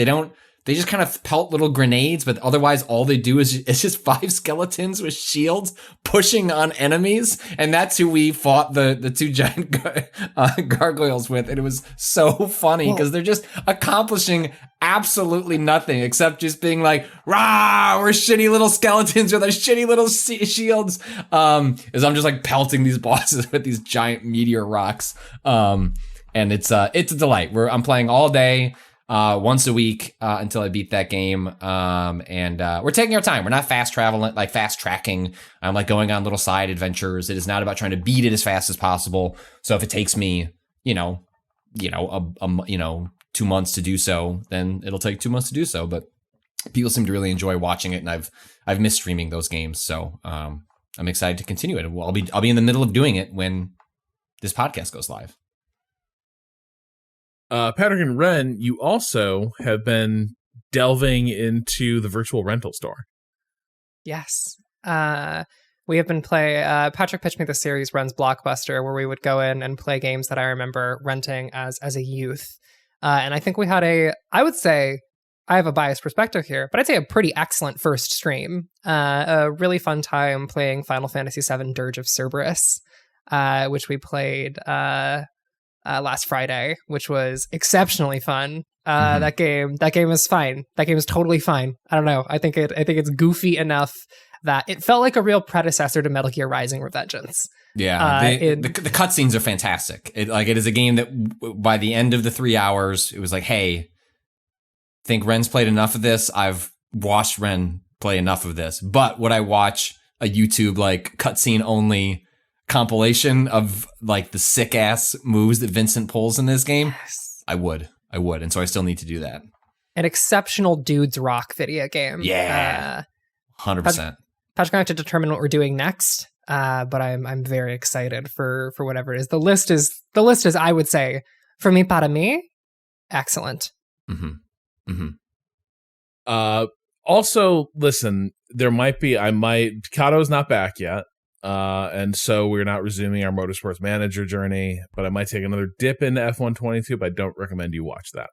they just kind of pelt little grenades, but otherwise all they do is just 5 skeletons with shields pushing on enemies. And that's who we fought the 2 giant gargoyles with. And it was so funny because they're just accomplishing absolutely nothing except just being like, rah, we're shitty little skeletons with our shitty little shields. As I'm just like pelting these bosses with these giant meteor rocks. And it's a delight. I'm playing all day. Once a week until I beat that game. And we're taking our time. We're not fast tracking. I'm like going on little side adventures. It is not about trying to beat it as fast as possible. So if it takes me, 2 months to do so, then it'll take 2 months to do so. But people seem to really enjoy watching it, and I've missed streaming those games. So I'm excited to continue it. I'll be in the middle of doing it when this podcast goes live. Patrick and Ren, you also have been delving into the virtual rental store. Yes. We have been Patrick pitched me the series Ren's Blockbuster, where we would go in and play games that I remember renting as a youth. And I think we had I would say, I have a biased perspective here, but I'd say a pretty excellent first stream. A really fun time playing Final Fantasy VII Dirge of Cerberus, which we played last Friday, which was exceptionally fun. That game is fine. That game is totally fine. I don't know. I think it's goofy enough that it felt like a real predecessor to Metal Gear Rising: Revengeance. Yeah, the cutscenes are fantastic. It is a game that by the end of the 3 hours, it was like, hey, think Ren's played enough of this. I've watched Ren play enough of this. But would I watch a YouTube like cutscene only compilation of like the sick ass moves that Vincent pulls in this game? Yes. I would. And so I still need to do that. An exceptional dudes rock video game. Yeah. 100%. Patrick's going to have to determine what we're doing next. But I'm very excited for whatever it is. The list is I would say for me, para mí, excellent. Mm-hmm. Mm-hmm. Also, listen, Cado's not back yet. And so we're not resuming our Motorsports Manager journey, but I might take another dip into F122, but I don't recommend you watch that.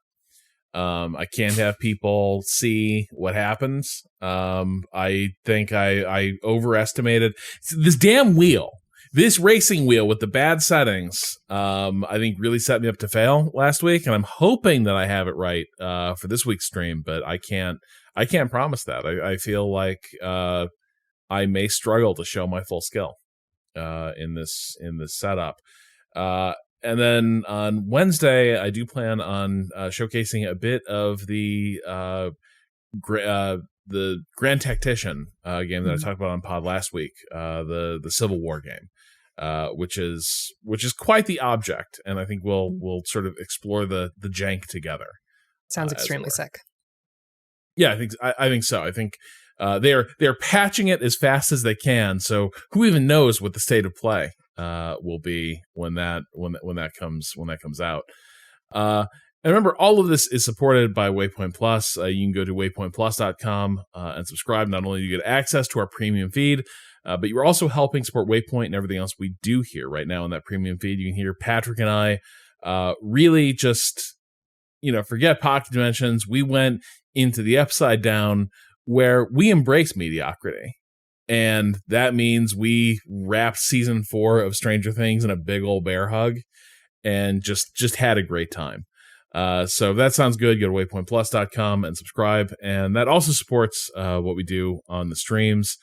I can't have people see what happens. I think I overestimated this damn wheel. This racing wheel with the bad settings, I think really set me up to fail last week, and I'm hoping that I have it right for this week's stream, but I can't promise that. I feel like I may struggle to show my full skill in this setup. And then on Wednesday, I do plan on showcasing a bit of the Grand Tactician game that I talked about on pod last week, the Civil War game, which is quite the object, and I think we'll sort of explore the jank together. Sounds extremely sick. Yeah, I think so. I think they're patching it as fast as they can. So who even knows what the state of play will be when that comes out. And remember, all of this is supported by Waypoint Plus. You can go to waypointplus.com and subscribe. Not only do you get access to our premium feed, but you're also helping support Waypoint and everything else we do here right now in that premium feed. You can hear Patrick and I really just, forget Pocket Dimensions. We went into the upside down where we embrace mediocrity. And that means we wrapped season 4 of Stranger Things in a big old bear hug and just had a great time. So if that sounds good, go to waypointplus.com and subscribe. And that also supports what we do on the streams.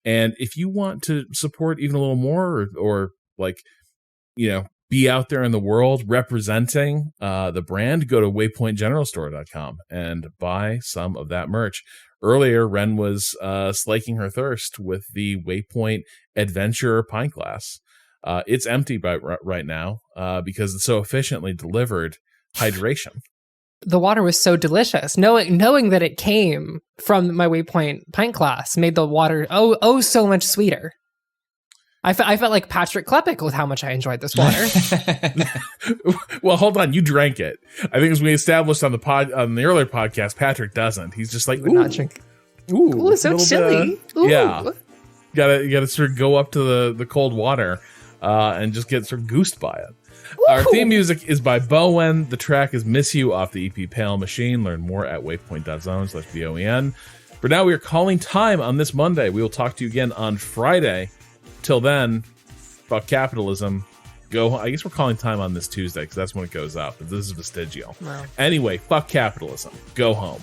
And if you want to support even a little more or be out there in the world representing the brand, go to waypointgeneralstore.com and buy some of that merch. Earlier, Ren was slaking her thirst with the Waypoint Adventure pint glass. It's empty right now because it so efficiently delivered hydration. The water was so delicious. Knowing that it came from my Waypoint pint glass made the water so much sweeter. I felt like Patrick Klepek with how much I enjoyed this water. Well, hold on, you drank it. I think as we established on the earlier podcast, Patrick doesn't. He's just like, would not drink. Ooh, so chilly. Yeah, you gotta sort of go up to the cold water and just get sort of goosed by it. Ooh. Our theme music is by Bowen. The track is "Miss You" off the EP Pale Machine. Learn more at waypoint.zone/BOEN. For now, we are calling time on this Monday. We will talk to you again on Friday. Till then, fuck capitalism. I guess we're calling time on this Tuesday because that's when it goes up. This is vestigial. Wow. Anyway, fuck capitalism. Go home.